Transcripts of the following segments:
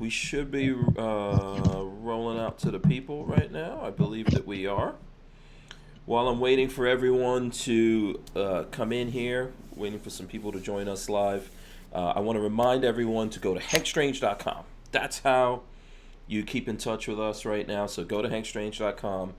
we should be rolling out to the people right now. I believe that we are. While I'm waiting for everyone to come in here, waiting for some people to join us live, I want to remind everyone to go to hankstrange.com. That's how you keep in touch with us right now. So go to hankstrange.com.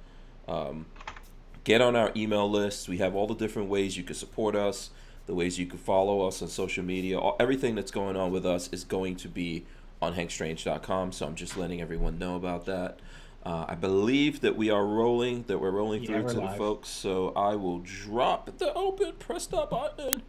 Get on our email list. We have all the different ways you can support us, the ways you can follow us on social media. Everything that's going on with us is going to be on hankstrange.com. So I'm just letting everyone know about that. I believe that we're rolling through to the folks. So I will drop the open, press that button.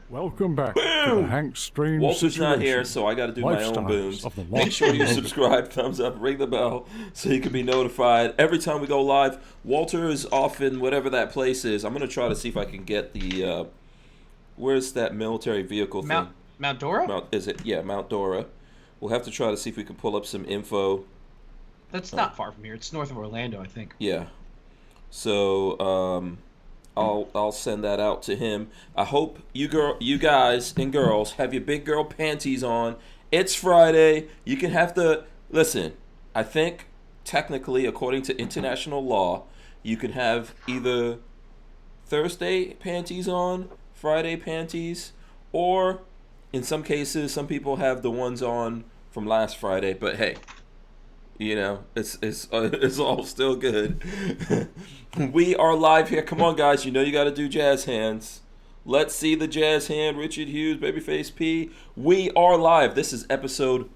Welcome back Boom! to the Hank Strange Walter's situation. not here, so I got to do my own booms. Of the Make sure you subscribe, thumbs up, ring the bell, so you can be notified every time we go live. Walter is off in whatever that place is. I'm going to try to see if I can get the, where's that military vehicle thing? Mount Dora? Is it? Yeah, Mount Dora. We'll have to try to see if we can pull up some info. That's not far from here. It's north of Orlando, I think. Yeah. So, I'll send that out to him. I hope you guys and girls have your big girl panties on. It's Friday. You can have to listen. I think technically, according to international law, you can have either Thursday panties on, Friday panties, or in some cases, some people have the ones on from last Friday. But hey, you know, it's all still good. We are live here. Come on, guys. You know you got to do jazz hands. Let's see the jazz hand. Richard Hughes, Babyface P. We are live. This is episode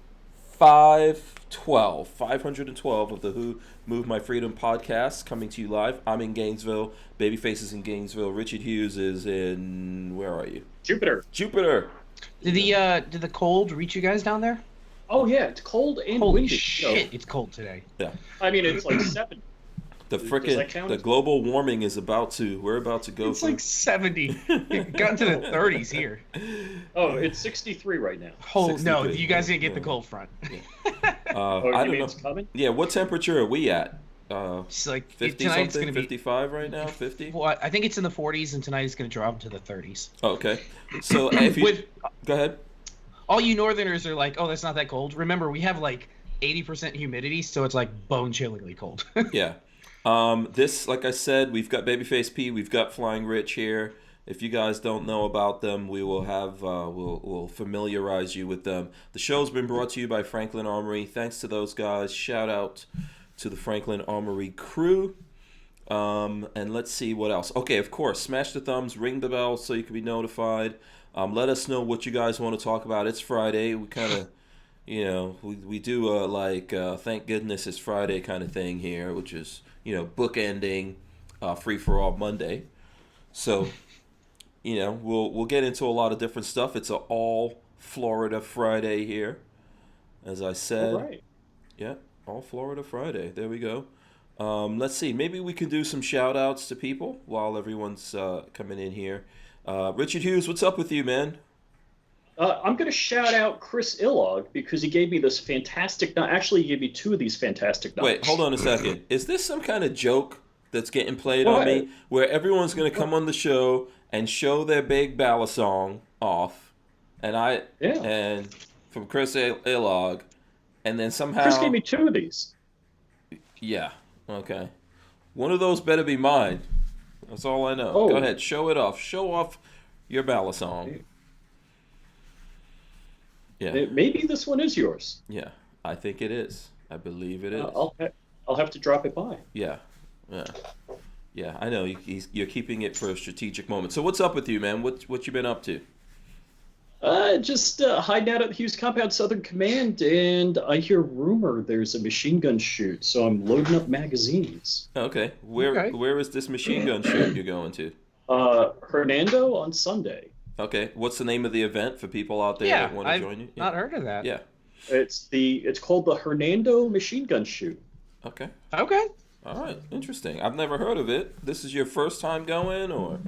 512 of the Who Moved My Freedom podcast, coming to you live. I'm in Gainesville. Babyface is in Gainesville. Richard Hughes is in, where are you? Jupiter. Did the cold reach you guys down there? Oh yeah, it's cold and Holy windy. shit, it's cold today. Yeah. I mean, it's like 7. The global warming is we're about to go It's through. like 70. It got into the 30s here. Oh, it's 63 right now. Oh, no, 63, you guys didn't get yeah. the cold front. Oh, I you don't mean know. it's coming? Yeah, what temperature are we at? It's like 50 tonight it's something, going to be 55 right now, 50? Well, I think it's in the 40s, and tonight it's going to drop into the 30s. Oh, okay. So if you go ahead. All you northerners are like, oh, that's not that cold. Remember, we have like 80% humidity, so it's like bone-chillingly cold. Yeah. This, like I said, we've got Babyface P, we've got FlyingRich here. If you guys don't know about them, we will have we'll familiarize you with them. The show's been brought to you by Franklin Armory. Thanks to those guys. Shout out to the Franklin Armory crew. And let's see what else. Okay, of course, smash the thumbs, ring the bell so you can be notified. Let us know what you guys want to talk about. It's Friday. We kind of, you know, we do thank goodness it's Friday kind of thing here, which is, you know, bookending Free for All Monday. So, you know, we'll get into a lot of different stuff. It's an all Florida Friday here, as I said. All right. Yeah, all Florida Friday. There we go. Let's see. Maybe we can do some shout outs to people while everyone's coming in here. Richard Hughes, what's up with you, man? I'm going to shout out Chris Illog because he gave me this fantastic... Actually, he gave me 2 of these fantastic numbers. Wait, hold on a second. Is this some kind of joke that's getting played on me where everyone's going to come on the show and show their big balisong off and from Chris Illog, and then somehow... Chris gave me 2 of these. Yeah, okay. One of those better be mine. That's all I know. Oh. Go ahead, show it off. Show off your balisong. Yeah. Maybe this one is yours. Yeah, I think it is. I believe it is. I'll have to drop it by. Yeah. I know you're keeping it for a strategic moment. So what's up with you, man? What you been up to? Just hiding out at the Hughes Compound Southern Command, and I hear rumor there's a machine gun shoot, so I'm loading up magazines. Okay. Where is this machine gun shoot you're going to? Hernando on Sunday. Okay. What's the name of the event for people out there that want to join you? Yeah, not heard of that. Yeah. It's called the Hernando Machine Gun Shoot. Okay. Okay. All right. Interesting. I've never heard of it. This is your first time going, or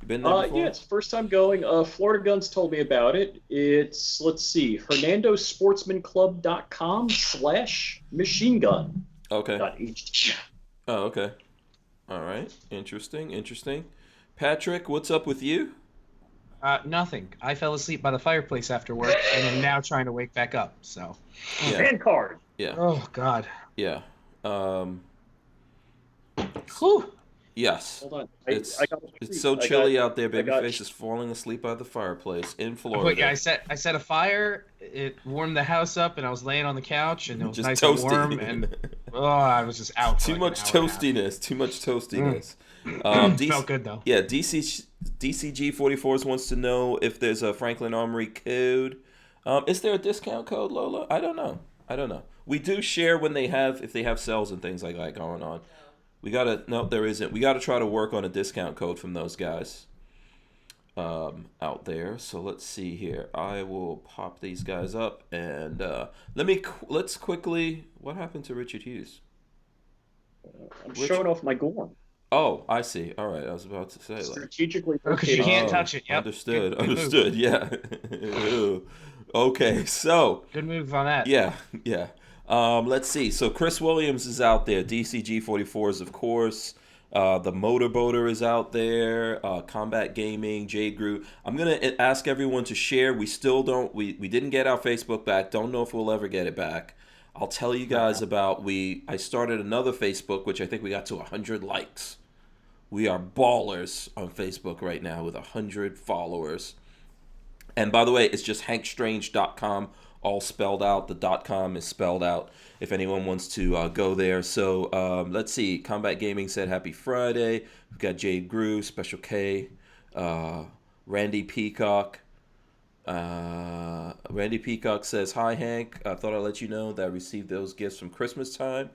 you been there before? Yeah, it's first time going. Florida Guns told me about it. It's, let's see, hernandosportsmanclub.com/machine gun. Okay. .ht. Oh, okay. All right. Interesting. Patrick, what's up with you? Nothing. I fell asleep by the fireplace after work, and am now trying to wake back up. So. Yeah. Fan card. Yeah. Oh God. Yeah. Whew. Yes. Hold on. It's I got it's so I chilly got- out there. I got- Babyface is falling asleep by the fireplace in Florida. But yeah, I set a fire. It warmed the house up, and I was laying on the couch, and it was Just nice toasty. and warm. And I was just out. For Too like much an hour and a half. toastiness. Too much toastiness. Felt good though. Yeah, DCG44s wants to know if there's a Franklin Armory code. Is there a discount code, Lola? I don't know. We do share when if they have sales and things like that going on. No, there isn't. We gotta try to work on a discount code from those guys out there. So let's see here. I will pop these guys up and let's quickly. What happened to Richard Hughes? I'm showing off my Gorm. Oh, I see. All right, I was about to say like. Strategically Because you located. can't touch it. Yep. Understood. Good move. Understood. Yeah. Okay. So. Good move on that. Yeah. Yeah. Let's see. So Chris Williams is out there. DCG 44s, of course. The Motorboater is out there. Combat Gaming, Jade Grew. I'm gonna ask everyone to share. We still don't. We didn't get our Facebook back. Don't know if we'll ever get it back. I'll tell you guys about. I started another Facebook, which I think we got to 100 likes. We are ballers on Facebook right now with 100 followers. And by the way, it's just hankstrange.com, all spelled out. The .com is spelled out if anyone wants to go there. So let's see. Combat Gaming said happy Friday. We've got Jade Grew, Special K, Randy Peacock. Randy Peacock says, hi, Hank. I thought I'd let you know that I received those gifts from Christmas time.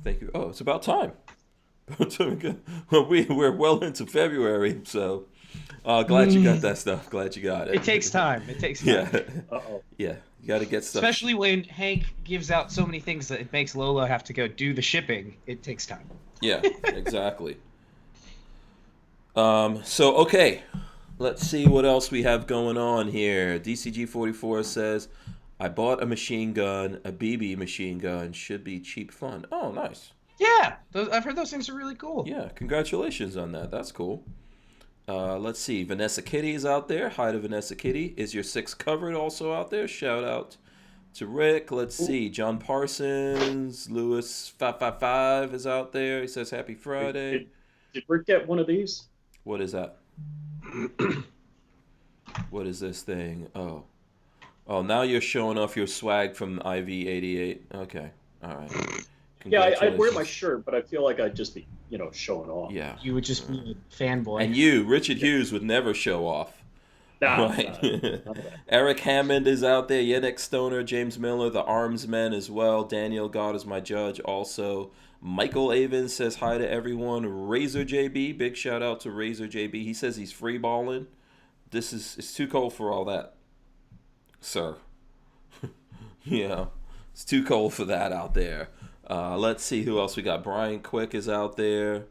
Thank you. Oh, it's about time. Well, we're well into February, so glad you got that stuff. Glad you got it. It takes time. It takes time. Yeah, Uh-oh. yeah. You got to get stuff. Especially when Hank gives out so many things that it makes Lola have to go do the shipping. It takes time. Yeah, exactly. So okay, let's see what else we have going on here. DCG44 says, I bought a machine gun, a BB machine gun. Should be cheap fun. Oh, nice. Yeah, I've heard those things are really cool. Yeah, congratulations on that. That's cool. Let's see. Vanessa Kitty is out there. Hi to Vanessa Kitty. Is your 6 covered also out there? Shout out to Rick. Let's see. John Parsons. Lewis 555 is out there. He says happy Friday. Did Rick get one of these? What is that? What is this thing? Oh, now you're showing off your swag from IV88. Okay. All right. Yeah, I'd wear my shirt, but I feel like I'd just be, showing off. Yeah. You would just be a fanboy. And you, Richard Hughes, would never show off. Nah, Right. none of that. Eric Hammond is out there. Yennick Stoner, James Miller, the Arms Men as well. Daniel, God is my judge. Also, Michael Avon says hi to everyone. Razor JB, big shout out to Razor JB. He says he's free balling. It's too cold for all that, sir. It's too cold for that out there. Let's see who else we got. Brian Quick is out there.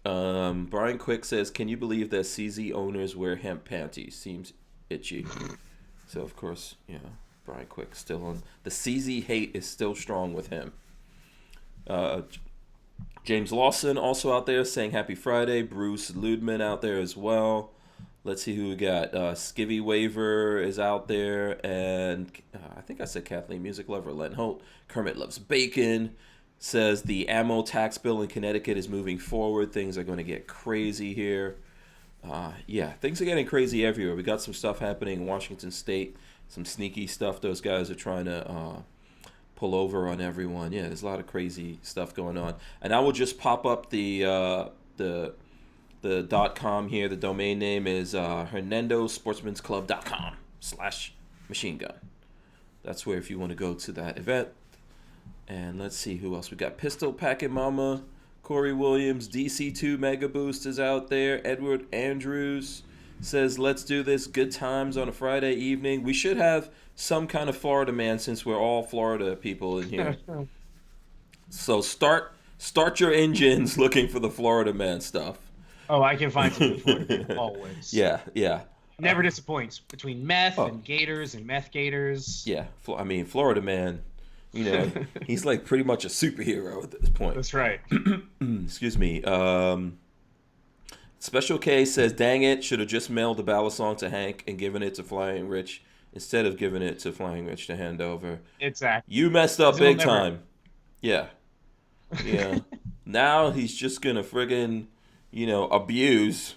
Brian Quick says, can you believe that CZ owners wear hemp panties? Seems itchy. So, of course, Brian Quick still on. The CZ hate is still strong with him. James Lawson also out there saying happy Friday. Bruce Ludman out there as well. Let's see who we got. Skivvy Waver is out there. And I think I said Kathleen Music Lover. Len Holt. Kermit Loves Bacon says the ammo tax bill in Connecticut is moving forward. Things are going to get crazy here. Things are getting crazy everywhere. We got some stuff happening in Washington State. Some sneaky stuff those guys are trying to pull over on everyone. Yeah, there's a lot of crazy stuff going on. And I will just pop up the .com here. The domain name is hernandosportsmansclub.com/machine gun. That's where if you want to go to that event. And let's see who else we got. Pistol Packet Mama, Corey Williams, DC2 Mega Boost is out there. Edward Andrews says, let's do this. Good times on a Friday evening. We should have some kind of Florida man since we're all Florida people in here. So start your engines looking for the Florida man stuff. Oh, I can find some for you always. Yeah. Never disappoints between meth and gators and meth gators. Yeah, Florida man, he's like pretty much a superhero at this point. That's right. Excuse me. Special K says, "Dang it! Should have just mailed the ballad song to Hank and given it to Flying Rich instead of giving it to Flying Rich to hand over. Exactly. You messed up 'Cause it'll big never- time." Yeah, yeah. Now he's just gonna friggin', abuse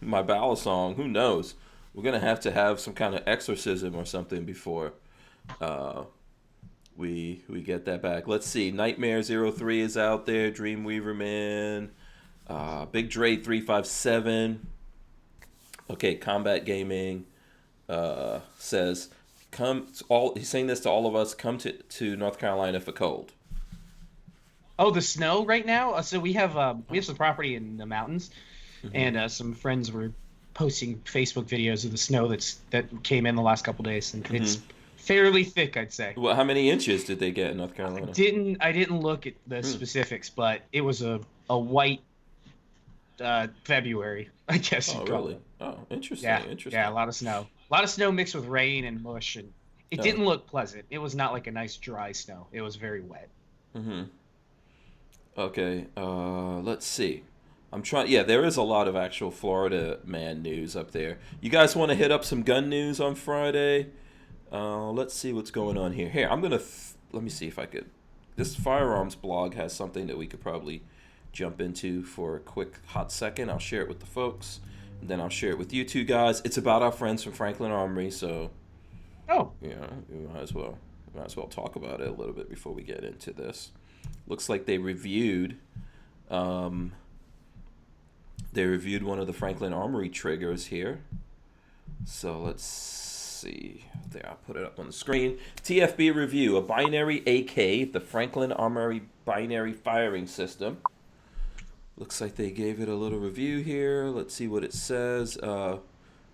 my ballad song. Who knows? We're gonna have to have some kind of exorcism or something before we get that back. Let's see. Nightmare03 is out there. Dreamweaver Man. Big Dre 357. Okay, Combat Gaming says, he's saying this to all of us, come to North Carolina for cold. Oh, the snow right now. So we have some property in the mountains, and some friends were posting Facebook videos of the snow that came in the last couple days, and it's fairly thick, I'd say. Well, how many inches did they get in North Carolina? I didn't look at the specifics, but it was a white February, I guess. Oh, really? Oh, interesting. Yeah, Interesting. yeah, a lot of snow. A lot of snow mixed with rain and mush, and it didn't look pleasant. It was not like a nice dry snow. It was very wet. Okay, let's see. I'm trying. Yeah, there is a lot of actual Florida man news up there. You guys want to hit up some gun news on Friday? Let's see what's going on here. Here, I'm gonna let me see if I could. This Firearms blog has something that we could probably jump into for a quick hot second. I'll share it with the folks, and then I'll share it with you two guys. It's about our friends from Franklin Armory, so we might as well talk about it a little bit before we get into this. Looks like they reviewed one of the Franklin Armory triggers here. So let's see. There, I'll put it up on the screen. TFB review, a binary AK, the Franklin Armory binary firing system. Looks like they gave it a little review here. Let's see what it says.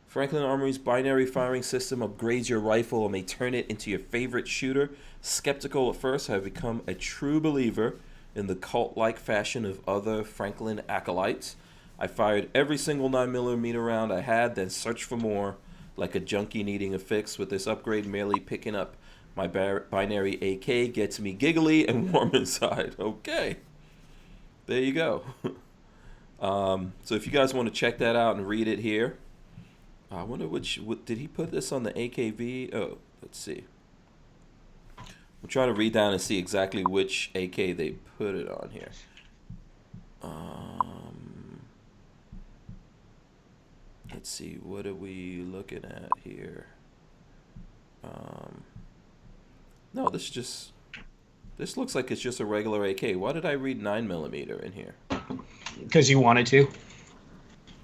Franklin Armory's binary firing system upgrades your rifle and may turn it into your favorite shooter. Skeptical at first, I have become a true believer in the cult-like fashion of other Franklin acolytes. I fired every single 9mm round I had, then searched for more, like a junkie needing a fix. With this upgrade, merely picking up my binary AK gets me giggly and warm inside. Okay. There you go. So if you guys want to check that out and read it here. I wonder did he put this on the AKV? Oh, let's see. I'm trying to read down and see exactly which AK they put it on here. Let's see, what are we looking at here? No, this looks like it's just a regular AK. Why did I read 9mm in here? Because you wanted to.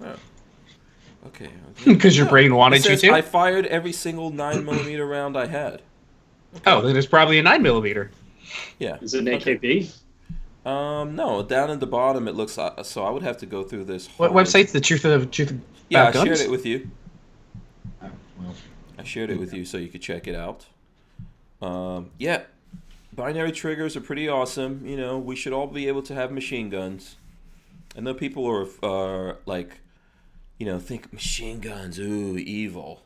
Oh. Okay. Because your brain wanted you to. I fired every single 9mm round I had. Okay. Oh, then it's probably a 9mm. Yeah. Is it an AKB? No. Down at the bottom, it looks so. I would have to go through this. What website's the truth of Yeah, I guns? shared it with you. Well, I shared it with you so you could check it out. Yeah, binary triggers are pretty awesome. You know, we should all be able to have machine guns. I know people are like, think machine guns, ooh, evil.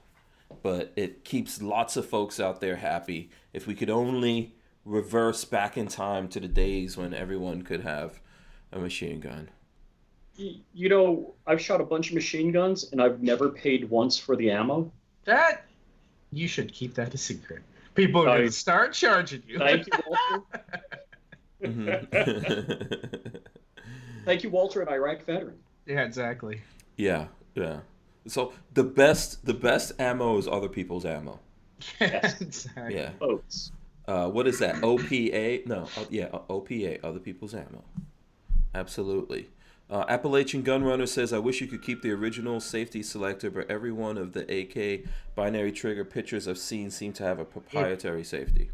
But it keeps lots of folks out there happy. If we could only reverse back in time to the days when everyone could have a machine gun. I've shot a bunch of machine guns, and I've never paid once for the ammo. That you should keep that a secret. People are going to start charging you. Thank you, Walter. Thank you, Walter, an Iraq veteran. Yeah, exactly. Yeah. So the best ammo is other people's ammo. Yes. Exactly. Yeah. Oats. What is that? OPA? No. OPA, other people's ammo. Absolutely. Appalachian Gunrunner says, I wish you could keep the original safety selector, but every one of the AK binary trigger pictures I've seen seem to have a proprietary safety.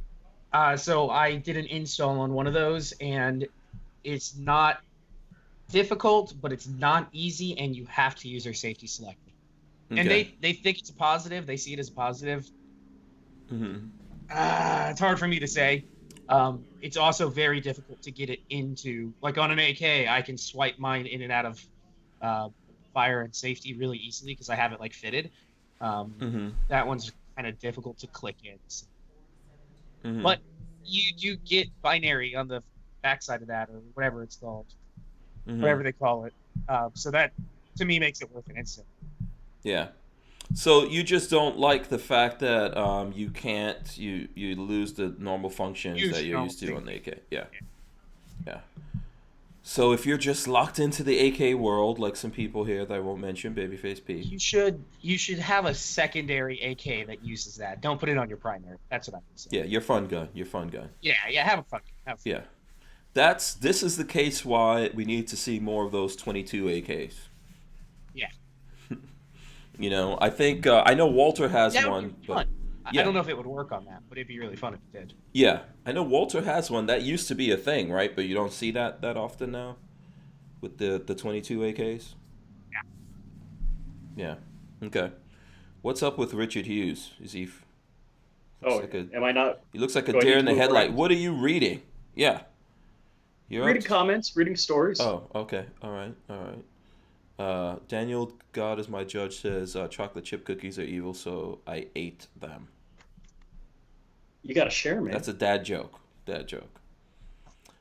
So I did an install on one of those, and it's not difficult, but it's not easy, and you have to use their safety selector. Okay. And they think it's a positive. They see it as a positive. Mm-hmm. It's hard for me to say. It's also very difficult to get it into, like on an AK, I can swipe mine in and out of fire and safety really easily because I have it like fitted. That one's kind of difficult to click in. But you do get binary on the backside of that, or whatever it's called, whatever they call it. So that to me makes it worth an instant. Yeah. So you just don't like the fact that you can't you lose the normal functions that you're used to on the AK. Yeah. Yeah. So if you're just locked into the AK world, like some people here that I won't mention, Babyface P. You should have a secondary AK that uses that. Don't put it on your primary. That's what I'm saying. Yeah, your fun gun. Your fun gun. Yeah, have a fun. Have fun. Yeah. This is the case why we need to see more of those 22 AKs. Yeah. You know, I think I know Walter has one, but I don't know if it would work on that, but it'd be really fun if it did. yeah, I know Walter has one. That used to be a thing, right? But you don't see that often now with the 22 AKs. Yeah. Okay. What's up with Richard Hughes? Is he? Am I not? He looks like a deer in the headlight. Around? What are you reading? Yeah. You're reading comments, reading stories. Oh, okay. All right. Daniel, God is my judge, says chocolate chip cookies are evil, so I ate them. You gotta share, man. That's a dad joke.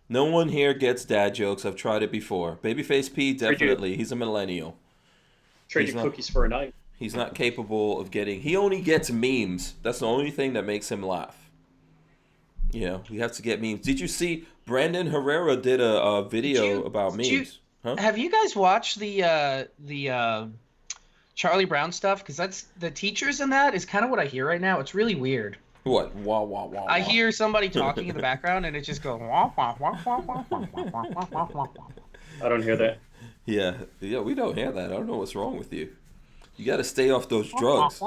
No one here gets dad jokes. I've tried it before. Babyface P, definitely. He's a millennial. Trade your cookies for a night. He's not capable of getting... He only gets memes. That's the only thing that makes him laugh. You know, we have to get memes. Did you see Brandon Herrera did a video about memes? Huh? Have you guys watched the Charlie Brown stuff? Because that's the teachers in that is kind of what I hear right now. It's really weird. What? Wah, wah, wah, I wah. hear somebody talking in the background, and it just goes wah, wah, wah, wah, wah, wah, wah, wah, wah, wah. I don't hear that. Yeah, we don't hear that. I don't know what's wrong with you. You got to stay off those drugs.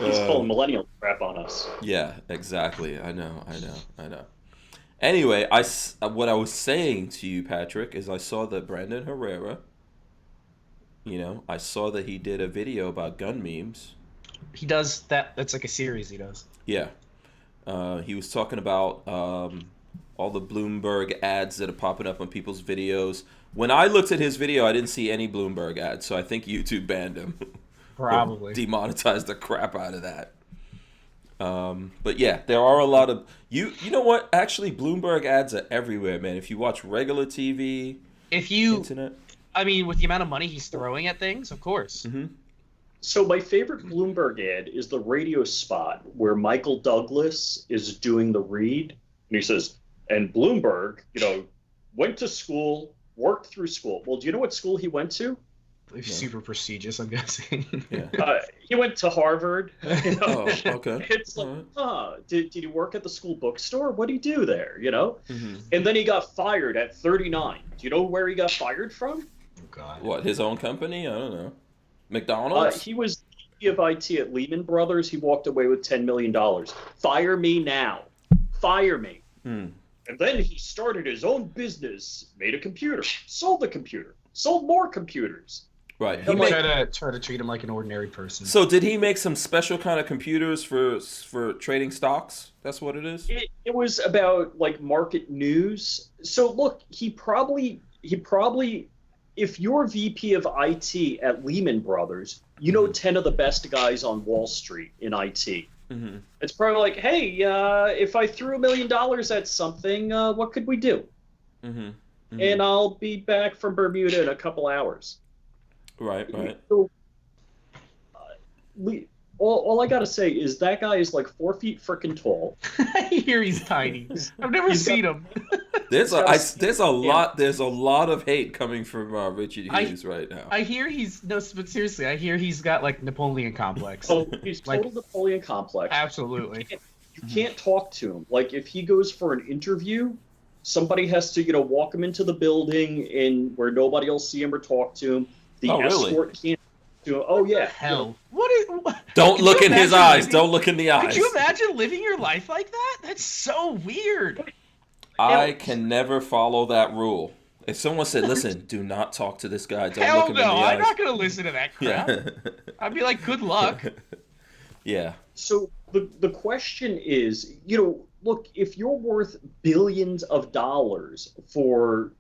He's pulling millennial crap on us. Yeah, exactly. I know. Anyway, what I was saying to you, Patrick, is I saw that Brandon Herrera, I saw that he did a video about gun memes. He does that. That's like a series he does. Yeah. He was talking about all the Bloomberg ads that are popping up on people's videos. When I looked at his video, I didn't see any Bloomberg ads, so I think YouTube banned him. Probably. Demonetized the crap out of that. But yeah, there are a lot of... You know what? Actually, Bloomberg ads are everywhere, man. If you watch regular TV, internet... I mean, with the amount of money he's throwing at things, of course. Mm-hmm. So my favorite Bloomberg ad is the radio spot where Michael Douglas is doing the read, and he says, and Bloomberg, went to school, worked through school. Well, do you know what school he went to? Super prestigious, I'm guessing. Yeah. He went to Harvard. Oh, okay. It's like, did he work at the school bookstore? What did he do there, Mm-hmm. And then he got fired at 39. Do you know where he got fired from? Oh, God. What, his own company? I don't know. McDonald's? He was VP of IT at Lehman Brothers. He walked away with $10 million. Fire me now. Fire me. Hmm. And then he started his own business, made a computer, sold the computer, sold more computers. Right. He try to treat him like an ordinary person. So did he make some special kind of computers for trading stocks? That's what it is? It was about like market news. So look, he probably if you're VP of IT at Lehman Brothers, 10 of the best guys on Wall Street in IT. Mm-hmm. It's probably like, hey, if I threw $1 million at something, what could we do? Mm-hmm. Mm-hmm. And I'll be back from Bermuda in a couple hours. Right. So, all I gotta say is that guy is like 4 feet freaking tall. I hear he's tiny. I've never seen him. There's a lot of hate coming from Richard Hughes right now. I hear but seriously, I hear he's got like Napoleon complex. Oh, he's total Napoleon complex. Absolutely. You can't talk to him. Like if he goes for an interview, somebody has to walk him into the building and where nobody will see him or talk to him. The escort can't do it. Oh yeah. Hell. Don't look in his eyes. Don't look in the eyes. Could you imagine living your life like that? That's so weird. I can never follow that rule. If someone said, "Listen, do not talk to this guy. Don't look him in the eyes." I'm not gonna listen to that crap. Yeah. I'd be like, "Good luck." Yeah. So the question is, look, if you're worth billions of dollars for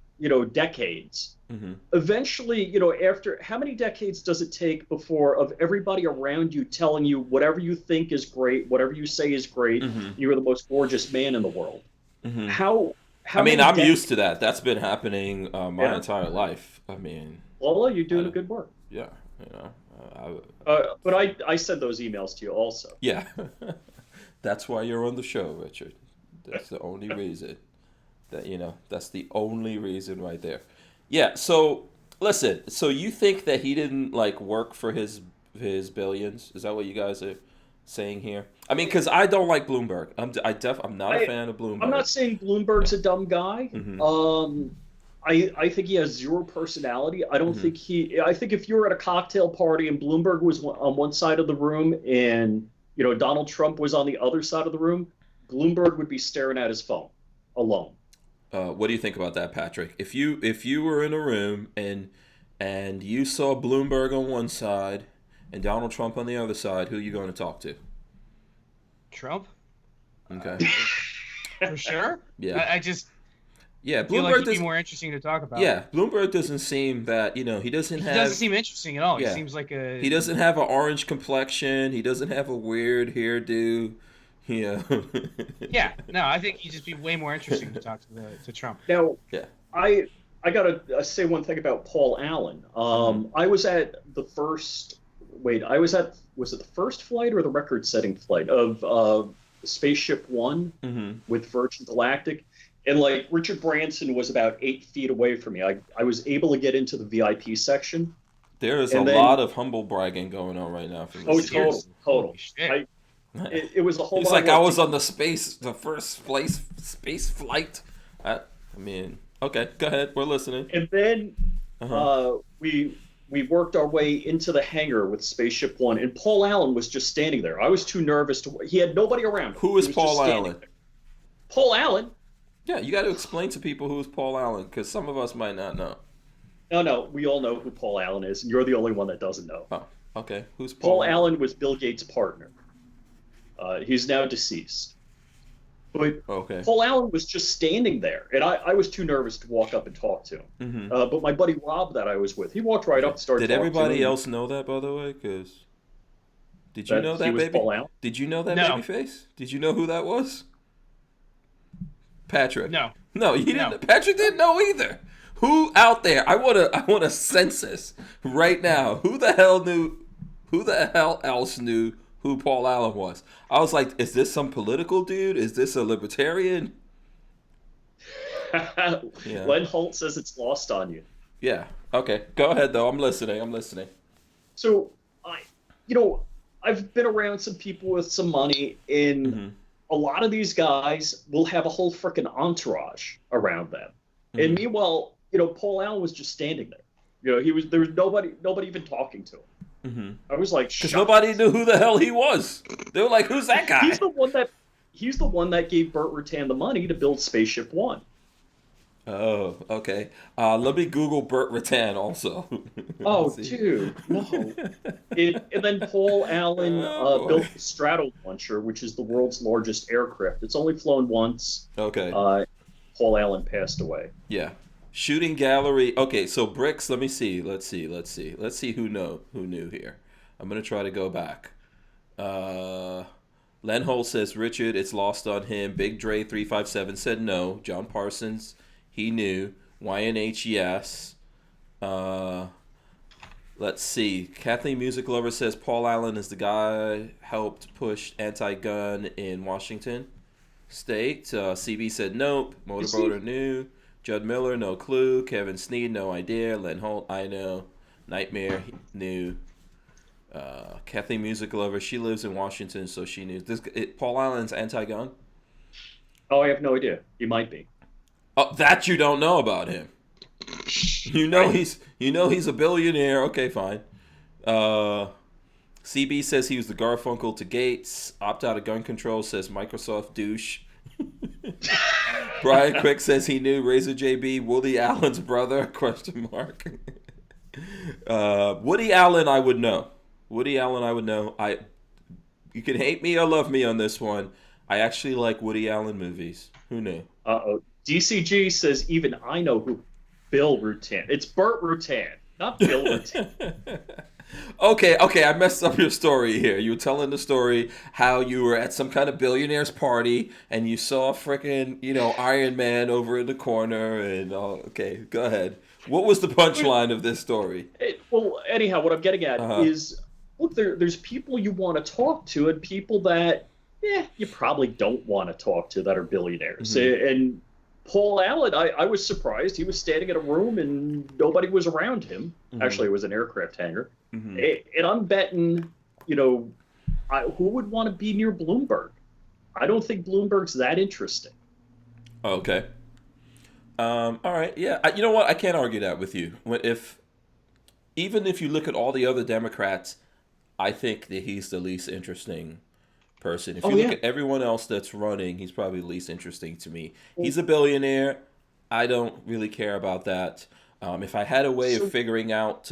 decades, mm-hmm. eventually, after how many decades does it take before of everybody around you telling you whatever you think is great, whatever you say is great, mm-hmm. you're the most gorgeous man in the world? Mm-hmm. How how I mean, many I'm decades- used to that. That's been happening my Yeah. entire life. I mean, Lola, you're doing a good work. yeah, you know, But I sent those emails to you also. yeah. That's why you're on the show, Richard. That's the only reason. That's the only reason right there. Yeah. So listen. So you think that he didn't like work for his billions? Is that what you guys are saying here? I mean, because I don't like Bloomberg. I'm not a fan of Bloomberg. I'm not saying Bloomberg's a dumb guy. Mhm. I think he has zero personality. I don't think I think if you were at a cocktail party and Bloomberg was on one side of the room and Donald Trump was on the other side of the room, Bloomberg would be staring at his phone alone. What do you think about that, Patrick? If you were in a room and you saw Bloomberg on one side and Donald Trump on the other side, who are you going to talk to? Trump, Okay. for sure. Yeah. I just Yeah, feel like Bloomberg he'd be doesn't. more interesting to talk about. Yeah, Bloomberg doesn't seem that he doesn't He have. doesn't seem interesting at all. Yeah. He seems like a. He doesn't have an orange complexion. He doesn't have a weird hairdo. Yeah. Yeah, no, I think he'd just be way more interesting to talk to Trump. Now, Yeah. I gotta say one thing about Paul Allen. I was at the first. Wait, was it the first flight or the record-setting flight of Spaceship One with Virgin Galactic? And like Richard Branson was about 8 feet away from me. I was able to get into the VIP section. There is And a then- lot of humble bragging going on right now. From Oh, this total. Holy shit. It was a whole It's lot. like of I work was to- on the first space flight. I mean, okay, go ahead. We're listening. And then Uh-huh. we worked our way into the hangar with Spaceship One, and Paul Allen was just standing there. I was too nervous to. He had nobody around him. Who is He was Paul just standing Allen? there. Paul Allen? Yeah, you got to explain to people who's Paul Allen because some of us might not know. No, we all know who Paul Allen is, and you're the only one that doesn't know. Oh, okay. Who's Paul Allen was Bill Gates' partner. He's now deceased. But Okay. Paul Allen was just standing there, and I was too nervous to walk up and talk to him. Mm-hmm. But my buddy Rob that I was with, he walked right up and started Did talking to everybody him. else know that, by the way? Because did you know he that, was baby? Paul Allen? Did you know that No. baby face? Did you know who that was? Patrick. No. No, you No. didn't. Patrick didn't know either. Who out there? I want a census right now. Who the hell knew? Who the hell else knew who Paul Allen was? I was like, is this some political dude? Is this a libertarian? Yeah. Len Holt says it's lost on you. Yeah. Okay. Go ahead though. I'm listening. So I've been around some people with some money, and a lot of these guys will have a whole freaking entourage around them. And meanwhile, Paul Allen was just standing there. There was nobody even talking to him. I was like, Because shocked. nobody knew who the hell he was. They were like, who's that guy? He's the one that gave Burt Rutan the money to build Spaceship One. Oh, okay. Let me Google Burt Rutan also. Oh, Let's see. dude, no. And then Paul Allen Oh, boy. built the Strato Launcher, which is the world's largest aircraft. It's only flown once. Okay. Paul Allen passed away. Yeah. Shooting gallery. Okay, so bricks. Let me see. Let's see who knew here. I'm gonna try to go back. Len Holt says Richard, it's lost on him. Big Dre 357 said no. John Parsons, he knew. YNH, yes. Let's see. Kathleen Music Lover says Paul Allen is the guy helped push anti-gun in Washington State. CB said nope. Motorboater knew. Judd Miller, no clue. Kevin Sneed, no idea. Len Holt, I know. Nightmare, knew. Kathleen Music Lover, she lives in Washington, so she knew. Paul Allen's anti-gun? Oh, I have no idea. He might be. Oh, that you don't know about him. He's a billionaire. Okay, fine. CB says he was the Garfunkel to Gates. Opt out of gun control says Microsoft douche. Brian Quick says he knew Razor JB, Woody Allen's brother? Question mark. Woody Allen, I would know. You can hate me or love me on this one. I actually like Woody Allen movies. Who knew? Uh-oh. DCG says even I know who Bill Rutan. It's Burt Rutan, not Bill Rutan. Okay, I messed up your story here. You were telling the story how you were at some kind of billionaire's party and you saw frickin', Iron Man over in the corner and okay, go ahead. What was the punchline of this story? Well, anyhow, what I'm getting at is, look, there's people you want to talk to and people that, you probably don't want to talk to that are billionaires. And Paul Allen, I was surprised. He was standing in a room and nobody was around him. Actually, it was an aircraft hangar. And I'm betting, who would want to be near Bloomberg? I don't think Bloomberg's that interesting. Okay. All right. Yeah. You know what? I can't argue that with you. Even if you look at all the other Democrats, I think that he's the least interesting person. If you look at everyone else that's running, he's probably the least interesting to me. He's a billionaire. I don't really care about that. If I had a way of figuring out,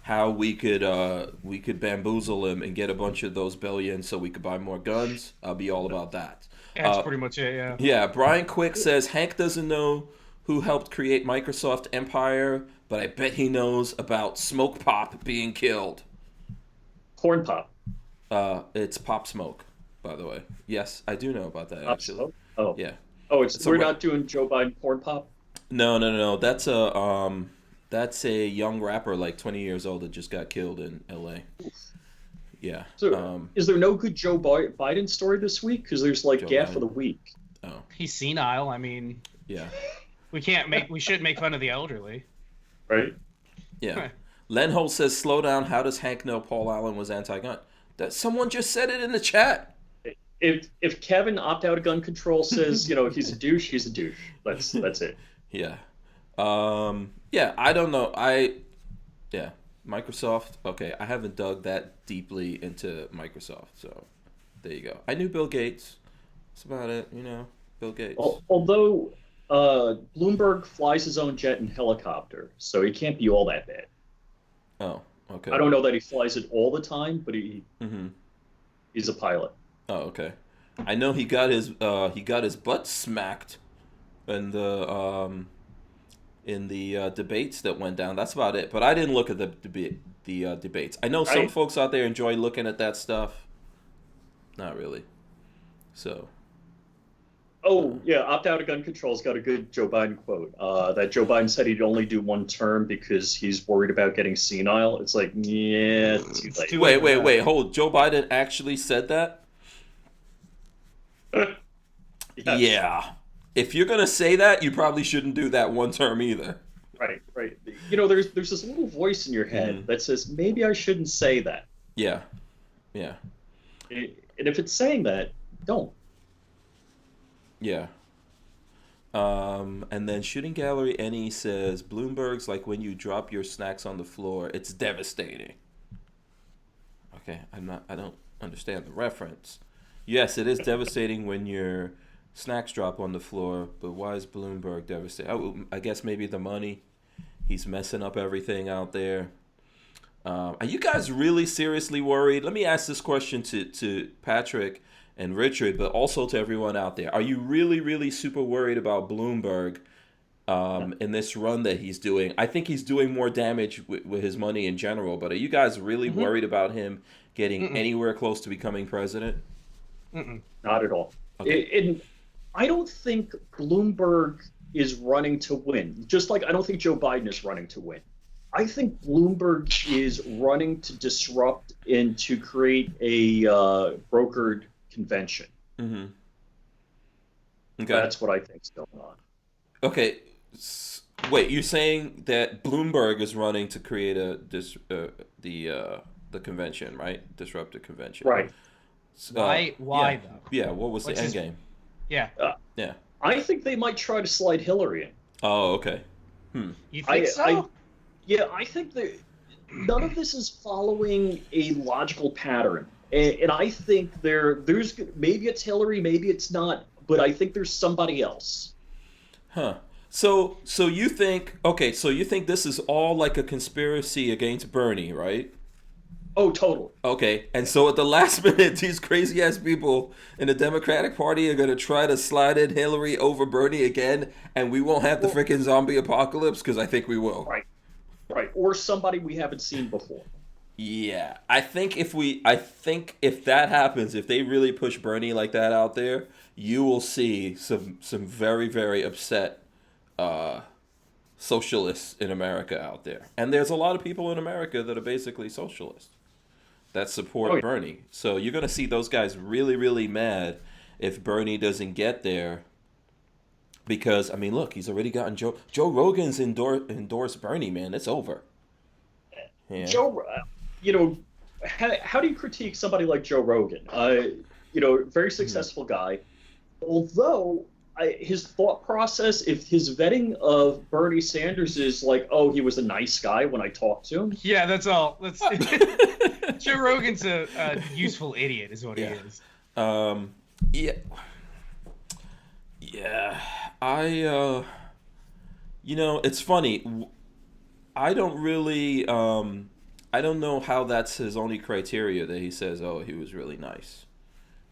how we could bamboozle him and get a bunch of those billions so we could buy more guns, I'll be all about that. That's pretty much it, yeah. Yeah, Brian Quick says Hank doesn't know who helped create Microsoft Empire, but I bet he knows about Smoke Pop being killed. Corn Pop. It's Pop Smoke, by the way. Yes, I do know about that, Pop actually. Smoke? Oh. Yeah. Oh, we're not doing Joe Biden Corn Pop? No. That's a young rapper, like 20 years old, that just got killed in L.A. Yeah. So, is there no good Joe Biden story this week? Because there's like Gaff of the Week. Oh. He's senile. I mean, yeah. We shouldn't make fun of the elderly. Right? Yeah. Len Holt says, slow down. How does Hank know Paul Allen was anti-gun? That someone just said it in the chat. If Kevin opt out of gun control says, he's a douche, he's a douche. That's it. Yeah. Yeah, I don't know. Microsoft. Okay, I haven't dug that deeply into Microsoft, so there you go. I knew Bill Gates. That's about it, Bill Gates. Although Bloomberg flies his own jet and helicopter, so he can't be all that bad. Oh, okay. I don't know that he flies it all the time, but he's a pilot. Oh, okay. I know he got his butt smacked in the debates that went down. That's about it. But I didn't look at the debates. I know some folks out there enjoy looking at that stuff. Not really. So. Oh, yeah, opt out of gun control's got a good Joe Biden quote. That Joe Biden said he'd only do one term because he's worried about getting senile. It's like, yeah, it's too late. Wait, hold. Joe Biden actually said that? Yes. Yeah. If you're going to say that, you probably shouldn't do that one term either. Right. There's this little voice in your head that says, maybe I shouldn't say that. Yeah. And if it's saying that, don't. Yeah. And then Shooting Gallery Any says, Bloomberg's like when you drop your snacks on the floor. It's devastating. Okay, I don't understand the reference. Yes, it is devastating when your snacks drop on the floor, but why is Bloomberg devastated? Oh, I guess maybe the money. He's messing up everything out there. Are you guys really seriously worried? Let me ask this question to Patrick and Richard, but also to everyone out there. Are you really, really super worried about Bloomberg in this run that he's doing? I think he's doing more damage with his money in general, but are you guys really worried about him getting anywhere close to becoming president? Not at all. Okay. I don't think Bloomberg is running to win, just like I don't think Joe Biden is running to win. I think Bloomberg is running to disrupt and to create a brokered convention. Okay. That's what I think is going on. Okay. Wait, you're saying that Bloomberg is running to create the convention, right? Disrupt the convention. Right. Why though? Yeah, what was the end game? Yeah. Yeah. I think they might try to slide Hillary in. Oh, okay. You think so? I think that none of this is following a logical pattern. And I think there's maybe it's Hillary, maybe it's not, but I think there's somebody else. Huh. So you think this is all like a conspiracy against Bernie, right? Oh, totally. Okay, and so at the last minute, these crazy ass people in the Democratic Party are gonna try to slide in Hillary over Bernie again, and we won't have the freaking zombie apocalypse because I think we will. Right. Right, or somebody we haven't seen before. Yeah, I think if that happens, if they really push Bernie like that out there, you will see some very very upset socialists in America out there, and there's a lot of people in America that are basically socialists that support Oh, yeah. Bernie. So you're gonna see those guys really really mad if Bernie doesn't get there. Because I mean, look, he's already gotten Joe Rogan's endorsed Bernie. Man, it's over. Yeah. Joe, how do you critique somebody like Joe Rogan? Very successful guy. Although his thought process, if his vetting of Bernie Sanders is like, oh, he was a nice guy when I talked to him. Yeah, that's all. Joe Rogan's a useful idiot, is what he is. Yeah. Yeah. It's funny. I don't really, I don't know how that's his only criteria that he says, oh, he was really nice.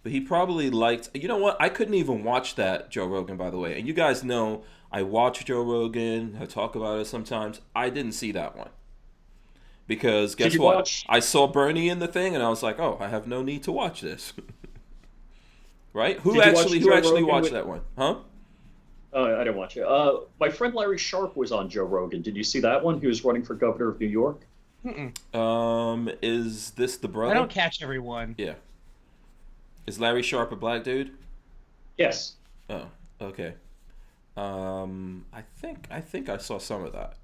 But he probably liked, you know what? I couldn't even watch that Joe Rogan, by the way. And you guys know I watch Joe Rogan. I talk about it sometimes. I didn't see that one. Because guess what? I saw Bernie in the thing and I was like, oh, I have no need to watch this. Right? Who actually watched that one? Huh? I didn't watch it. My friend Larry Sharp was on Joe Rogan. Did you see that one? He was running for governor of New York. Is this the brother? I don't catch everyone. Yeah. Is Larry Sharp a black dude? Yes. Oh, okay. I think I saw some of that.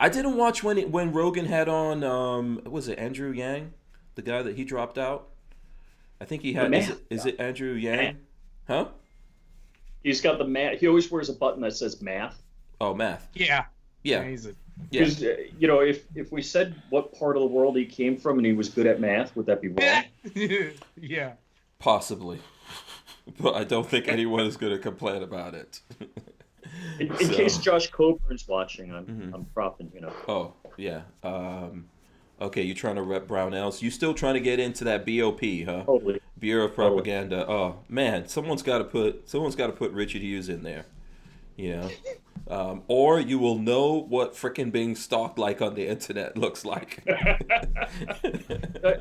I didn't watch when Rogan had on was it Andrew Yang, the guy that he dropped out? I think he had. Is it Andrew Yang? Huh? He's got the math. He always wears a button that says math. Oh, math. Yeah. Yeah. Because if we said what part of the world he came from and he was good at math, would that be wrong? Yeah. Possibly, but I don't think anyone is going to complain about it. In case Josh Coburn's watching, I'm propping, Oh yeah. Okay, you're trying to rep Brownells. You still trying to get into that BOP, huh? Totally. Bureau of Propaganda. Oh man, someone's got to put Richard Hughes in there. Or you will know what frickin' being stalked like on the internet looks like.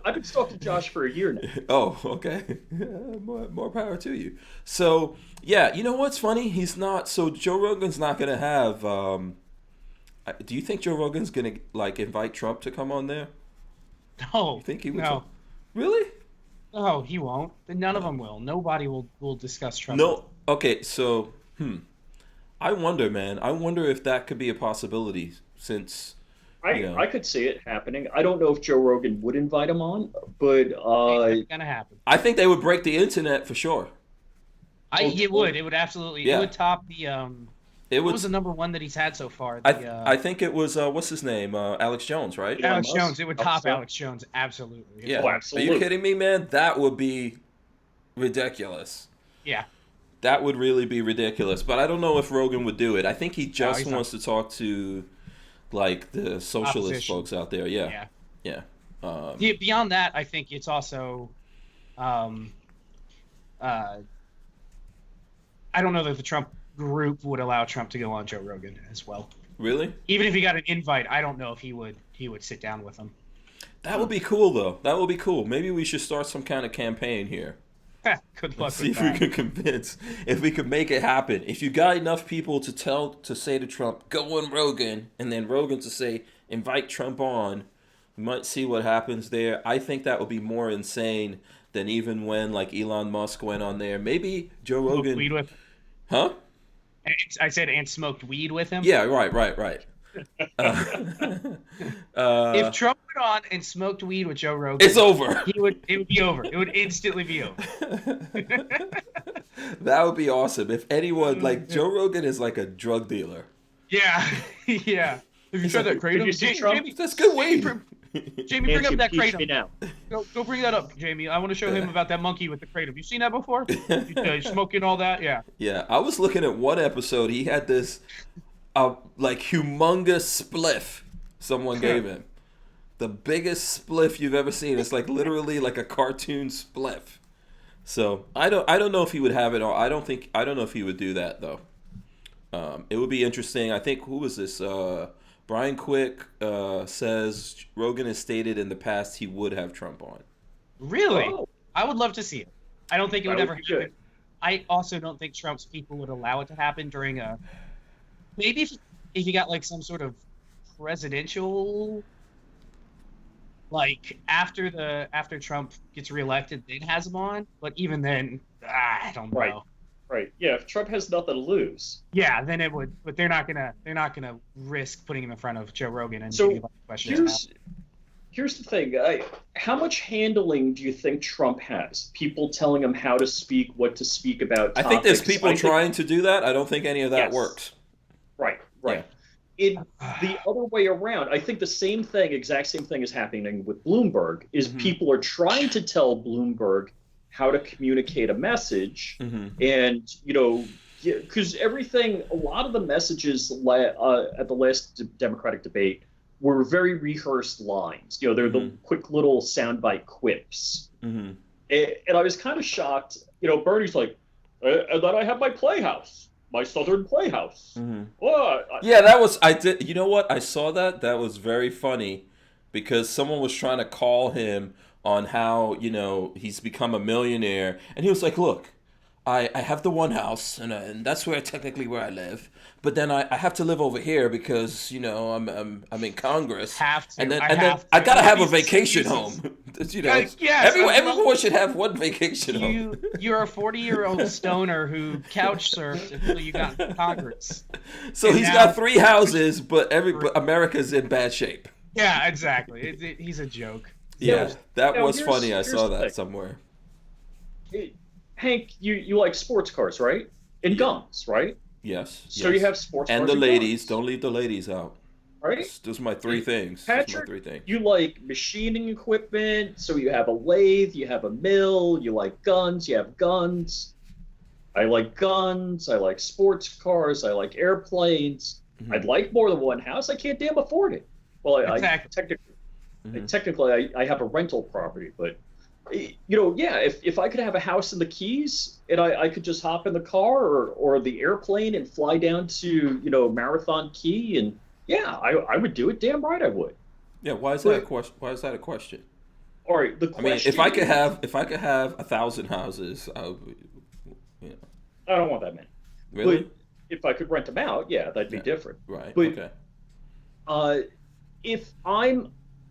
I've been stalking Josh for a year now. Oh, okay. More power to you. So yeah, you know what's funny? He's not. So Joe Rogan's not gonna have. Do you think Joe Rogan's gonna invite Trump to come on there? No. You think he would? No. Really? No, he won't. None of them will. Nobody will discuss Trump. No. Okay. So, I wonder, man. I wonder if that could be a possibility. Since I could see it happening. I don't know if Joe Rogan would invite him on, but it's gonna happen. I think they would break the internet for sure. It would. It would absolutely. Yeah. It would top the. What was the number one that he's had so far? I think it was what's his name, Alex Jones, right? Alex Jones. It would top Alex Jones, absolutely. Yeah. Oh, absolutely. Are you kidding me, man? That would be ridiculous. Yeah. That would really be ridiculous. But I don't know if Rogan would do it. I think he just wants to talk to the socialist folks out there. Yeah. Beyond that, I think it's also, I don't know that the Trump group would allow Trump to go on Joe Rogan as well. Really? Even if he got an invite, I don't know if he would sit down with him. That would be cool, though. That would be cool. Maybe we should start some kind of campaign here. Good luck. See if we can convince, if we could make it happen. If you got enough people to say to Trump, go on Rogan, and then Rogan to say, invite Trump on, we might see what happens there. I think that would be more insane than even when Elon Musk went on there. Maybe Joe Rogan. Weed with him. Huh? I said, and smoked weed with him. Yeah, right. If Trump went on and smoked weed with Joe Rogan, it's over. It would be over. It would instantly be over. That would be awesome. If anyone Joe Rogan is like a drug dealer. Yeah, yeah. Have you tried that kratom? Jamie, that's good weed. Jamie, bring up that kratom. Now. Go bring that up, Jamie. I want to show him about that monkey with the kratom. You seen that before? You smoking all that? Yeah. Yeah, I was looking at one episode. He had this humongous spliff someone gave him. The biggest spliff you've ever seen. It's literally like a cartoon spliff. So I don't know if he would have it, or I don't know if he would do that though. It would be interesting. I think, who was this? Brian Quick says Rogan has stated in the past he would have Trump on. Really? Oh. I would love to see it. I don't think it would That ever would be happen. good. I also don't think Trump's people would allow it to happen during a maybe if you got like some sort of presidential, like after Trump gets reelected, then has him on. But even then, I don't know. Right. Right. Yeah. If Trump has nothing to lose. Yeah, then it would. But they're not gonna risk putting him in front of Joe Rogan and So getting a bunch of questions. Here's the thing. How much handling do you think Trump has? People telling him how to speak, what to speak about. I think there's topics? people trying to do that. I don't think any of that Yes. works. Right. In the other way around, I think the exact same thing is happening with Bloomberg, is people are trying to tell Bloomberg how to communicate a message. And, because a lot of the messages at the last Democratic debate were very rehearsed lines. They're the quick little soundbite quips. And I was kind of shocked. Bernie's like, and then I have my playhouse. My Southern Playhouse. I did. You know what? I saw that. That was very funny because someone was trying to call him on how, he's become a millionaire. And he was like, look, I have the one house and that's technically where I live. But then I have to live over here because, I'm in Congress. Have to. And then I gotta have a vacation home. Yes, everyone should have one vacation home. You're a 40-year-old stoner who couch surfed until you got into Congress. So And he's now- got 3 houses, but America's in bad shape. Yeah, exactly. He's a joke. Yeah, that Now, was here's- funny. I here's saw the that thing. somewhere. Hank, you like sports cars, right? And guns, right? Yes. So you have sports and cars the ladies. guns, Don't leave the ladies out. right? Those are my 3 things. Patrick, you like machining equipment, so you have a lathe, you have a mill, you like guns, you have guns. I like guns, I like sports cars, I like airplanes. I'd like more than one house. I can't damn afford it. Well, Exactly. technically I have a rental property, but if I could have a house in the Keys and I could just hop in the car or the airplane and fly down to Marathon Key, and I would do it. Damn right I would. Yeah. Why is that a question? Why is that a question? All right, the I mean, question. if I could have 1,000 houses, I would. I don't want that many. Really? But if I could rent them out, that'd be different. Right. But, okay. If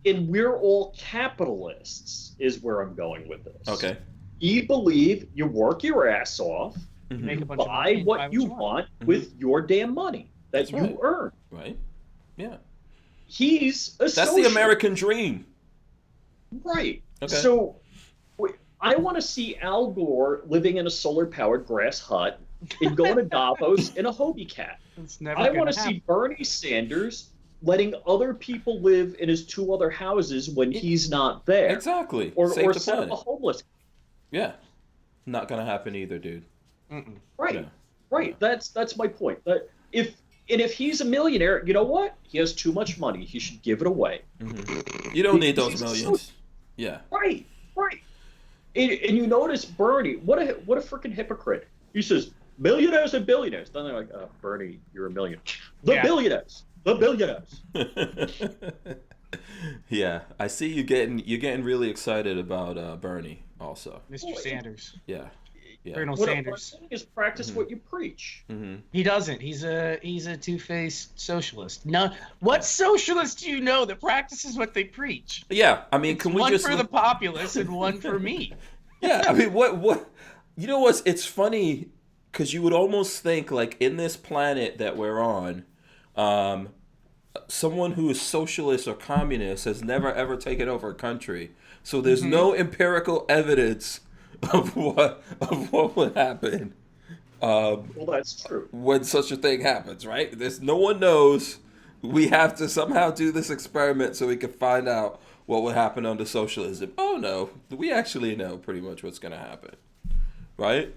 we're all capitalists, is where I'm going with this. Okay. You believe you work your ass off, Make a bunch of money buy and what you want with your damn money that That's you right. earn. Right. Yeah. He's a That's the socialist. American dream. Right. Okay. So I want to see Al Gore living in a solar-powered grass hut and going to Davos in a Hobie cat. It's never I gonna want to happen. see Bernie Sanders letting other people live in his 2 other houses when he's not there. Exactly. Or Save the set up planet. a homeless. Yeah. Not gonna happen either, dude. Right. Yeah. Right. That's my point. That if he's a millionaire, you know what? He has too much money. He should give it away. You don't need those He's a millions. Yeah. Right. And you notice Bernie, what a freaking hypocrite. He says millionaires and billionaires. Then they're like, Bernie, you're a millionaire. The billionaires. Yeah, I see you're getting really excited about Bernie also. Mr. Sanders. Yeah. Colonel What I'm Sanders. saying is practice what you preach. He doesn't. He's a two-faced socialist. No, what socialist do you know that practices what they preach? Yeah, I mean, can we One just for the populace and one for me. Yeah, I mean, what? You know what's? It's funny because you would almost think like in this planet that we're on, someone who is socialist or communist has never ever taken over a country, so there's no empirical evidence of what would happen. Well, that's true. When such a thing happens, right? No one knows. We have to somehow do this experiment so we can find out what would happen under socialism. Oh no, we actually know pretty much what's going to happen, right?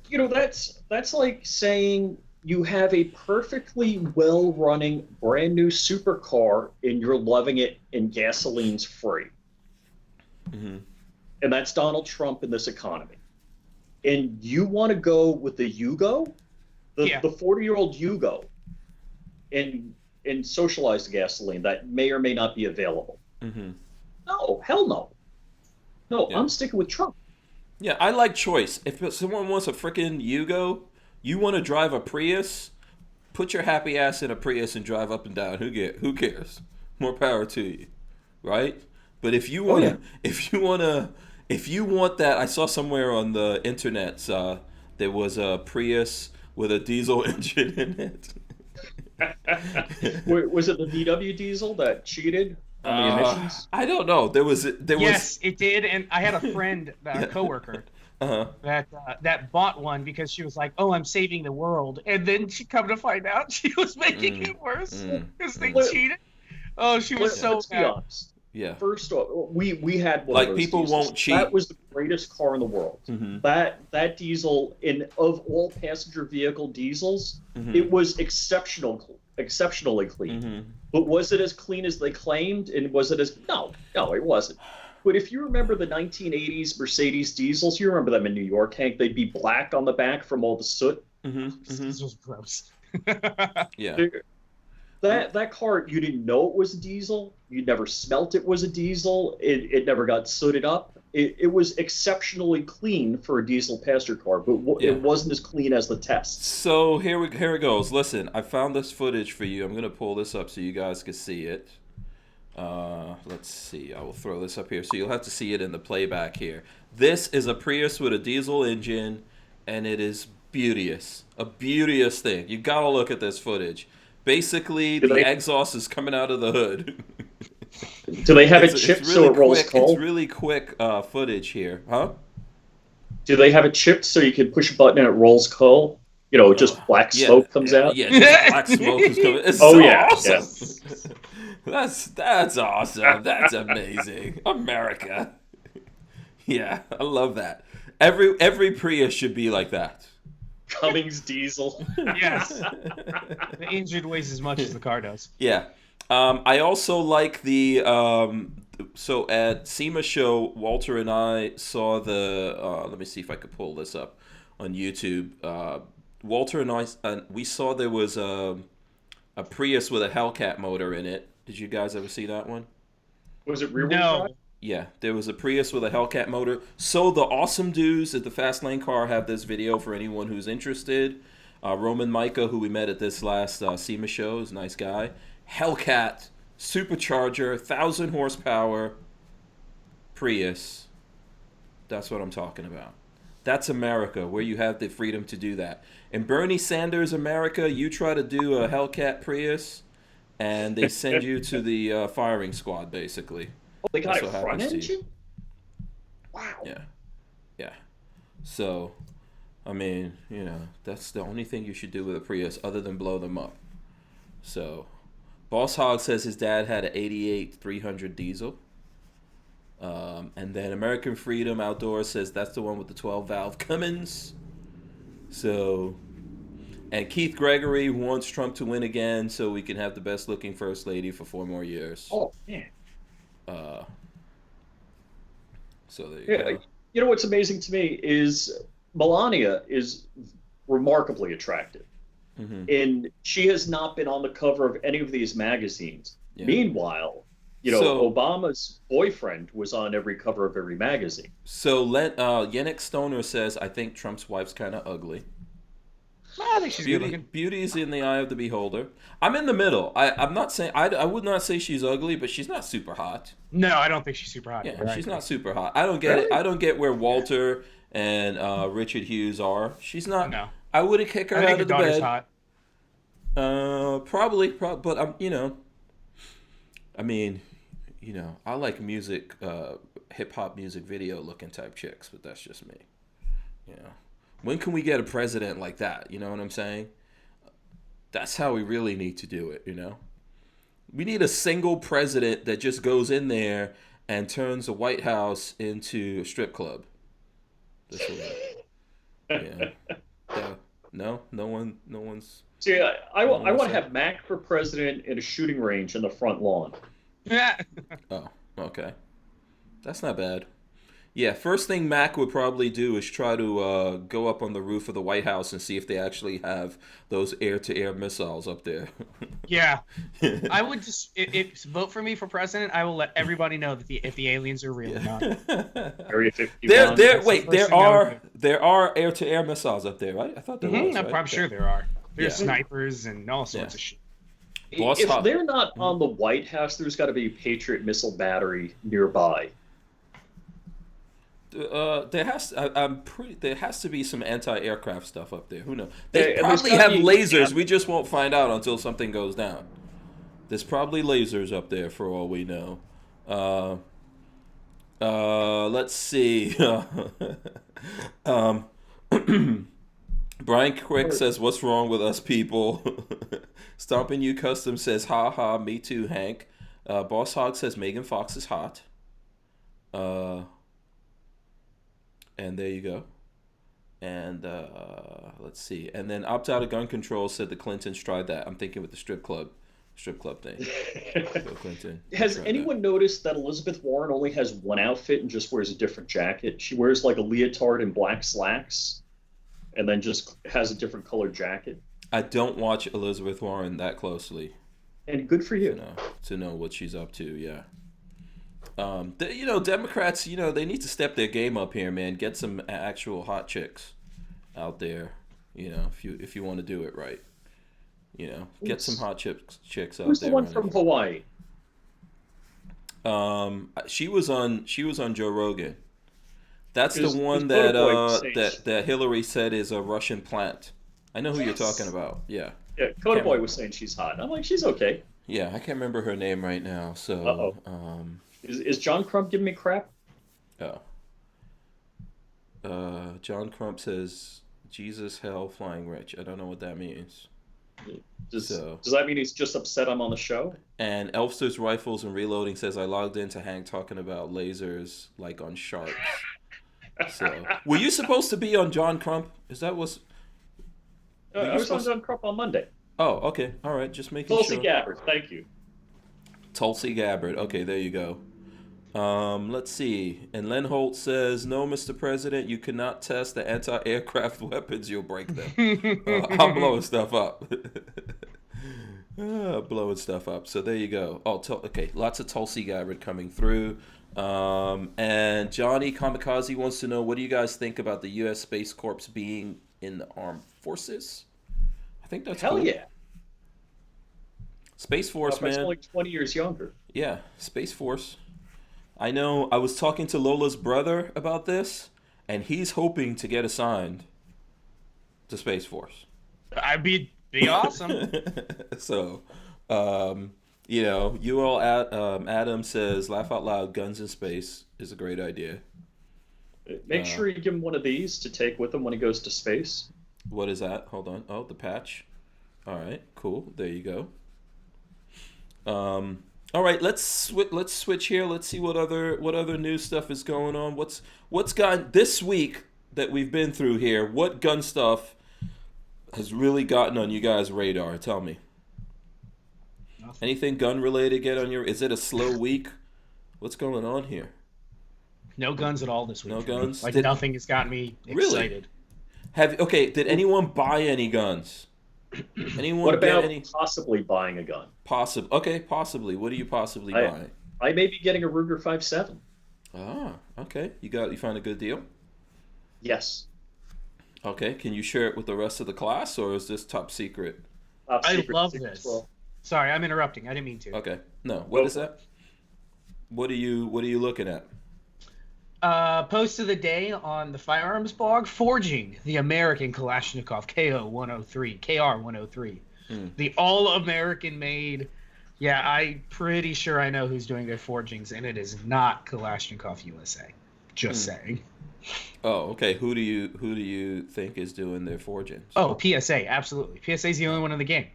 That's like saying you have a perfectly well-running brand new supercar and you're loving it and gasoline's free. And that's Donald Trump in this economy. And you want to go with the Yugo Yeah. The 40-year-old Yugo in socialized gasoline that may or may not be available. Mm-hmm. No, hell no. No, Yeah. I'm sticking with Trump. Yeah, I like choice. If someone wants a freaking Yugo, you want to drive a Prius, put your happy ass in a Prius and drive up and down. Who cares? More power to you, right? But if you want to, if you want that, I saw somewhere on the internet there was a Prius with a diesel engine in it. Was it the VW diesel that cheated on the emissions? I don't know. Yes, it did, and I had a friend, a coworker, that bought one because she was like, "Oh, I'm saving the world," and then she come to find out she was making it worse because they cheated. Oh, she was so Let's be mad. honest. Yeah. First off, we had one Like, of those people diesels. won't cheat. That was the greatest car in the world. Mm-hmm. That diesel, of all passenger vehicle diesels, it was exceptionally clean. Mm-hmm. But was it as clean as they claimed? And was it as no, it wasn't. But if you remember the 1980s Mercedes diesels, you remember them in New York, Hank? They'd be black on the back from all the soot. Mm-hmm. This was gross. Yeah. That car, you didn't know it was a diesel. You never smelt it was a diesel. It never got sooted up. It was exceptionally clean for a diesel passenger car, but it wasn't as clean as the tests. So here it goes. Listen, I found this footage for you. I'm going to pull this up so you guys can see it. Let's see. I will throw this up here. So you'll have to see it in the playback here. This is a Prius with a diesel engine, and it is beauteous. A beauteous thing. You got to look at this footage. Basically, the exhaust is coming out of the hood. Do they have it chipped so it rolls coal? It's really quick footage here. Huh? Do they have it chipped so you can push a button and it rolls coal? Just black smoke comes out? Yeah, just black smoke is coming. It's awesome. Yeah. That's awesome. That's amazing. America. Yeah, I love that. Every Prius should be like that. Cummins diesel. Yes. The engine weighs as much as the car does. Yeah. I also like the so at SEMA show, Walter and I saw the let me see if I could pull this up on YouTube. Walter and I we saw there was a Prius with a Hellcat motor in it. Did you guys ever see that one? Was it rear wheel drive? Yeah, there was a Prius with a Hellcat motor. So the awesome dudes at the Fast Lane Car have this video for anyone who's interested. Roman Micah, who we met at this last SEMA show, is a nice guy. Hellcat, supercharger, 1,000 horsepower, Prius. That's what I'm talking about. That's America, where you have the freedom to do that. In Bernie Sanders' America, you try to do a Hellcat Prius, and they send you to the firing squad, basically. Oh, they got a front engine? Wow. Yeah. So, I mean, that's the only thing you should do with a Prius other than blow them up. So, Boss Hog says his dad had an 88 300 diesel. And then American Freedom Outdoors says that's the one with the 12-valve Cummins. So, and Keith Gregory wants Trump to win again so we can have the best-looking first lady for 4 more years. Oh, man. So there you go. You know what's amazing to me is Melania is remarkably attractive. Mm-hmm. And she has not been on the cover of any of these magazines. Yeah. Meanwhile, Obama's boyfriend was on every cover of every magazine. So Yannick Stoner says, I think Trump's wife's kind of ugly. I think she's good looking. Beauty is in the eye of the beholder. I'm in the middle. I'm not saying I would not say she's ugly, but she's not super hot. No, I don't think she's super hot. Yeah, she's not super hot. I don't get it. I don't get where Walter and Richard Hughes are. She's not. No. I wouldn't kick her out of the bed. Hot. Probably, but I like music, hip hop music video looking type chicks, but that's just me. When can we get a president like that? You know what I'm saying? That's how we really need to do it, We need a single president that just goes in there and turns the White House into a strip club. That's what No one's... See, I want to have Mac for president in a shooting range in the front lawn. Yeah. Oh, okay. That's not bad. Yeah, first thing Mac would probably do is try to go up on the roof of the White House and see if they actually have those air-to-air missiles up there. Yeah, I would just if vote for me for president. I will let everybody know that if the aliens are real or not. Area 51. Wait, there are air-to-air missiles up there, right? I thought there was. Right? I'm sure there are. There's snipers and all sorts of shit. If they're not on the White House, there's got to be a Patriot missile battery nearby. There has to be some anti-aircraft stuff up there. Who knows? They probably have lasers. We just won't find out until something goes down. There's probably lasers up there for all we know. Let's see. Brian Quick says, "What's wrong with us people?" Stomping You Custom says, "Ha ha, me too, Hank." Boss Hog says, "Megan Fox is hot." And there you go. And let's see. And then Opt Out of Gun Control said the Clintons tried that. I'm thinking with the strip club thing. Bill Clinton. Has anyone noticed that Elizabeth Warren only has one outfit and just wears a different jacket? She wears like a leotard and black slacks, and then just has a different colored jacket. I don't watch Elizabeth Warren that closely. And good for you. To know what she's up to, yeah. Democrats, they need to step their game up here, man. Get some actual hot chicks out there, if you want to do it right. Get some hot chicks out there. Who's the one from Hawaii? She was on Joe Rogan. That's the one that Hillary said is a Russian plant. I know who you're talking about. Yeah. Yeah, Coda Boy was saying she's hot. I'm like, she's okay. Yeah, I can't remember her name right now. So. Is John Crump giving me crap? Oh. John Crump says, "Jesus, hell, flying rich." I don't know what that means. Does that mean he's just upset I'm on the show? And Elfster's Rifles and Reloading says, "I logged into Hank talking about lasers like on sharks." So, were you supposed to be on John Crump? Is that what's? I was on John Crump on Monday. Oh, okay. All right. Just making sure. Tulsi Gabbard, thank you. Tulsi Gabbard. Okay, there you go. Let's see. And Len Holt says, "No, Mr. President, you cannot test the anti-aircraft weapons. You'll break them." I'm blowing stuff up. Blowing stuff up. So there you go. Okay. Lots of Tulsi Gabbard coming through. And Johnny Kamikaze wants to know, what do you guys think about the U.S. Space Corps being in the armed forces? I think that's Hell cool. Yeah. Space Force, man. It's only 20 years younger. Yeah, Space Force. I know. I was talking to Lola's brother about this, and he's hoping to get assigned to Space Force. I'd be awesome. So, Adam says, "Laugh out loud, guns in space is a great idea." Make sure you give him one of these to take with him when he goes to space. What is that? Hold on. Oh, the patch. All right, cool. There you go. All right, let's switch here. Let's see what other news stuff is going on. What's gotten this week that we've been through here? What gun stuff has really gotten on you guys' radar? Tell me. Nothing. Anything gun related get on your? Is it a slow week? What's going on here? No guns at all this week. No guns. Nothing has gotten me excited. Really? Did anyone buy any guns? Anyone? What about possibly buying a gun? Okay, possibly. What are you possibly buying? I may be getting a Ruger 5.7. Ah, okay. You found a good deal? Yes. Okay, can you share it with the rest of the class, or is this top secret? I love this. Well. Sorry, I'm interrupting. I didn't mean to. Okay. No. What is that? What are you looking at? Post of the day on the Firearms blog, forging the American Kalashnikov KR-103. The all-American made. Yeah, I'm pretty sure I know who's doing their forgings, and it is not Kalashnikov USA. Just saying. Oh, okay. Who do you think is doing their forgings? Oh, PSA, absolutely. PSA is the only one in the game.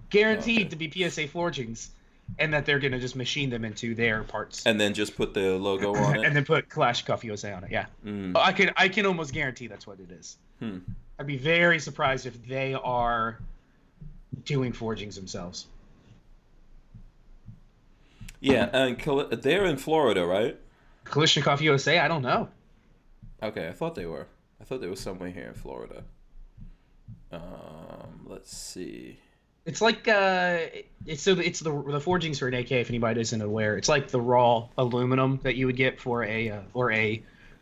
Guaranteed to be PSA forgings. And that they're going to just machine them into their parts. And then just put the logo on it? And then put Kalashnikov USA on it, yeah. I can almost guarantee that's what it is. I'd be very surprised if they are doing forgings themselves. Yeah, and they're in Florida, right? Kalashnikov USA? I don't know. Okay, I thought they were. I thought they were somewhere here in Florida. Let's see. It's like it's the forgings for an AK. If anybody isn't aware, it's like the raw aluminum that you would get for an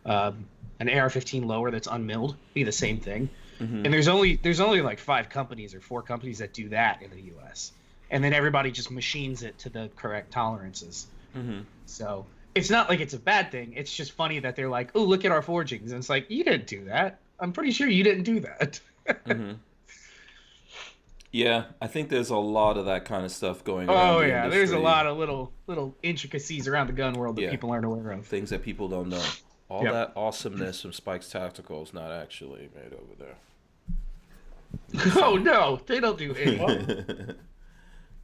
AR-15 lower that's unmilled. Be the same thing. Mm-hmm. And there's only like 5 companies or 4 companies that do that in the U.S. And then everybody just machines it to the correct tolerances. Mm-hmm. So it's not like it's a bad thing. It's just funny that they're like, oh, look at our forgings. And it's like, you didn't do that. I'm pretty sure you didn't do that. Mm-hmm. Yeah, I think there's a lot of that kind of stuff going on. Oh, yeah. There's a lot of little intricacies around the gun world that people aren't aware of. Things that people don't know. All that awesomeness from Spike's Tactical is not actually made over there. Oh, no. They don't do anything.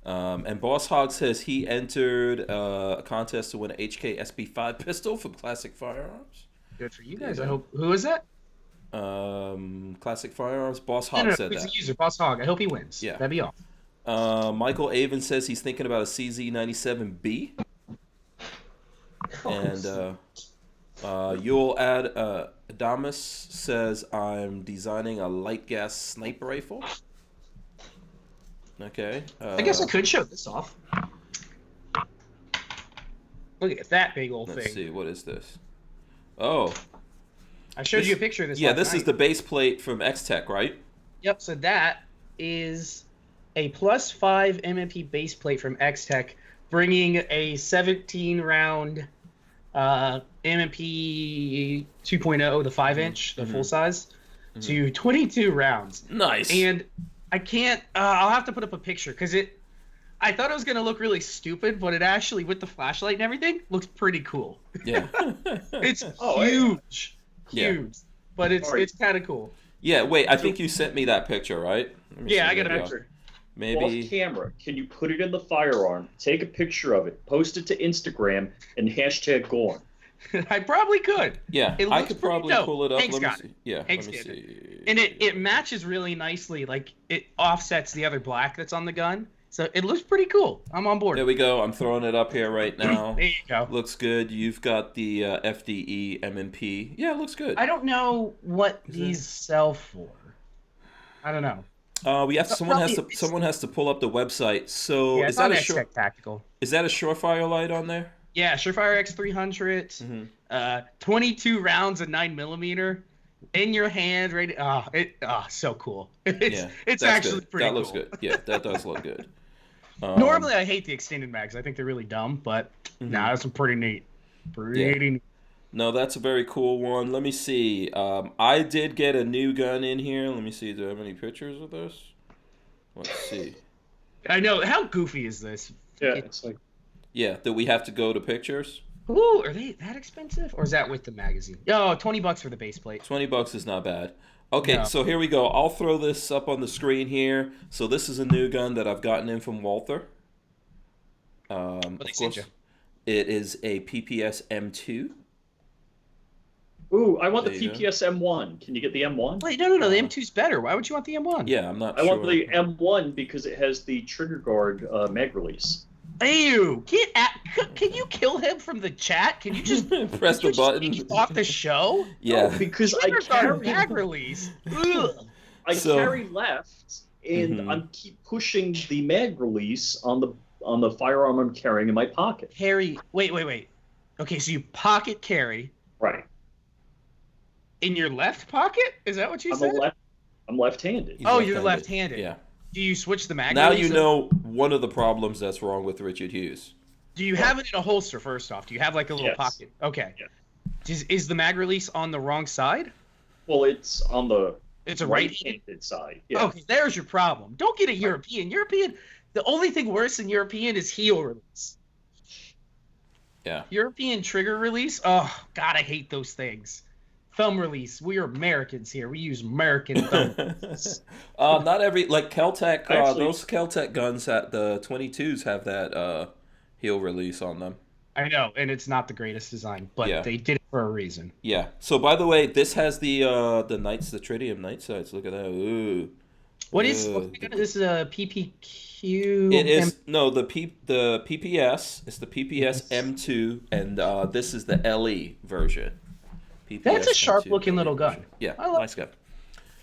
And Boss Hog says he entered a contest to win an HK SB5 pistol from Classic Firearms. Good for you guys. I hope. Who is that? Classic Firearms. Boss Hog said it's that. a user, Boss Hog. I hope he wins. Yeah. That'd be awesome. Michael Avon says he's thinking about a CZ97B. And Yul Adamus says I'm designing a light gas sniper rifle. Okay. I guess I could show this off. Look at that big old thing. Let's see. What is this? Oh. I showed you a picture of this. Yeah, last this night. is the base plate from X-Tech, right? Yep. So that is a +5 MMP base plate from X-Tech, bringing a 17-round MMP 2.0, the 5-inch, the full size, to 22 rounds. Nice. And I can't. I'll have to put up a picture because I thought it was gonna look really stupid, but it actually, with the flashlight and everything, looks pretty cool. Yeah. It's huge. Yeah. Huge, but it's kind of cool. Yeah, wait, I think you sent me that picture, right? Yeah, I got a picture. Maybe. Off camera, can you put it in the firearm, take a picture of it, post it to Instagram, and hashtag Gorn? I probably could. Yeah, It I looks could pretty probably dope. pull it up. Hank's Let me got see. it. Yeah, Hank's let me got see. And it matches really nicely. Like, it offsets the other black that's on the gun. So it looks pretty cool. I'm on board. There we go. I'm throwing it up here right now. There you go. Looks good. You've got the FDE MMP. Yeah, it looks good. I don't know what these sell for. I don't know. We have someone has to pull up the website. So Yeah, is it's that on a X-Tech Tactical. is that a Surefire light on there? Yeah, Surefire X300. 22 rounds of 9mm in your hand, ready. So cool. It's actually good. pretty That looks cool. good. Yeah, that does look good. Normally, I hate the extended mags. I think they're really dumb, but nah, that's pretty neat. Pretty neat. No, that's a very cool one. Let me see. I did get a new gun in here. Let me see. Do I have any pictures of this? Let's see. I know. How goofy is this? Yeah, it's like. Yeah, that we have to go to pictures. Ooh, are they that expensive? Or is that with the magazine? Oh, $20 for the base plate. $20 is not bad. Okay, No. so here we go. I'll throw this up on the screen here. So this is a new gun that I've gotten in from Walther. Of they sent course, you? it is a PPS M2. Ooh, I want the There you go. PPS M1. Can you get the M1? Wait, no. The M2's better. Why would you want the M1? Yeah, I'm not I sure. want the M1 because it has the trigger guard mag release. Ew! Can you kill him from the chat? Can you just Press the button. Take off the show? Yeah. No, because I Trigger guard carry, mag release. Ugh. I So- carry left, and Mhm. I'm keep pushing the mag release on the firearm I'm carrying in my pocket. Harry, wait. Okay, so you pocket carry Right. in your left pocket? Is that what you said? I'm left-handed. He's Oh, you're left-handed. Yeah. Do you switch the mag Now release? you know one of the problems that's wrong with Richard Hughes. Do you have it in a holster first off? Do you have like a little Yes. pocket? Okay. Yeah. Is the mag release on the wrong side? Well, it's on the It's a right. right-handed side. Yeah. Okay, there's your problem. Don't get a European. The only thing worse than European is heel release. Yeah. European trigger release. Oh God, I hate those things. Thumb release. We are Americans here. We use American thumb. Not every Kel-Tec. Actually- Those Kel-Tec guns that the 22s have that heel release on them. I know, and it's not the greatest design, but Yeah. they did it for a reason. Yeah. So by the way, this has the tritium night sights. Look at that. Ooh. What is Ugh. this? Is a PPQ? It is the PPS. It's the PPS M2, and this is the LE version. PPS That's a 22 sharp-looking little gun. version. Yeah, I love nice gun.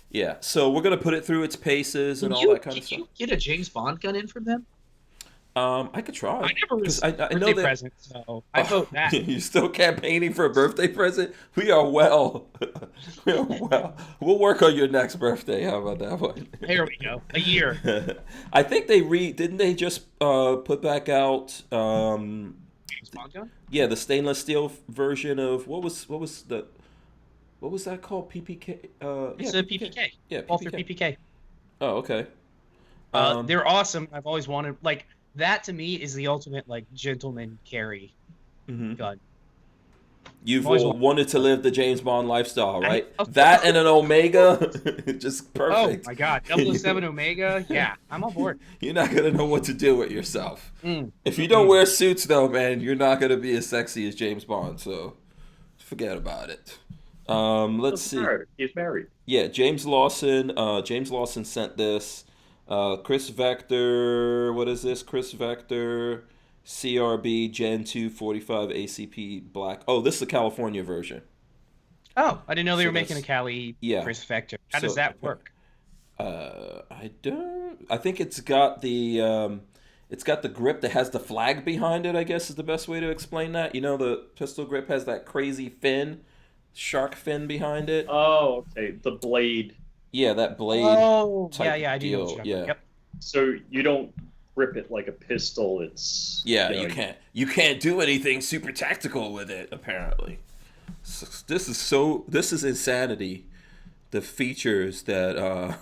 Yeah, so we're gonna put it through its paces and all that kind of stuff. Can you get a James Bond gun in from them? I could try. I never because received a I know birthday that present, so I vote that. you're still campaigning for a birthday present. We are well. We are well. We'll work on your next birthday. How about that one? There we go. A year. I think they didn't they just put back out James Bond gun? yeah, the stainless steel version of what was that called? PPK. It's Yeah, a PPK. Yeah, Walther PPK. PPK. Oh, okay. They're awesome. I've always wanted that. To me is the ultimate gentleman carry Mhm. gun. You've always wanted to live the James Bond lifestyle, right? Of That and an Omega, just Oh perfect. my God, 007 Omega. Yeah, I'm on board. You're not gonna know what to do with yourself. Mm. If you don't wear suits, though, man, you're not gonna be as sexy as James Bond. So forget about it. Let's see. He's married. Yeah, James Lawson. James Lawson sent this. Chris Vector. What is this? Chris Vector. CRB Gen 2 45 ACP Black. Oh, this is the California version. Oh, I didn't know they So were making a that's- Cali yeah. Chris Vector. How So- does that work? I don't. I think it's got the grip that has the flag behind it. I guess is the best way to explain that. You know, the pistol grip has that crazy fin, shark fin behind it. Oh, okay. The blade. Yeah, that blade. Oh, type yeah, I do know what deal, you're talking about. yeah. Yep. So you don't grip it like a pistol. It's Yeah, you know, you can't do anything super tactical with it. Apparently, this is insanity. The features that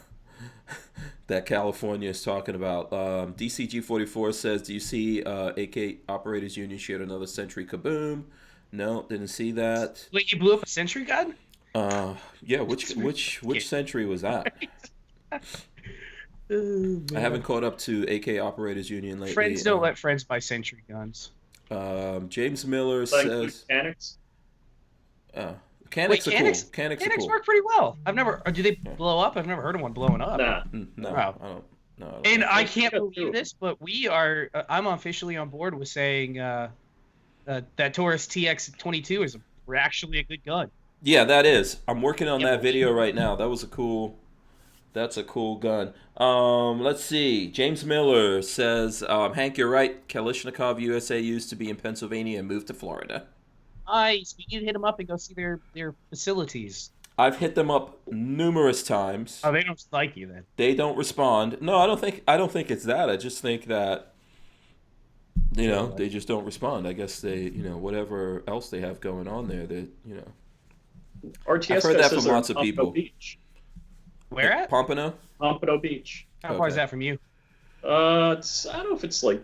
that California is talking about. DCG44 says, "Do you see AK Operators Union shared another Sentry kaboom?" No, didn't see that. Wait, you blew up a sentry gun? Yeah, which Sentry was that? I haven't caught up to AK Operators Union lately. Friends don't let friends buy sentry guns. James Miller like says, mechanics. "Mechanics are cool. Mechanics Mechanics are Mechanics cool." work pretty well. I've never. Or do they blow up? I've never heard of one blowing up. Nah. No, Wow. I don't. No, I don't And think I so. can't Yeah, believe too. this, but we are. I'm officially on board with saying that Taurus TX22 is actually a good gun. Yeah, that is. I'm working on Yeah. that video right now. That's a cool gun. Let's see. James Miller says, Hank, you're right. Kalashnikov USA used to be in Pennsylvania and moved to Florida. Nice. We need to hit them up and go see their facilities. I've hit them up numerous times. Oh, they don't like you then. They don't respond. No, I don't think it's that. I just think that they just don't respond. I guess they, whatever else they have going on there, RTS I've heard guy that says from they're lots of in Pompano people. Beach. Where at? Pompano? Pompano Beach. How far is Okay. that from you? I don't know if it's like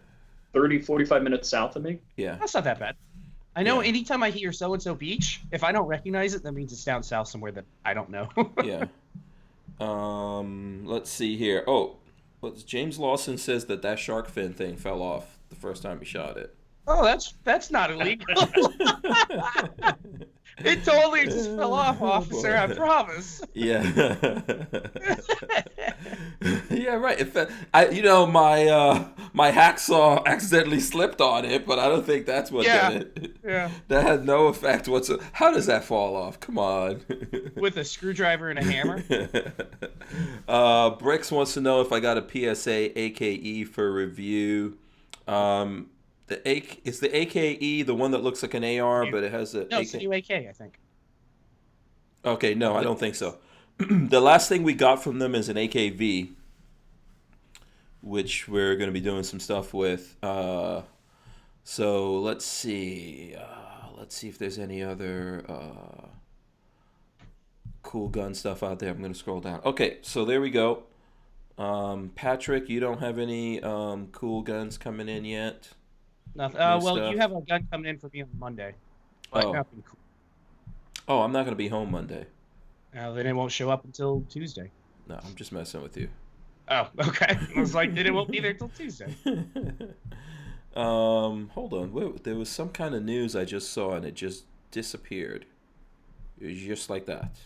30, 45 minutes south of me. Yeah. That's not that bad. I know Yeah. anytime I hear so-and-so beach, if I don't recognize it, that means it's down south somewhere that I don't know. Yeah. Let's see here. Oh, but James Lawson says that shark fin thing fell off the first time he shot it. Oh, that's not illegal. It totally just fell off, officer. I promise. Yeah. Yeah, right. My hacksaw accidentally slipped on it, but I don't think that's what Yeah. did it. Yeah. That had no effect whatsoever. How does that fall off? Come on. With a screwdriver and a hammer. Bricks wants to know if I got a PSA AKE for review. Is the AKE the one that looks like an AR, but it has a No, it's a new AK, I think. Okay, no, I don't think so. The last thing we got from them is an AKV, which we're going to be doing some stuff with. So let's see. Let's see if there's any other cool gun stuff out there. I'm going to scroll down. Okay, so there we go. Patrick, you don't have any cool guns coming in yet? Nothing. New Well, stuff. you have a gun coming in for me on Monday. But Oh. nothing cool. Oh, I'm not going to be home Monday. Then it won't show up until Tuesday. No, I'm just messing with you. Oh, okay. I was like, then it won't be there till Tuesday. Hold on. Wait, there was some kind of news I just saw and it just disappeared. It was just like that.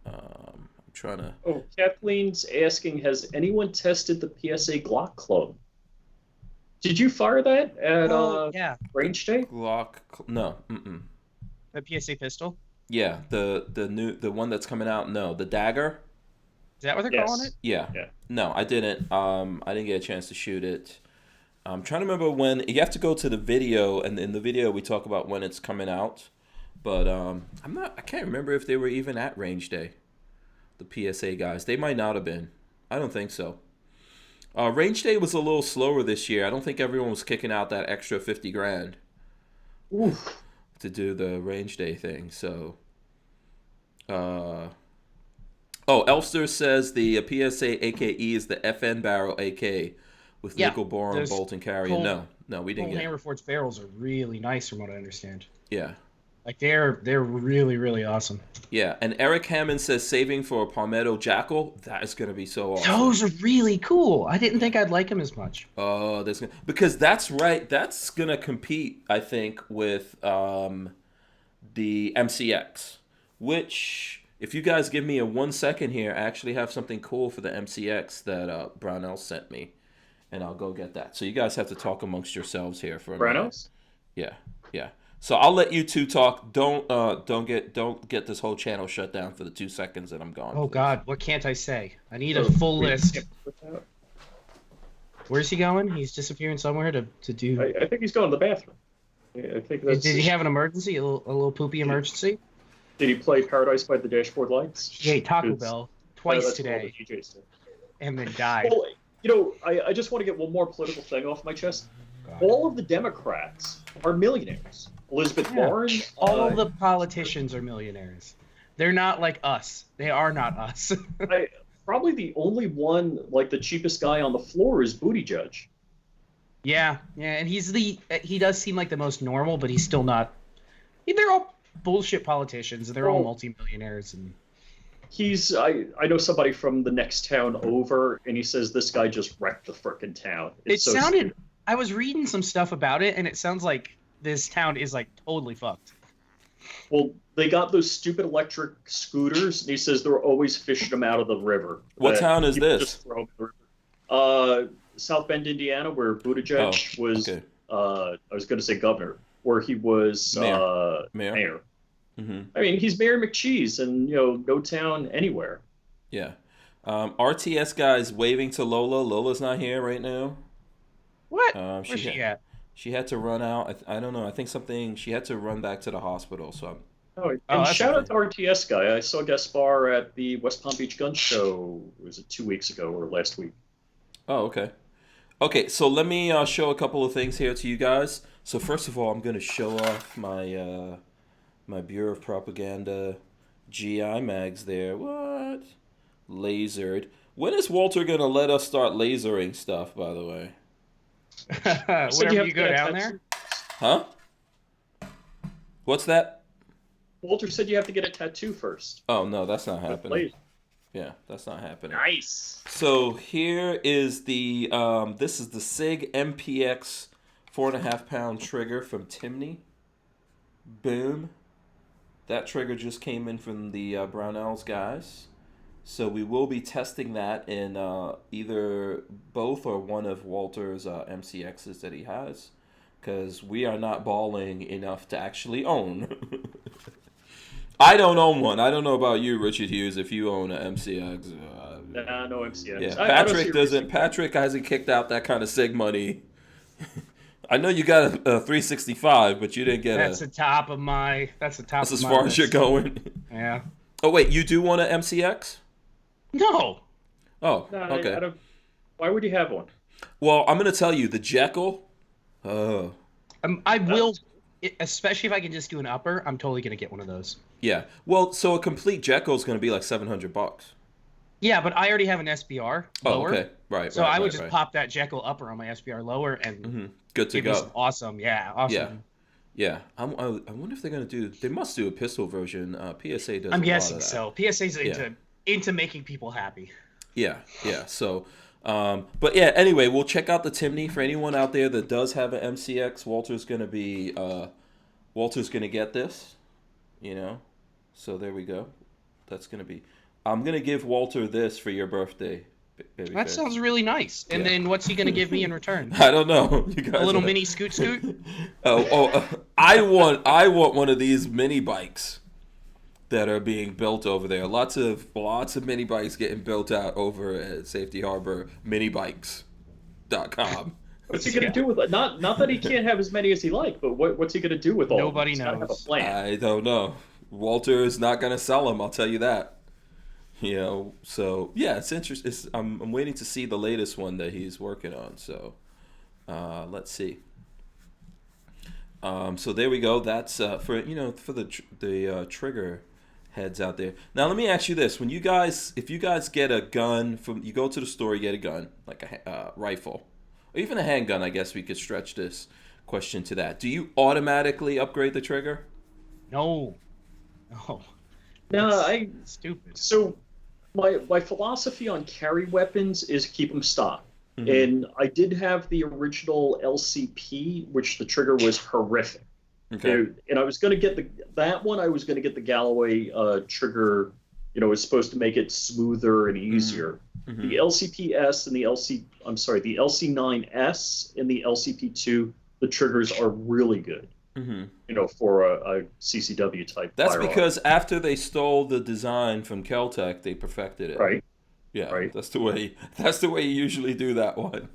I'm trying to. Oh, Kathleen's asking, has anyone tested the PSA Glock clone? Did you fire that at Yeah. range day? Glock. No. Mm-mm. The PSA pistol. Yeah, the one that's coming out. No, the Dagger. Is that what they're calling it? Yeah. Yeah. No, I didn't. I didn't get a chance to shoot it. I'm trying to remember when. You have to go to the video, and in the video we talk about when it's coming out. But I'm not. I can't remember if they were even at range day. The PSA guys, they might not have been. I don't think so. Range day was a little slower this year. I don't think everyone was kicking out that extra 50 grand. Oof. To do the range day thing. So, Elster says the PSA AKE is the FN barrel AK with nickel boron bolt and carrier. No, we didn't get Hammer Forge barrels are really nice from what I understand. Yeah. Like they're really, really awesome. Yeah, and Eric Hammond says saving for a Palmetto Jackal. That is going to be so awesome. Those are really cool. I didn't think I'd like them as much. Oh, because that's right. That's going to compete, I think, with the MCX, which, if you guys give me a 1 second here, I actually have something cool for the MCX that Barnauls sent me, and I'll go get that. So you guys have to talk amongst yourselves here for a minute. Yeah. So I'll let you two talk. Don't get this whole channel shut down for the 2 seconds that I'm gone. Oh please. God, what can't I say? I need a full list. Where's he going? He's disappearing somewhere to do. I think he's going to the bathroom. I think that's. Did he have an emergency? A little poopy emergency? Did he play Paradise by the Dashboard Lights? He ate Taco Bell twice today, and then died. Well, I just want to get one more political thing off my chest. God. All of the Democrats are millionaires. Elizabeth Warren. All the politicians are millionaires. They're not like us. They are not us. Probably the only one, like the cheapest guy on the floor, is Buttigieg. Yeah, and he does seem like the most normal, but he's still not. They're all bullshit politicians. They're all multimillionaires, and I know somebody from the next town over, and he says this guy just wrecked the frickin' town. It sounded. Stupid. I was reading some stuff about it, and it sounds like this town is like totally fucked. Well, they got those stupid electric scooters, and he says they're always fishing them out of the river. What town is this? Just throw them in the river. South Bend, Indiana, where Buttigieg was. Okay. I was going to say governor, where he was mayor. Mm-hmm. I mean, he's Mayor McCheese, and no town anywhere. Yeah. RTS guys waving to Lola. Lola's not here right now. What? Where's she at? She had to run out. I don't know. I think she had to run back to the hospital. So. Shout out to RTS guy. I saw guest spar at the West Palm Beach Gun Show. Was it 2 weeks ago or last week? Oh, okay. Okay, so let me show a couple of things here to you guys. So first of all, I'm going to show off my my Bureau of Propaganda GI mags there. What? Lasered. When is Walter going to let us start lasering stuff, by the way? Whenever you go down there? Huh? What's that? Walter said you have to get a tattoo first. Oh, no, that's not happening. Yeah, that's not happening. Nice. So here is the this is the SIG MPX 4.5 pound trigger from Timney. Boom. That trigger just came in from the Barnauls guys. So we will be testing that in either both or one of Walter's MCXs that he has, because we are not balling enough to actually own. I don't own one. I don't know about you, Richard Hughes, if you own an MCX. No MCX. Yeah, Patrick doesn't. Patrick hasn't kicked out that kind of SIG money. I know you got a 365, but you didn't get That's as far as you're going. Yeah. Oh wait, you do want an MCX? No. Oh, no, okay. Why would you have one? Well, I'm going to tell you, the Jekyll. Oh. I will, especially if I can just do an upper. I'm totally going to get one of those. Yeah. Well, so a complete Jekyll is going to be like $700. Yeah, but I already have an SBR lower. Oh, okay. Right. So I would just pop that Jekyll upper on my SBR lower and good to go. Awesome. Yeah. Awesome. Yeah. I wonder if they're going to do. They must do a pistol version. PSA does. I'm guessing so. PSA's into making people happy. Yeah. So, but yeah. Anyway, we'll check out the Timney for anyone out there that does have an MCX. Walter's going to get this. So there we go. That's going to be. I'm going to give Walter this for your birthday. That sounds really nice. And then what's he going to give me in return? I don't know. You guys a little mini scoot? I want one of these mini bikes. that are being built over there. Lots of mini bikes getting built out over at Safety Harbor minibikes.com. What's he gonna do with it? Not that he can't have as many as he like, but what's he gonna do with all of them? Nobody He's gotta have a knows. plan. I don't know. Walter is not going to sell them, I'll tell you that. You know, so yeah, it's interesting. I'm waiting to see the latest one that he's working on. So let's see. So there we go. That's for the trigger heads out there. Now let me ask you this: if you guys get a gun you go to the store, you get a gun like a rifle, or even a handgun. I guess we could stretch this question to that. Do you automatically upgrade the trigger? No. No, That's stupid. So my philosophy on carry weapons is keep them stock. Mm-hmm. And I did have the original LCP, which the trigger was horrific. Okay. And I was going to get that one. I was going to get the Galloway trigger. You know, it's supposed to make it smoother and easier. Mm-hmm. The LCPS and the LC9S and the LCP2, the triggers are really good. Mm-hmm. You know, for a CCW type. That's firearm. because after they stole the design from Keltec, they perfected it. Right. Yeah. Right. That's the way you usually do that one.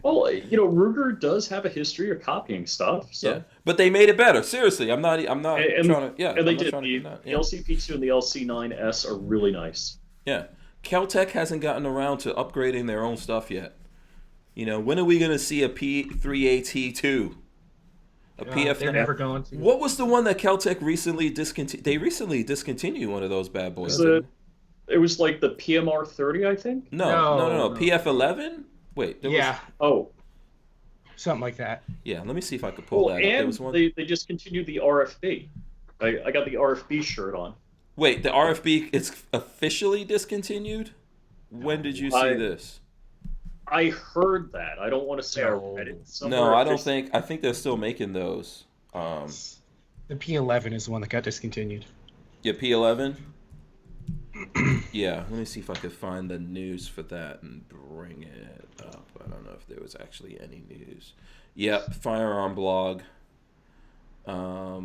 Well, you know, Ruger does have a history of copying stuff. So. Yeah. But they made it better. Seriously, I'm not trying to. Yeah. And they I'm not did. trying to The do that. Yeah. LCP2 and the LC9S are really nice. Yeah. Keltec hasn't gotten around to upgrading their own stuff yet. You know, when are we going to see a P3AT2? They're never going to. What was the one that Keltec recently discontinued? They recently discontinued one of those bad boys. It was like the PMR 30, I think. No. PF11? Wait. Oh. Something like that. Yeah. Let me see if I could pull that up. There And was one. they discontinued the RFB. I got the RFB shirt on. Wait, the RFB it's officially discontinued? When did you see this? I heard that. I don't want to say I read it somewhere. No, I don't think. I think they're still making those. The P11 is the one that got discontinued. Yeah, P11. Yeah, let me see if I could find the news for that and bring it up. I don't know if there was actually any news. Yep, Firearm blog. I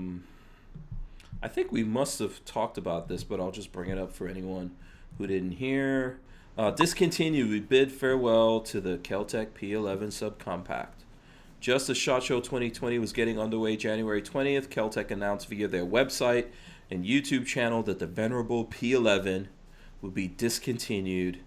think we must have talked about this, but I'll just bring it up for anyone who didn't hear. Discontinued. We bid farewell to the Keltec P11 subcompact. Just as SHOT Show 2020 was getting underway January 20th, Keltec announced via their website and YouTube channel that the venerable P11 would be discontinued.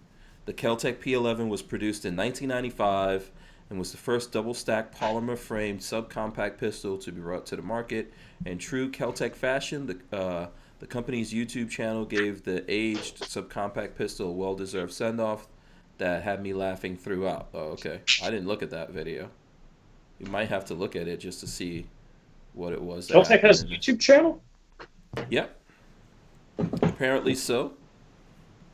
The Keltec P11 was produced in 1995 and was the first double-stack polymer-framed subcompact pistol to be brought to the market. In true Keltec fashion, the company's YouTube channel gave the aged subcompact pistol a well-deserved send-off that had me laughing throughout. Oh, okay. I didn't look at that video. You might have to look at it just to see what it was. Keltec has a YouTube channel? Yep. Apparently so.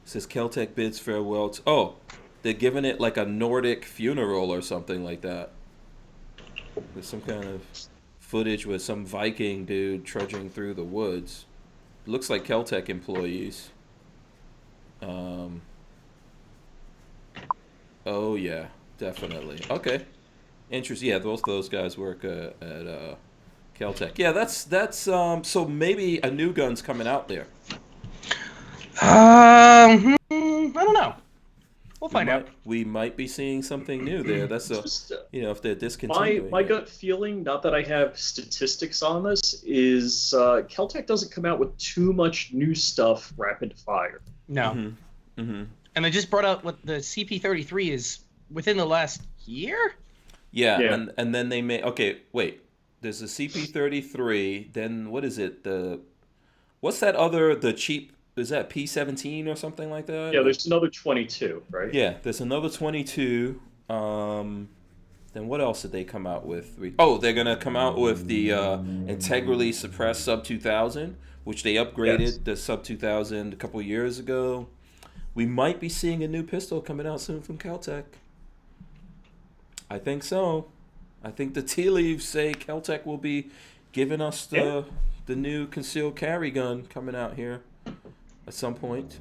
It says Keltec bids farewell to... Oh, they're giving it like a Nordic funeral or something like that. There's some kind of footage with some Viking dude trudging through the woods. It looks like Keltec employees. Oh yeah, definitely. Okay. Interesting. Yeah, both those guys work at Keltec. Yeah, that's so maybe a new gun's coming out there. I don't know. We'll find out. We might be seeing something new there. That's if they're discontinuing. My gut feeling, not that I have statistics on this, is Keltec doesn't come out with too much new stuff rapid fire. No. Mm-hmm. Mm-hmm. And they just brought out what the CP33 is within the last year? Yeah. And then they made... Okay, wait. There's a CP33. Then what is it? What's that other... The cheap... Is that P17 or something like that? Yeah, there's another 22, right? Yeah, there's another 22. Then what else did they come out with? They're going to come out with the integrally suppressed Sub 2000, which they upgraded the Sub 2000 a couple years ago. We might be seeing a new pistol coming out soon from Keltec. I think so. I think the tea leaves say Keltec will be giving us the new concealed carry gun coming out here at some point.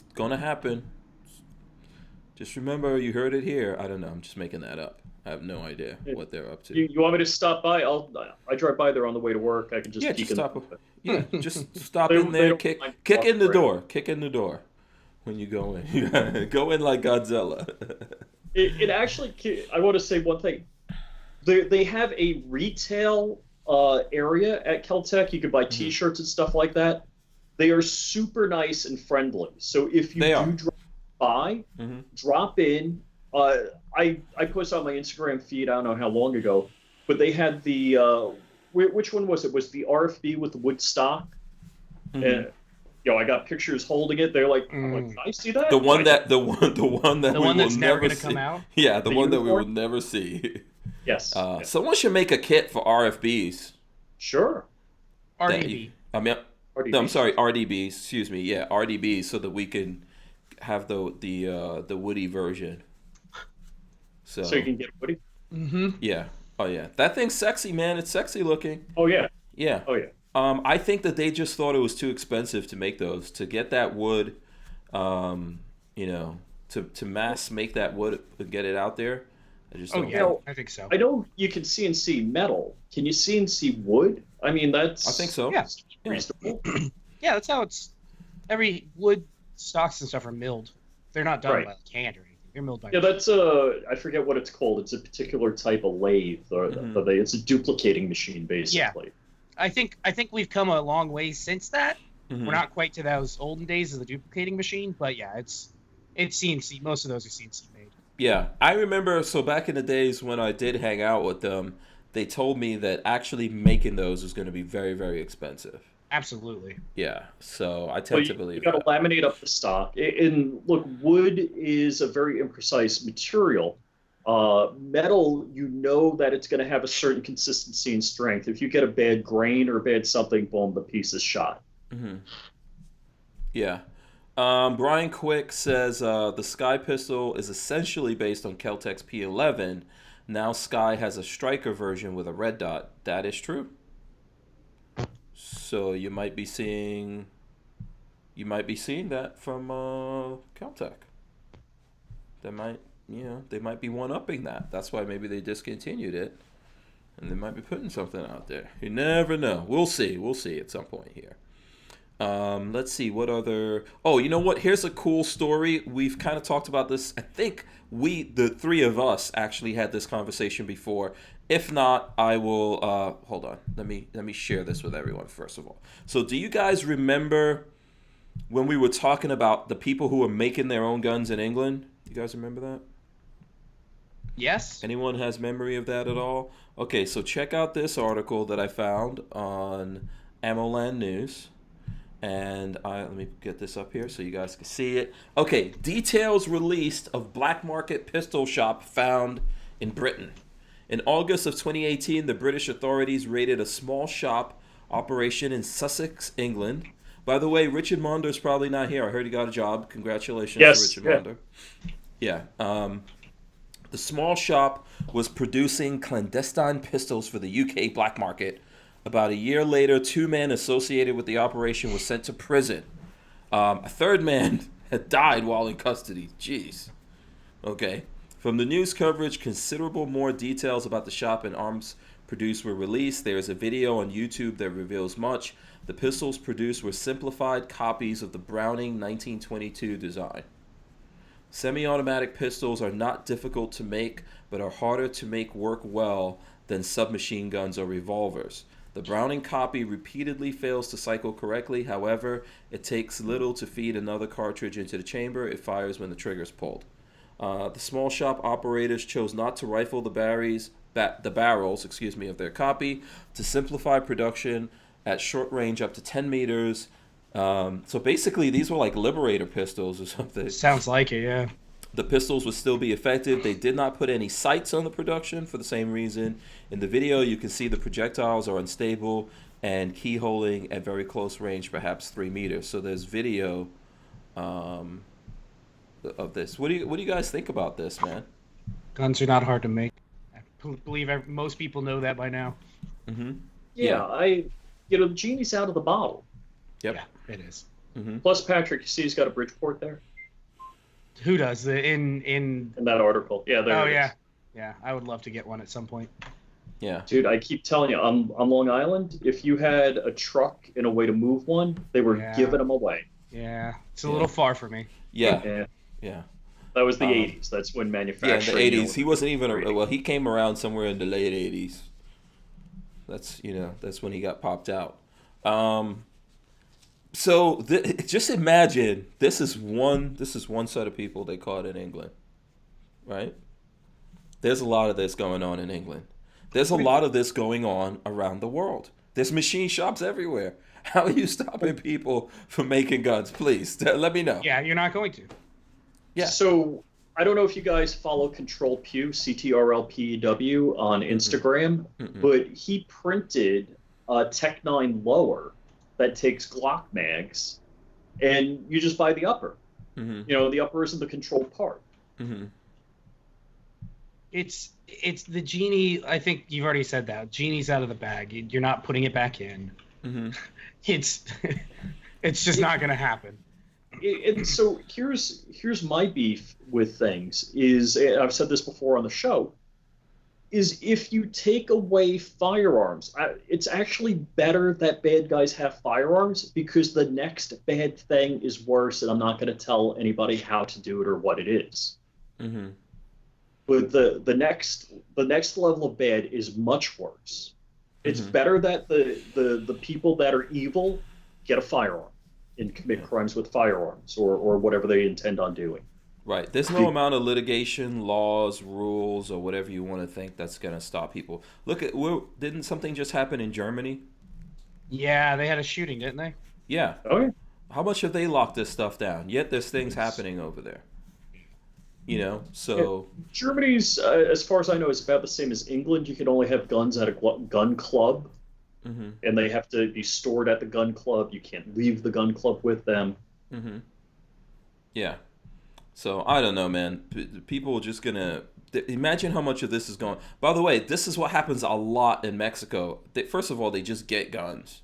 It's gonna happen. Just remember, you heard it here. I don't know. I'm just making that up. I have no idea what they're up to. You want me to stop by? I drive by there on the way to work. I can just Yeah, peek just in. stop. Yeah, just stop They- in they there. don't Kick mind in the walking door. Kick in the door when you go in. Go in like Godzilla. It actually, I want to say one thing. They have a retail area at Caltech. You can buy T-shirts and stuff like that. They are super nice and friendly. So if you drop by, drop in. I posted on my Instagram feed, I don't know how long ago, but they had the which one was it? Was the RFB with the wood stock? And I got pictures holding it. They're like, I'm like, can I see that? The one that we will that's never never gonna see. come out. Yeah, the one that we will unicorn? never see. Yes. Someone should make a kit for RFBs. Sure. RDB. RDB. No, I'm sorry, RDBs. Excuse me. Yeah, RDBs, so that we can have the woody version. So you can get a hoodie? Yeah. Oh yeah. That thing's sexy, man. It's sexy looking. Oh, yeah. Yeah. Oh, yeah. I think that they just thought it was too expensive to make those. To get that wood, to mass make that wood and get it out there. I just don't think. I think so. I know you can CNC metal. Can you CNC wood? I mean, that's... I think so. Yeah. Reasonable. Yeah, that's how it's. Every wood stocks and stuff are milled. They're not done Right. by hand or anything. They're milled by. Yeah, that's I forget what it's called. It's a particular type of lathe, or it's a duplicating machine, basically. I think we've come a long way since that. Mhm. We're not quite to those olden days of the duplicating machine, but yeah, it's CNC. Most of those are CNC made. Yeah, I remember. So back in the days when I did hang out with them, they told me that actually making those was going to be very, very expensive. Absolutely. Yeah, so I tend to You believe got to that. laminate up the stock. And look, wood is a very imprecise material. Metal, you know that it's going to have a certain consistency and strength. If you get a bad grain or a bad something, boom, the piece is shot. Yeah. Brian Quick says the Sky pistol is essentially based on Keltec's P11. Now Sky has a striker version with a red dot. That is true. So you might be seeing that from Caltech. They might be one-upping that. That's why maybe they discontinued it, and they might be putting something out there. You never know. We'll see at some point here. Let's see what other. Oh, you know what? Here's a cool story. We've kind of talked about this. I think the three of us, actually had this conversation before. If not, I will. Hold on. Let me share this with everyone first of all. So, do you guys remember when we were talking about the people who were making their own guns in England? You guys remember that? Yes. Anyone has memory of that at all? Okay, so check out this article that I found on AmmoLand News. And let me get this up here so you guys can see it. Okay, details released of black market pistol shop found in Britain. In August of 2018, the British authorities raided a small shop operation in Sussex, England. By the way, Richard Monder's probably not here. I heard he got a job. Congratulations to Richard Monder. Yeah. The small shop was producing clandestine pistols for the UK black market. About a year later, 2 men associated with the operation were sent to prison. A third man had died while in custody. Jeez. Okay. From the news coverage, considerable more details about the shop and arms produced were released. There is a video on YouTube that reveals much. The pistols produced were simplified copies of the Browning 1922 design. Semi-automatic pistols are not difficult to make, but are harder to make work well than submachine guns or revolvers. The Browning copy repeatedly fails to cycle correctly. However, it takes little to feed another cartridge into the chamber. It fires when the trigger is pulled. The small shop operators chose not to rifle the barrels of their copy to simplify production at short range up to 10 meters. So basically, these were like Liberator pistols or something. Sounds like it, yeah. The pistols would still be effective. They did not put any sights on the production for the same reason. In the video, you can see the projectiles are unstable and keyholing at very close range, perhaps 3 meters. So there's video of this. What do you guys think about this, man? Guns are not hard to make. I believe most people know that by now. Mm-hmm. Yeah, the genie's out of the bottle. Yep. Yeah, it is. Mm-hmm. Plus, Patrick, you see he's got a Bridgeport there? Who does? In In that article. Yeah, there Oh, it is. yeah. Yeah, I would love to get one at some point. Yeah. Dude, I keep telling you, on Long Island, if you had a truck and a way to move one, they were Yeah. giving them away. Yeah, it's a Yeah. little far for me. Yeah. Yeah. Yeah. That was the 80s. That's when Yeah, in manufacturing. the you know, 80s. He wasn't even, creating. well, he came around somewhere in the late 80s. That's when he got popped out. So just imagine this is one set of people they caught in England, right? There's a lot of this going on in England. There's a lot of this going on around the world. There's machine shops everywhere. How are you stopping people from making guns? Please let me know. Yeah, you're not going to. Yeah. So I don't know if you guys follow Control Pew, CTRLPW on Instagram, but he printed a Tech 9 lower that takes Glock mags, and you just buy the upper. You know, the upper isn't the controlled part. It's the genie. I think you've already said that. Genie's out of the bag. You're not putting it back in. It's just not going to happen. And so here's my beef with things is, and I've said this before on the show, is if you take away firearms, it's actually better that bad guys have firearms, because the next bad thing is worse, and I'm not going to tell anybody how to do it or what it is. But the next level of bad is much worse. It's better that the people that are evil get a firearm and commit crimes with firearms or whatever they intend on doing. Right. There's no amount of litigation, laws, rules, or whatever you want to think that's going to stop people. Look at, didn't something just happen in Germany? Yeah, they had a shooting, didn't they? Yeah. Oh, yeah. How much have they locked this stuff down? Yet there's things happening over there. You know, so Germany's, as far as I know, is about the same as England. You can only have guns at a gun club, and they have to be stored at the gun club. You can't leave the gun club with them. Yeah. So I don't know, man. People are just gonna imagine how much of this is going. By the way, this is what happens a lot in Mexico. First of all, they just get guns,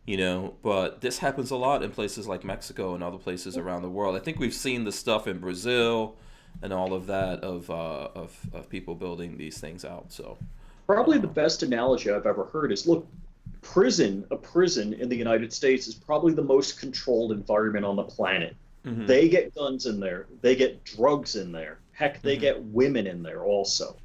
you know. But this happens a lot in places like Mexico and other places around the world. I think we've seen the stuff in Brazil and all of that of people building these things out. So probably the best analogy I've ever heard is, look, a prison in the United States is probably the most controlled environment on the planet. They get guns in there. They get drugs in there. Heck, they get women in there also.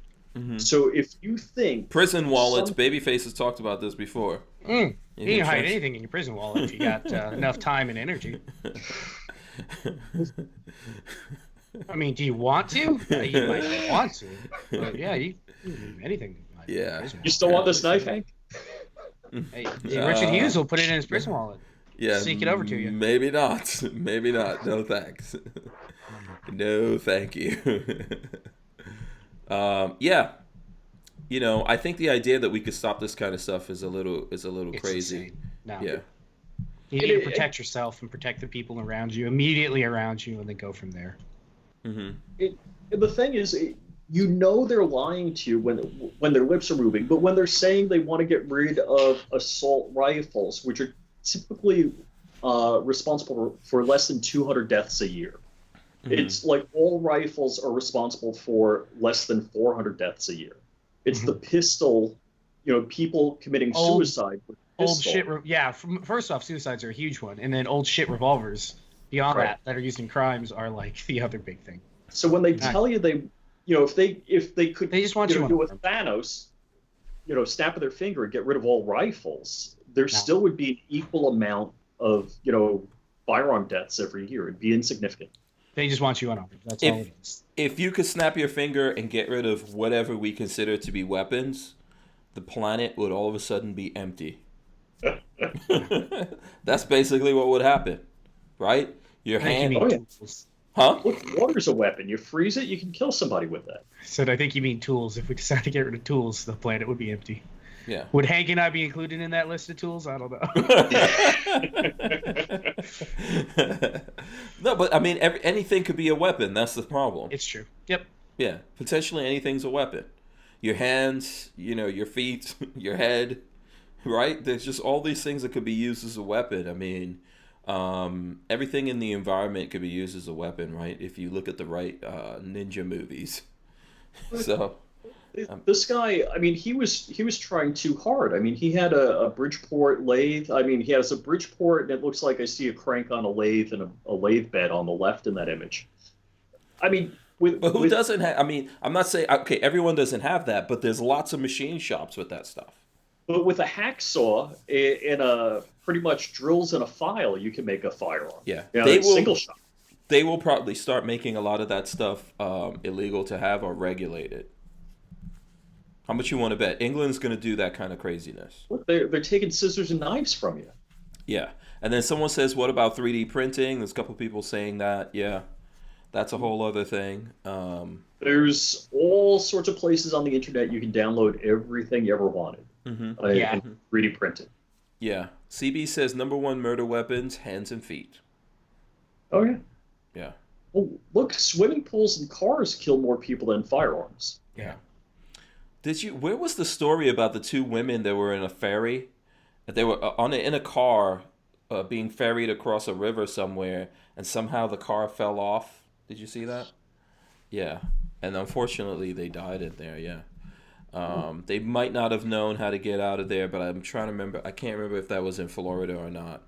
So if you think... Prison wallets, Babyface has talked about this before. You can hide anything in your prison wallet if you got enough time and energy. I mean, do you want to? You might not want to. But yeah, you can do anything. Yeah. You still want this knife, Hank? Hey, Richard Hughes will put it in his prison wallet. Yeah, Sneak it over to you. Maybe not. Maybe not. No thanks. No, thank you. Yeah, you know, I think the idea that we could stop this kind of stuff is a little crazy. Insane. No. Yeah. You need to protect yourself and protect the people around you, immediately around you, and then go from there. The thing is, you know they're lying to you when their lips are moving, but when they're saying they want to get rid of assault rifles, which are typically responsible for less than 200 deaths a year. It's like all rifles are responsible for less than 400 deaths a year. It's the pistol, you know, people committing suicide with pistol. First off, suicides are a huge one, and then old shit revolvers beyond that are used in crimes are like the other big thing. So when they tell you they, you know, if they could, they just want you do with Thanos, you know, snap of their finger and get rid of all rifles, there still would be an equal amount of, you know, firearm deaths every year. It'd be insignificant. They just want you unarmed. That's all it is. If you could snap your finger and get rid of whatever we consider to be weapons, the planet would all of a sudden be empty. That's basically what would happen, right? Your hand. Huh? Look, water's a weapon. You freeze it, you can kill somebody with that. I think you mean tools. If we decide to get rid of tools, the planet would be empty. Yeah. Would Hank and I be included in that list of tools? I don't know. No, but I mean, anything could be a weapon. That's the problem. It's true. Yep. Yeah, potentially anything's a weapon. Your hands, you know, your feet, your head, right? There's just all these things that could be used as a weapon. I mean, everything in the environment could be used as a weapon, right? If you look at the right ninja movies. So This guy, I mean, he was trying too hard. I mean, he had a Bridgeport lathe. I mean, he has a Bridgeport, and it looks like I see a crank on a lathe and a lathe bed on the left in that image. I mean, but who doesn't have? I mean, I'm not saying okay, everyone doesn't have that, but there's lots of machine shops with that stuff. but with a hacksaw and a pretty much drills and a file, you can make a firearm. Yeah, You know, they it's will. single shot. They will probably start making a lot of that stuff illegal to have or regulated. How much you want to bet? England's going to do that kind of craziness. Look, they're taking scissors and knives from you. Yeah, and then someone says, "What about 3D printing?" There's a couple people saying that. Yeah, that's a whole other thing. There's all sorts of places on the internet you can download everything you ever wanted. Yeah. And 3D printed. Yeah, CB says number one murder weapons: hands and feet. Oh yeah. Yeah. Oh, look, swimming pools and cars kill more people than firearms. Yeah. Where was the story about the two women that were in a ferry? They were in a car being ferried across a river somewhere, and somehow the car fell off. Did you see that? Yeah. And unfortunately, they died in there, yeah. They might not have known how to get out of there, but I'm trying to remember. I can't remember if that was in Florida or not.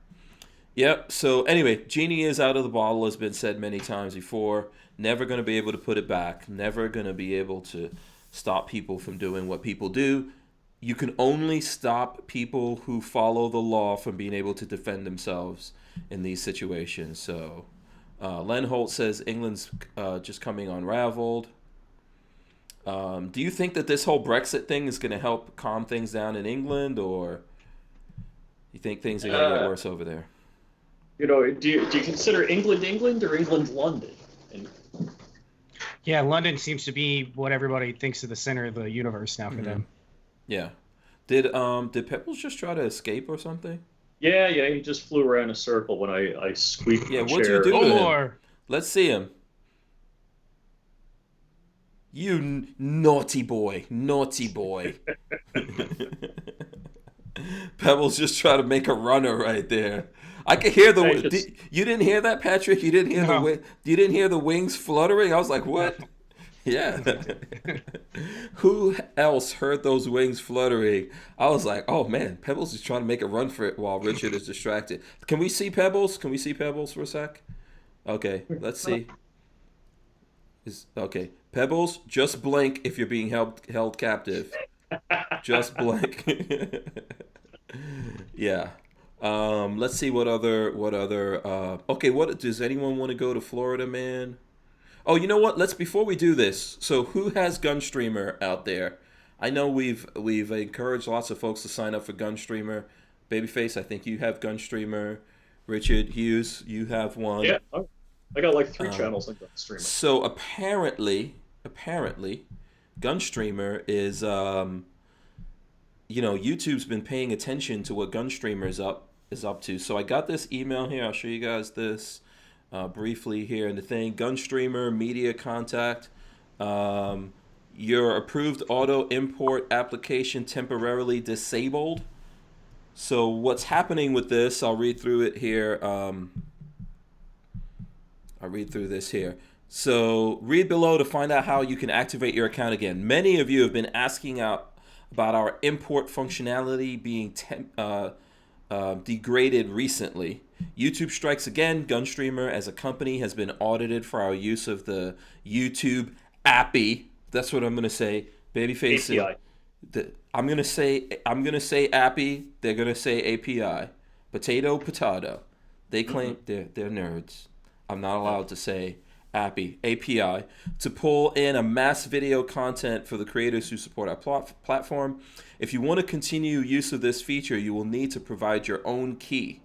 Yep. So anyway, genie is out of the bottle, has been said many times before. Never going to be able to put it back. Never going to be able to stop people from doing what people do. You can only stop people who follow the law from being able to defend themselves in these situations. So Len Holt says England's just coming unraveled. Do you think that this whole Brexit thing is going to help calm things down in England, or you think things are going to get worse over there? You know, do you consider England England or England London? And Yeah, London seems to be what everybody thinks of the center of the universe now for them. Yeah. Did Pebbles just try to escape or something? yeah, he just flew around in a circle when I squeaked Yeah, the what'd you chair. do to him? Or Let's see him. You naughty boy. Pebbles just trying to make a runner right there. I could hear you didn't hear that, Patrick? You didn't hear you didn't hear the wings fluttering? I was like, what? Yeah. Who else heard those wings fluttering? I was like, oh man, Pebbles is trying to make a run for it while Richard is distracted. Can we see Pebbles? Can we see Pebbles for a sec? Okay, let's see. Okay. Pebbles, just blink if you're being held captive. Just blink. Yeah. Let's see what other okay, what does anyone want to go to Florida, man? Oh, you know what? Before we do this. So, who has Gunstreamer out there? I know we've encouraged lots of folks to sign up for Gunstreamer. Babyface, I think you have Gunstreamer. Richard Hughes, you have one. Yeah, I got like 3 channels like that streaming. So apparently, Gunstreamer is YouTube's been paying attention to what Gunstreamer is up to. So I got this email here. I'll show you guys this briefly here in the thing. Gunstreamer media contact. Your approved auto import application temporarily disabled. So what's happening with this? I'll read through it here. I'll read through this here. So read below to find out how you can activate your account again. Many of you have been asking about our import functionality being degraded recently. YouTube strikes again. Gunstreamer as a company has been audited for our use of the YouTube API. That's what I'm going to say. Babyface. API. I'm going to say API. They're going to say API. Potato. They claim they're nerds. I'm not allowed to say API to pull in a mass video content for the creators who support our platform. If you want to continue use of this feature, you will need to provide your own key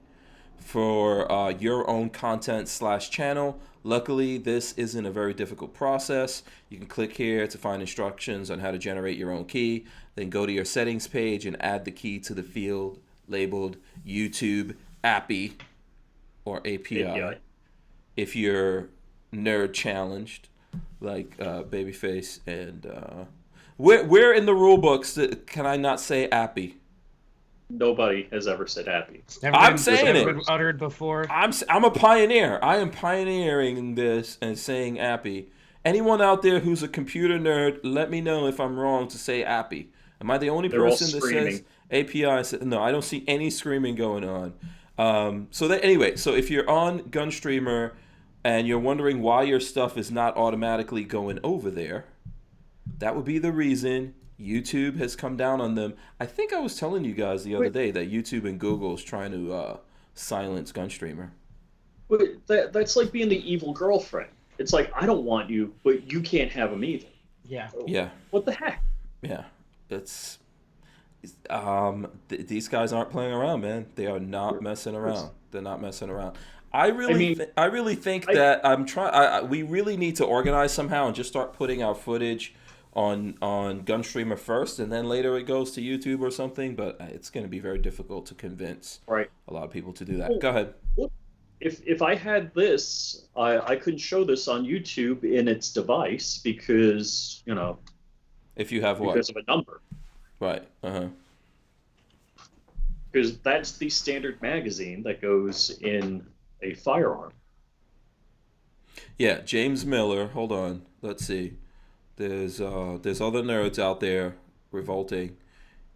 for your own content / channel. Luckily, this isn't a very difficult process. You can click here to find instructions on how to generate your own key. Then go to your settings page and add the key to the field labeled YouTube API or API. If you're nerd challenged, like Babyface, and where in the rule books can I not say API? Nobody has ever said API. I'm saying it. Been uttered before. I'm a pioneer. I am pioneering this and saying API, Anyone out there who's a computer nerd, let me know if I'm wrong to say API. Am I the only They're all person that says screaming. API? No, I don't see any screaming going on. So if you're on Gunstreamer and you're wondering why your stuff is not automatically going over there, that would be the reason. YouTube has come down on them. I think I was telling you guys the other day that YouTube and Google is trying to silence Gunstreamer. But that's like being the evil girlfriend. It's like, I don't want you, but you can't have them either. Yeah. Yeah. What the heck? Yeah. It's these guys aren't playing around, man. They are not messing around. They're not messing around. I really think that we really need to organize somehow and just start putting our footage on Gunstreamer first, and then later it goes to YouTube or something. But it's going to be very difficult to convince a lot of people to do that. Well, Go ahead. If I had this, I couldn't show this on YouTube in its device because, If you have what? because of a number. Right. Because that's the standard magazine that goes in a firearm. Yeah, James Miller. Hold on. Let's see. There's other nerds out there revolting.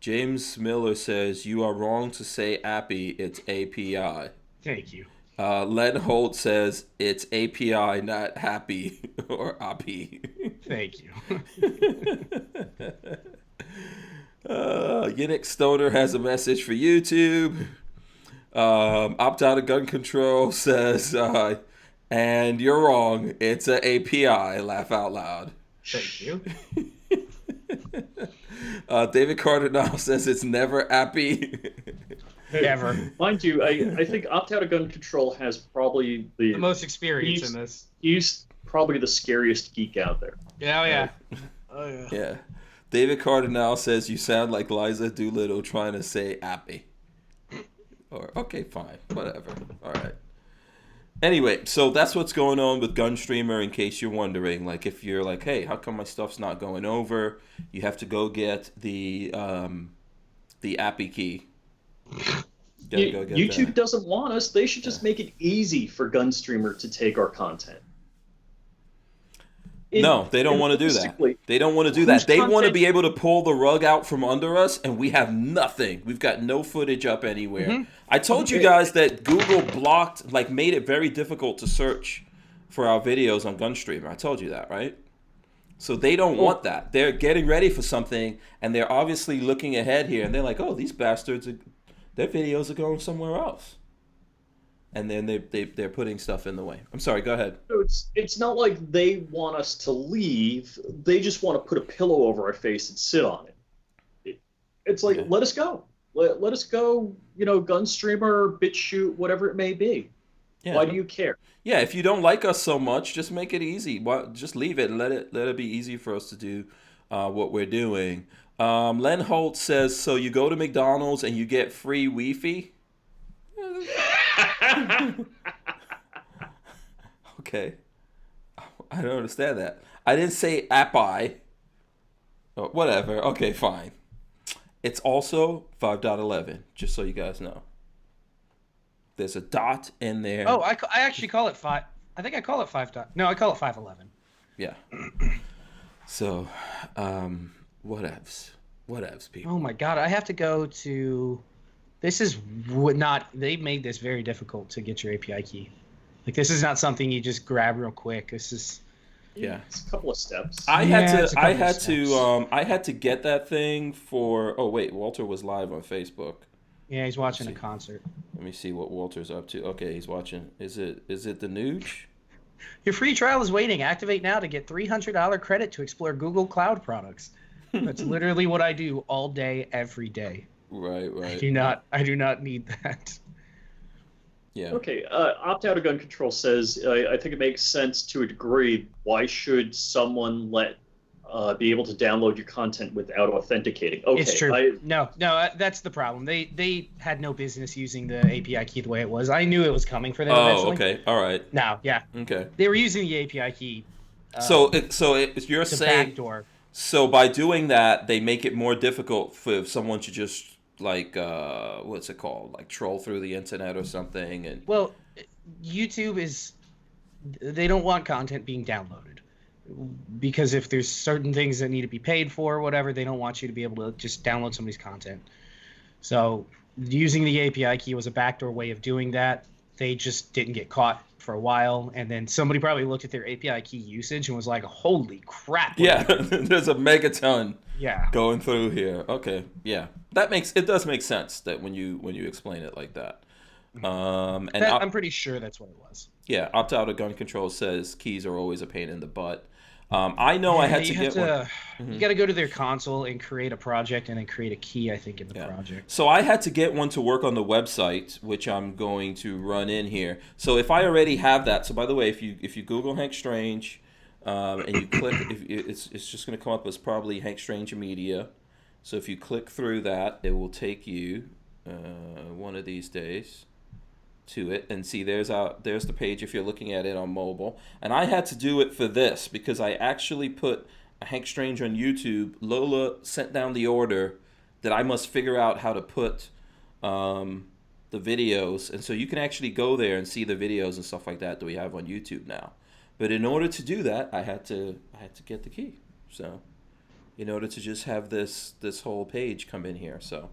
James Miller says you are wrong to say API. It's API. Thank you. Len Holt says it's API, not happy or API. Thank you. Yannick Stoner has a message for YouTube. Opt out of gun control says, and you're wrong. It's a API. Laugh out loud. Thank you. David Cardinal says it's never happy. Ever. Mind you, I think opt out of gun control has probably The most experience in this. He's probably the scariest geek out there. Yeah, oh yeah. Oh yeah. Yeah. David Cardinal says you sound like Liza Doolittle trying to say happy. Or okay, fine, whatever. All right. Anyway, so that's what's going on with Gunstreamer. In case you're wondering, like if you're like, hey, how come my stuff's not going over? You have to go get the API key. YouTube doesn't want us. They should just make it easy for Gunstreamer to take our content. No, they don't want to do that. They don't want to do that. They want to be able to pull the rug out from under us, and we have nothing. We've got no footage up anywhere. Mm-hmm. I told you guys that Google blocked, like made it very difficult to search for our videos on Gunstreamer. I told you that, right? So they don't want that. They're getting ready for something, and they're obviously looking ahead here, and they're like, oh, these bastards, their videos are going somewhere else. And then they're putting stuff in the way. I'm sorry, go ahead. So it's not like they want us to leave. They just want to put a pillow over our face and sit on it. It's like, let us go. Let us go, Gunstreamer, BitChute, whatever it may be. Yeah. Why do you care? Yeah, if you don't like us so much, just make it easy. Just leave it and let it be easy for us to do what we're doing. Len Holt says, so you go to McDonald's and you get free Wi-Fi? Okay. I don't understand that. I didn't say API. Oh, whatever. Okay, fine. It's also 5.11, just so you guys know. There's a dot in there. Oh, I actually call it 5. I think I call it 5. No, I call it 5.11. Yeah. So, whatevs, people. Oh my God, I have to go to... This is not... They made this very difficult to get your API key. Like, this is not something you just grab real quick. This is... Yeah, it's a couple of steps. I had to get that thing for... Oh, wait, Walter was live on Facebook. Yeah, he's watching a concert. Let me see what Walter's up to. Okay, he's watching. Is it the Nooch? Your free trial is waiting. Activate now to get $300 credit to explore Google Cloud products. That's literally what I do all day, every day. Right. I do not need that. Yeah. Okay. Opt out of gun control says I think it makes sense to a degree. Why should someone be able to download your content without authenticating? Okay. It's true. No, that's the problem. They had no business using the API key the way it was. I knew it was coming for them. Oh, okay. All right. Now, yeah. Okay. They were using the API key. You're saying backdoor. So by doing that, they make it more difficult for someone to just what's it called? Like troll through the internet or something. And well, YouTube they don't want content being downloaded. because if there's certain things that need to be paid for or whatever, they don't want you to be able to just download somebody's content. So using the API key was a backdoor way of doing that. They just didn't get caught for a while, and then somebody probably looked at their API key usage and was like, "Holy crap!" Yeah, there's a megaton. Yeah. Going through here. Okay, yeah, it does make sense that when you explain it like that. I'm pretty sure that's what it was. Yeah, opt out of gun control says keys are always a pain in the butt. I know I had to get one. You got to go to their console and create a project and then create a key, I think, in the project. So I had to get one to work on the website, which I'm going to run in here. So if I already have that, so by the way, if you Google Hank Strange, and you click, it's just going to come up as probably Hank Strange Media. So if you click through that, it will take you one of these days to it, and see there's the page if you're looking at it on mobile. And I had to do it for this because I actually put a Hank Strange on YouTube. Lola sent down the order that I must figure out how to put the videos, and so you can actually go there and see the videos and stuff like that we have on YouTube now. But in order to do that, I had to get the key. So in order to just have this whole page come in here, so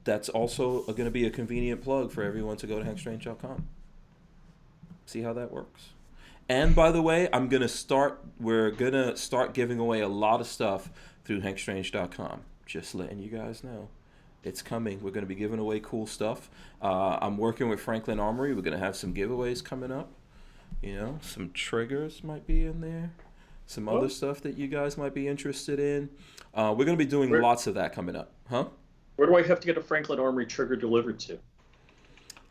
that's also going to be a convenient plug for everyone to go to hankstrange.com. See how that works. And by the way, we're going to start giving away a lot of stuff through hankstrange.com. Just letting you guys know. It's coming. We're going to be giving away cool stuff. I'm working with Franklin Armory. We're going to have some giveaways coming up. Some triggers might be in there. Some other stuff that you guys might be interested in. We're going to be doing lots of that coming up. Huh? Where do I have to get a Franklin Armory trigger delivered to?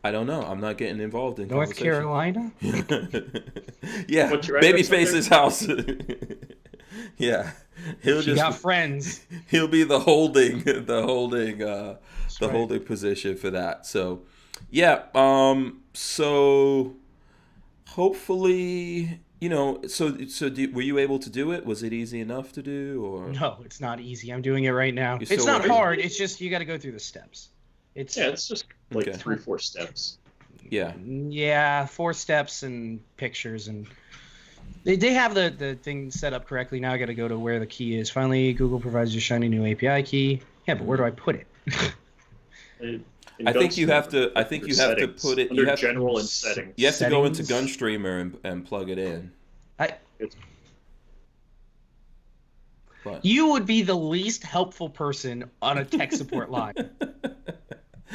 I don't know. I'm not getting involved in North Carolina? Yeah, Babyface's house. Yeah, he got friends. He'll be the holding position for that. So, yeah. So hopefully, were you able to do it? Was it easy enough to do, or? No, it's not easy. I'm doing it right now. It's not hard. It's just you got to go through the steps. It's just like 3-4 steps. Yeah, 4 steps and pictures, and they have the thing set up correctly. Now I got to go to where the key is. Finally, Google provides a shiny new API key. Yeah, but where do I put it? I think you have to put it under general and settings. You have to go into GunStreamer and plug it in. You would be the least helpful person on a tech support line.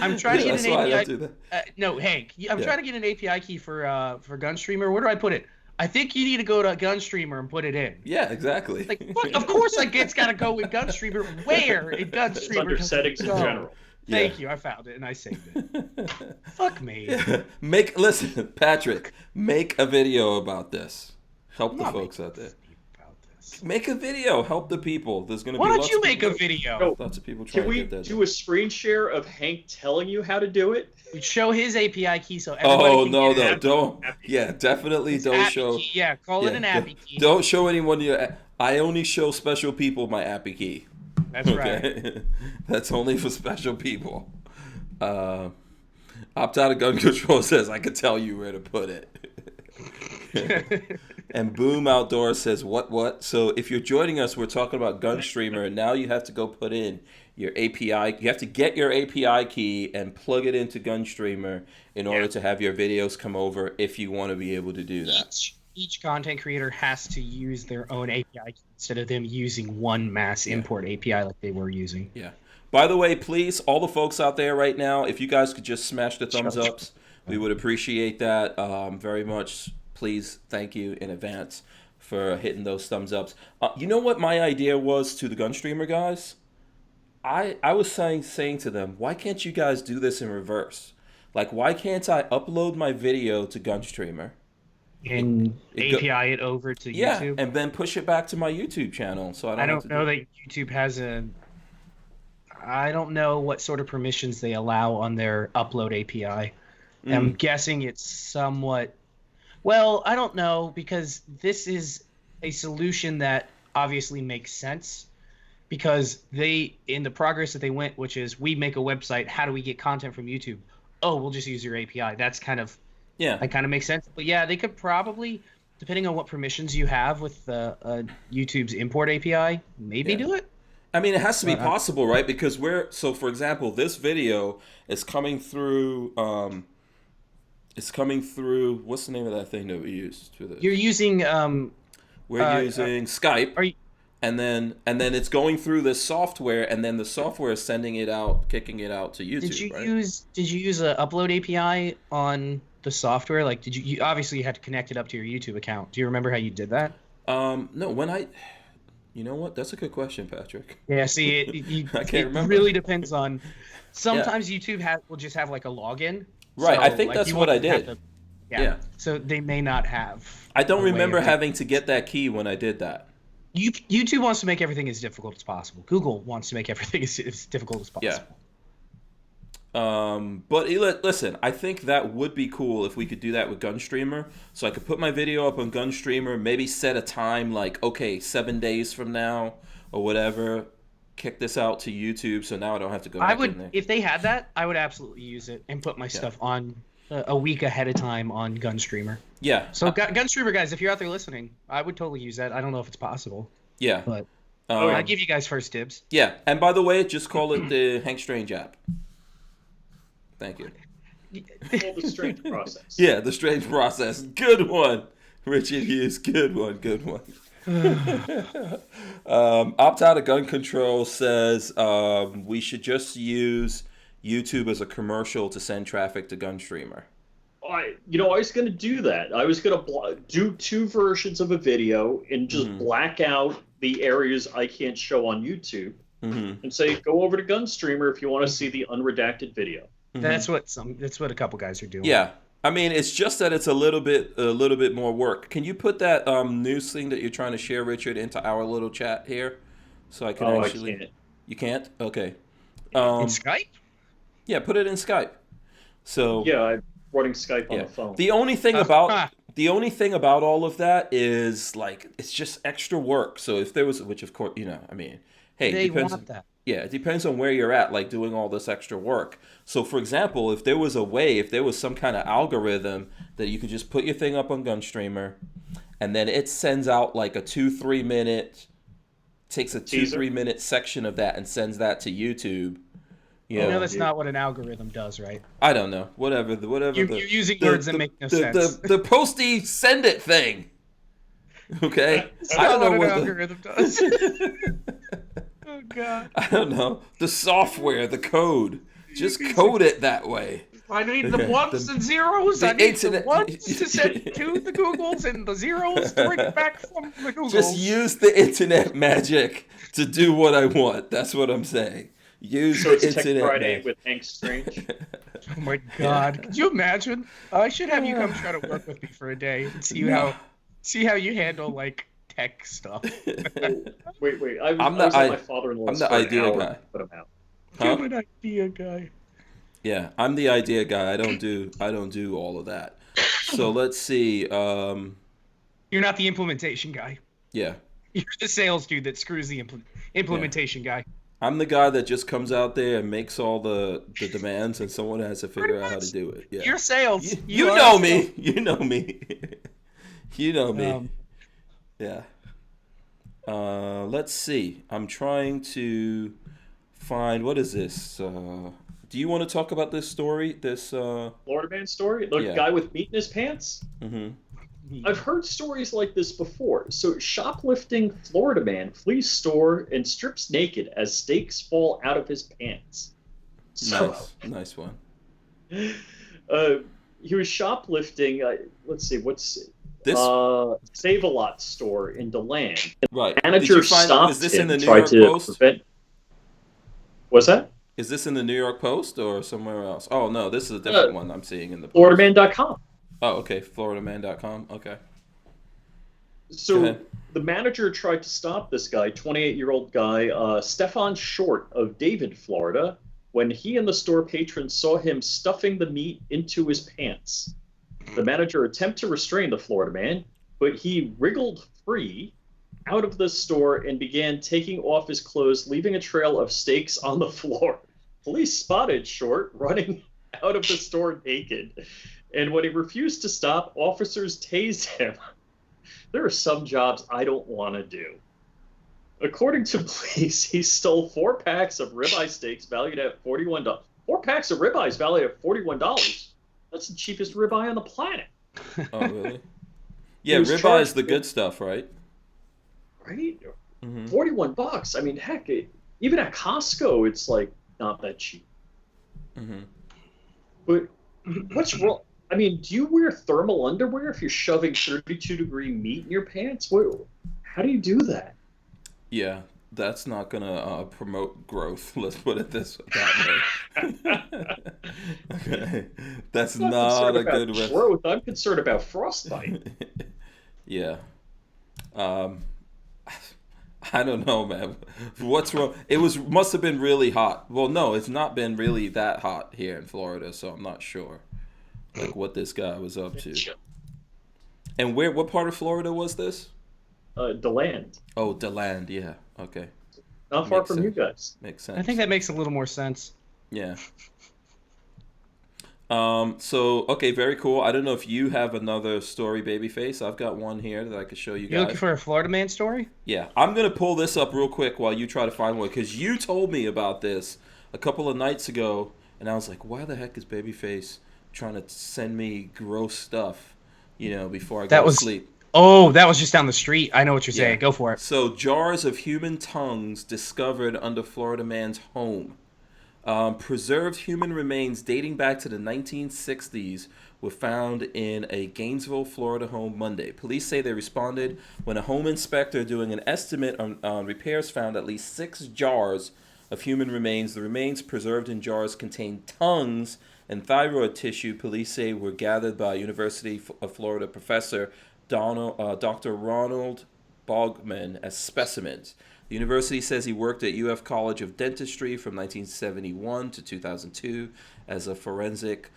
I'm trying to get an API. No, Hank, I'm trying to get an API key for GunStreamer. Where do I put it? I think you need to go to GunStreamer and put it in. Yeah, exactly. Like, what? Of course, it's got to go with GunStreamer. Where in GunStreamer? It's under settings in general. Thank you. I found it and I saved it. Fuck me. Listen, Patrick, make a video about this. Help the folks out there. Make a video. Help the people. There's going to be Why don't you make a video? Lots of people trying to get that. Can we do a screen share of Hank telling you how to do it? We show his API key so everybody can get it. Don't. Yeah, definitely don't show. Key. Yeah, call it an API key. Don't show anyone your. I only show special people my API key. That's right. That's only for special people. Opt out of gun control says I could tell you where to put it. And Boom Outdoor says what? So if you're joining us, we're talking about GunStreamer, and now you have to go put in your API. You have to get your API key and plug it into GunStreamer in order to have your videos come over if you want to be able to do that. Each content creator has to use their own API key instead of them using one mass import API like they were using. Yeah. By the way, please, all the folks out there right now, if you guys could just smash the thumbs ups, we would appreciate that very much. Please, thank you in advance for hitting those thumbs ups. You know what my idea was to the GunStreamer guys? I was saying to them, why can't you guys do this in reverse? Like, why can't I upload my video to GunStreamer? And API it over to YouTube? And then push it back to my YouTube channel. So I don't know that YouTube has I don't know what sort of permissions they allow on their upload API. I'm guessing it's somewhat... Well, I don't know, because this is a solution that obviously makes sense, because in the progress that they went, which is we make a website, how do we get content from YouTube? Oh, we'll just use your API. That's kind of... Yeah. That kind of makes sense. But yeah, they could probably... depending on what permissions you have with YouTube's import API, maybe do it. I mean, it has to be possible, right? Because so for example, this video is coming through. It's coming through. What's the name of that thing that we use for this? You're using. We're using Skype. Are you? And then it's going through this software, and then the software is sending it out, kicking it out to YouTube. Did you use an upload API on the software? Like, you obviously had to connect it up to your YouTube account. Do you remember how you did that? No, you know what? That's a good question, Patrick. Yeah, see, I can't remember. It really depends on. Sometimes YouTube will just have like a login. Right, so, I think that's what I did. Yeah. So they may not have. I don't remember having to get that key when I did that. YouTube wants to make everything as difficult as possible. Google wants to make everything as difficult as possible. Yeah. But listen, I think that would be cool if we could do that with Gunstreamer. So I could put my video up on Gunstreamer, maybe set a time like, okay, 7 days from now or whatever, kick this out to YouTube. So now I don't have to go back in there. If they had that, I would absolutely use it and put my stuff on a week ahead of time on Gunstreamer. Yeah. So Gunstreamer guys, if you're out there listening, I would totally use that. I don't know if it's possible. Yeah. But I'll give you guys first dibs. Yeah. And by the way, just call it the Hank Strange app. Thank you. The strange process. Yeah, the strange process. Good one, Richard Hughes. Good one. Good one. Opt out of gun control says we should just use YouTube as a commercial to send traffic to Gunstreamer. I was going to do that. I was going to do 2 versions of a video and just black out the areas I can't show on YouTube and say, go over to Gunstreamer if you want to see the unredacted video. That's what a couple guys are doing. Yeah. I mean, it's just that it's a little bit more work. Can you put that news thing that you're trying to share, Richard, into our little chat here, so I can actually? I can't. You can't? Okay. In Skype? Yeah, put it in Skype. So yeah, I'm running Skype on the phone. The only thing about all of that is like it's just extra work. So if there was, which of course I mean, hey, they depends. Want that. Yeah, it depends on where you're at, like doing all this extra work. So, for example, if there was some kind of algorithm that you could just put your thing up on Gunstreamer, and then it sends out like a 2-3 minute, takes a 2-3 minute section of that and sends that to YouTube. You know that's not what an algorithm does, right? I don't know. Whatever. You're using words that make no sense. The posty send it thing. Okay, I don't know what an algorithm does. Oh God! I don't know. The software, the code. Just code it that way. I need the ones and zeros. I need the ones to send to the Googles and the zeros to bring it back from the Googles. Just use the internet magic to do what I want. That's what I'm saying. Use the internet Tech Friday magic. with Hank Strange. Oh my God! Could you imagine? I should have you come try to work with me for a day and see how you handle like tech stuff. Wait. I was at my father-in-law's. I'm the idea guy. Put him out. I'm an idea guy. Yeah, I'm the idea guy. I don't do all of that. So let's see. You're not the implementation guy. Yeah. You're the sales dude that screws the implementation guy. I'm the guy that just comes out there and makes all the demands, and someone has to figure out how to do it. Yeah. You're sales. You know me. You know me. You know me. Yeah. Let's see. I'm trying to find, what is this? Do you want to talk about this story? This Florida man story? The guy with meat in his pants? Mm-hmm. I've heard stories like this before. So, shoplifting Florida man flees store and strips naked as steaks fall out of his pants. So, nice one. He was shoplifting. Let's see, what's this? Save-A-Lot store in DeLand. Right. Manager stopped is this him, in the New tried York to Post? What's that? Is this in the New York Post or somewhere else? Oh no, this is a different one I'm seeing in the Post. FloridaMan.com. Oh, okay. FloridaMan.com. Okay. So the manager tried to stop this guy, 28-year-old guy, Stefan Short of David, Florida, when he and the store patron saw him stuffing the meat into his pants. The manager attempted to restrain the Florida man, but he wriggled free out of the store and began taking off his clothes, leaving a trail of steaks on the floor. Police spotted Short running out of the store naked. And when he refused to stop, officers tased him. There are some jobs I don't want to do. According to police, he stole 4 packs of ribeye steaks valued at $41. 4 packs of ribeyes valued at $41. That's the cheapest ribeye on the planet. Oh, really? Yeah, ribeye is the good stuff, right? Right? Mm-hmm. $41. I mean, heck, even at Costco, it's like not that cheap. Mm-hmm. But what's wrong? I mean, do you wear thermal underwear if you're shoving 32-degree meat in your pants? How do you do that? Yeah, that's not gonna promote growth. Let's put it that way. Okay, that's not a good growth. I'm concerned about frostbite. Yeah. I don't know, man. What's wrong? Must have been really hot. Well, no, it's not been really that hot here in Florida, so I'm not sure, like, what this guy was up to. And what part of Florida was this? DeLand. Oh, DeLand, yeah. Okay. Not far from you guys. Makes sense. I think that makes a little more sense. Yeah. So, okay, very cool. I don't know if you have another story, Babyface. I've got one here that I could show you guys. You looking for a Florida man story? Yeah. I'm going to pull this up real quick while you try to find one, because you told me about this a couple of nights ago, and I was like, why the heck is Babyface trying to send me gross stuff, before I go to sleep? Oh, that was just down the street. I know what you're saying. Go for it. So, jars of human tongues discovered under Florida man's home. Preserved human remains dating back to the 1960s were found in a Gainesville, Florida home Monday. Police say they responded when a home inspector doing an estimate on repairs found at least 6 jars of human remains. The remains preserved in jars contained tongues and thyroid tissue. Police say were gathered by University of Florida professor Dr. Ronald Bogman as specimens. The university says he worked at UF College of Dentistry from 1971 to 2002 as a forensic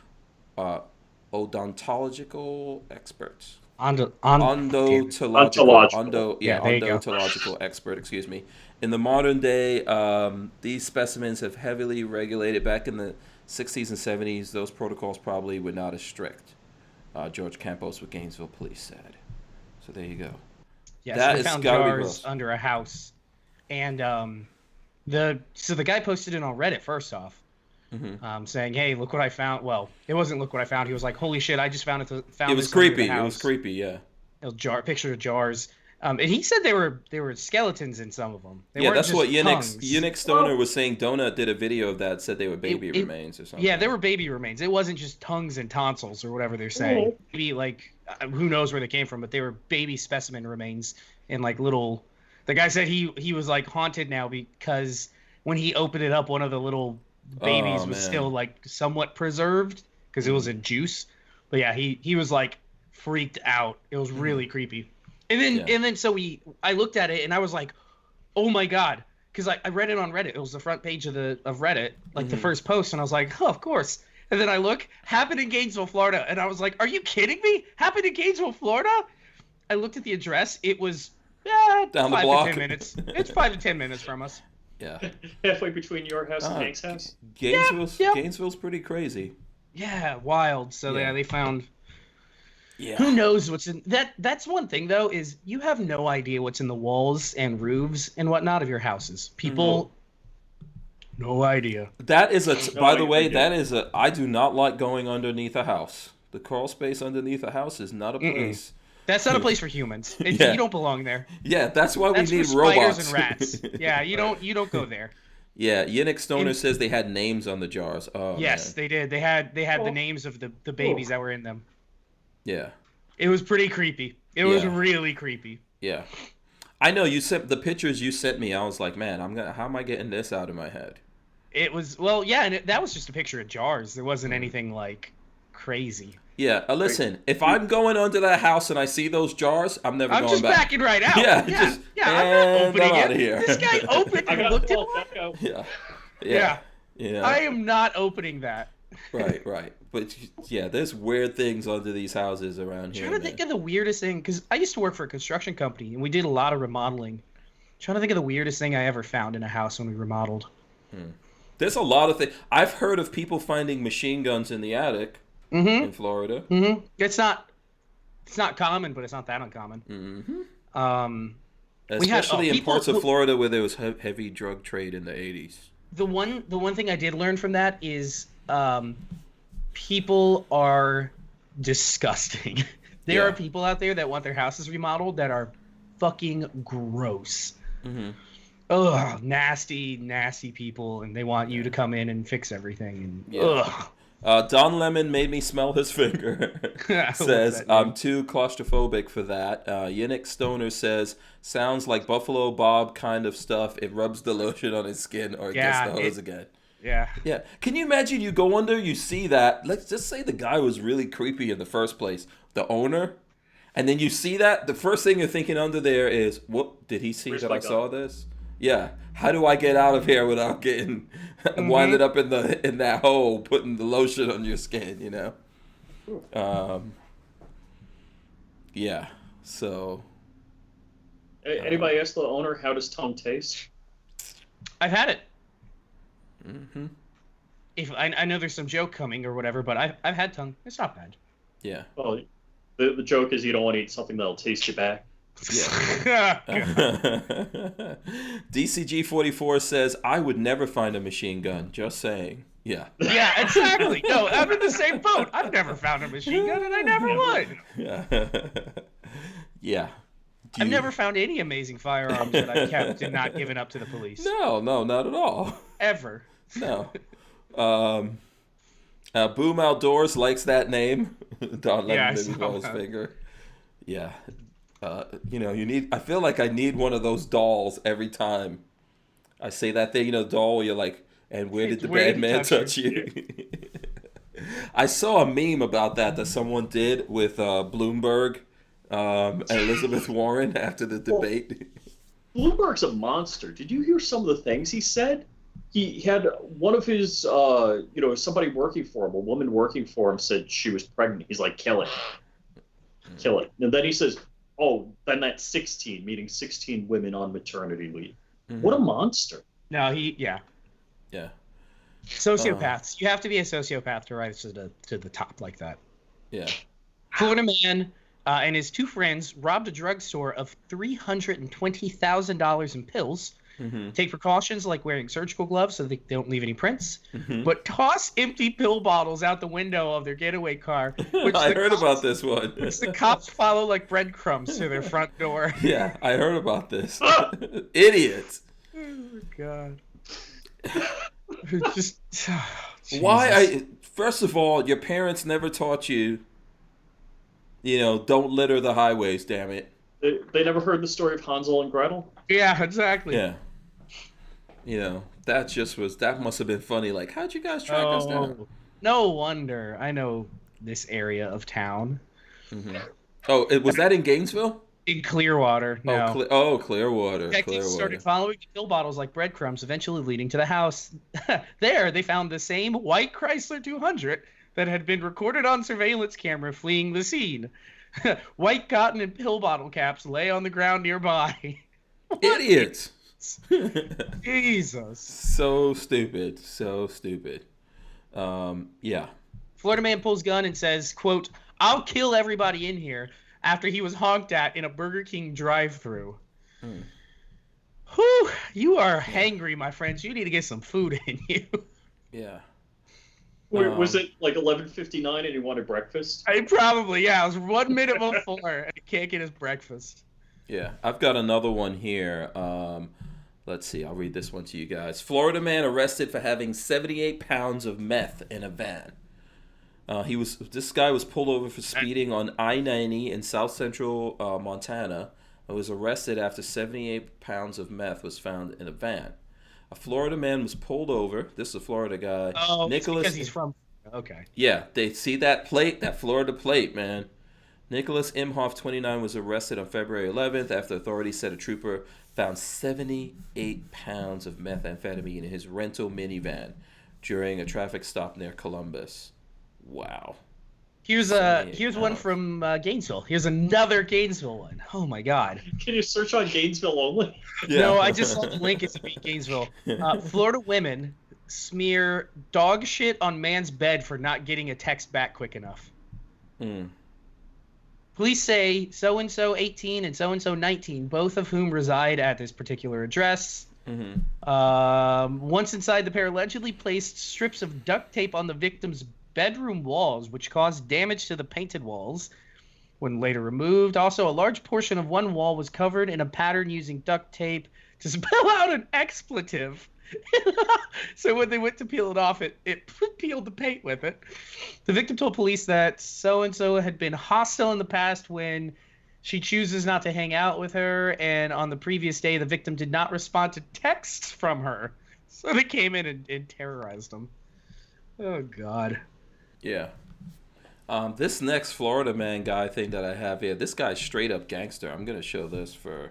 odontological expert. Odontological expert, excuse me. In the modern day, these specimens have heavily regulated. Back in the 60s and 70s, those protocols probably were not as strict. George Campos with Gainesville Police said. So there you go. Yeah, so they found jars under a house. And the guy posted it on Reddit first off, saying, "Hey, look what I found." Well, it wasn't "look what I found." He was like, "Holy shit, I just found it." It was creepy. It was creepy. Yeah. It was picture of jars, and he said they were skeletons in some of them. That's what Yannick Stoner was saying. Donut did a video of that. Said they were baby remains or something. Yeah, they were baby remains. It wasn't just tongues and tonsils or whatever they're saying. Maybe who knows where they came from, but they were baby specimen remains in little. The guy said he was haunted now because when he opened it up, one of the little babies was still somewhat preserved because it was in juice. But yeah, he was freaked out. It was really creepy. And then I looked at it and I was like, oh my god, because I read it on Reddit. It was the front page of Reddit, the first post, and I was like, oh, of course. And then I look, happened in Gainesville, Florida, and I was like, are you kidding me? Happened in Gainesville, Florida? I looked at the address. It was. Yeah, down the block. 5 to 10 minutes. It's 5 to 10 minutes from us. Yeah. Halfway between your house and Hank's house. Gainesville's pretty crazy. Yeah, wild. So they found. Yeah. Who knows what's in that? That's one thing though, is you have no idea what's in the walls and roofs and whatnot of your houses. People. No idea. That is by the way, I do not like going underneath a house. The crawl space underneath a house is not a place. That's not a place for humans. You don't belong there. Yeah, that's why we need for robots. Spiders and rats. Yeah, you don't go there. Yeah, Yannick Stoner says they had names on the jars. Oh, yes, man. they did. They had the names of the babies that were in them. Yeah. It was pretty creepy. It was really creepy. Yeah. I know you sent the pictures you sent me. I was like, man, how am I getting this out of my head? It was and that was just a picture of jars. There wasn't anything crazy. Yeah, listen, if I'm going under that house and I see those jars, I'm never going back. I'm just backing right out. Yeah, I'm not opening out of here. This guy opened and looked at it. Yeah. I am not opening that. Right. But yeah, there's weird things under these houses around here. I'm trying to think of the weirdest thing, because I used to work for a construction company and we did a lot of remodeling. I'm trying to think of the weirdest thing I ever found in a house when we remodeled. There's a lot of things. I've heard of people finding machine guns in the attic. In Florida. It's not. It's not common, but it's not that uncommon. Mm-hmm. Especially in parts of Florida where there was heavy drug trade in the 80s. The one thing I did learn from that is people are disgusting. There are people out there that want their houses remodeled that are fucking gross. Mm-hmm. Ugh, nasty people, and they want you to come in and fix everything. And ugh. Don Lemon made me smell his finger. Says, I'm too claustrophobic for that. Yannick Stoner says, sounds like Buffalo Bob kind of stuff. It rubs the lotion on his skin or it gets the hose again. Yeah. Yeah. Can you imagine you go under, you see that? Let's just say the guy was really creepy in the first place, the owner. And then you see that, the first thing you're thinking under there is, whoop, did he see that I saw this? Yeah. How do I get out of here without getting winded up in that hole, putting the lotion on your skin, you know? Yeah. So. Anybody ask the owner, how does tongue taste? I've had it. Mm-hmm. If I know there's some joke coming or whatever, but I've had tongue. It's not bad. Yeah. Well, the joke is you don't want to eat something that'll taste you back. Yeah. DCG44 says, I would never find a machine gun. Just saying. Yeah. Yeah, exactly. No, I'm in the same boat. I've never found a machine gun, and I never would. Yeah. Yeah. I've never found any amazing firearms that I've kept and not given up to the police. No, not at all. Ever. No. Boom Outdoors likes that name. Don Lemon didn't blow his finger. Yeah. I feel like I need one of those dolls every time I say that thing, doll where you're like, and where did the bad man touch you? I saw a meme about that someone did with Bloomberg and Elizabeth Warren after the debate. Bloomberg's a monster. Did you hear some of the things he said? He had one of his, somebody working for him, a woman working for him, said she was pregnant. He's like, kill it. Kill it. And then he says, oh, then that's 16, meaning 16 women on maternity leave. Mm-hmm. What a monster. No, yeah. Sociopaths. You have to be a sociopath to rise to the top like that. Yeah. Florida man and his two friends robbed a drugstore of $320,000 in pills. Mm-hmm. Take precautions like wearing surgical gloves so they don't leave any prints, but toss empty pill bottles out the window of their getaway car. Which I heard about this one. Which the cops follow like breadcrumbs to their front door. Yeah, I heard about this. Idiots. Oh, God. Just why? First of all, your parents never taught you, don't litter the highways, damn it. They never heard the story of Hansel and Gretel? Yeah, exactly. Yeah. That must have been funny. Like, how'd you guys track us down? No wonder. I know this area of town. Mm-hmm. Oh, was that in Gainesville? In Clearwater. No. Clearwater. Detectives started following the pill bottles like breadcrumbs, eventually leading to the house. There, they found the same white Chrysler 200 that had been recorded on surveillance camera fleeing the scene. White cotton and pill bottle caps lay on the ground nearby. Idiots. Jesus. So stupid. Yeah. Florida man pulls gun and says, quote, I'll kill everybody in here, after he was honked at in a Burger King drive-thru. Whew, you are hangry, my friends. You need to get some food in you. Yeah. Was it like 11:59 and he wanted breakfast? Probably, yeah. It was 1 minute before and he can't get his breakfast. Yeah, I've got another one here. Let's see. I'll read this one to you guys. Florida man arrested for having 78 pounds of meth in a van. This guy was pulled over for speeding on I-90 in south central Montana and was arrested after 78 pounds of meth was found in a van. A Florida man was pulled over. This is a Florida guy. Oh, because he's from... Okay. Yeah, they see that plate, that Florida plate, man. Nicholas Imhoff, 29, was arrested on February 11th after authorities said a trooper found 78 pounds of methamphetamine in his rental minivan during a traffic stop near Columbus. Wow. Here's one from Gainesville. Here's another Gainesville one. Oh my God. Can you search on Gainesville only? Yeah. No, I just saw the link. It's Gainesville. Florida women smear dog shit on man's bed for not getting a text back quick enough. Police say so-and-so 18 and so-and-so 19, both of whom reside at this particular address. Once inside, the pair allegedly placed strips of duct tape on the victim's bedroom walls, which caused damage to the painted walls when later removed. Also, a large portion of one wall was covered in a pattern using duct tape to spell out an expletive. So when they went to peel it off, it peeled the paint with it. The victim told police that so-and-so had been hostile in the past when she chooses not to hang out with her, and on the previous day, the victim did not respond to texts from her. So they came in and terrorized them. Oh, God. Yeah. This next Florida man guy thing that I have here, this guy's straight up gangster. I'm going to show this for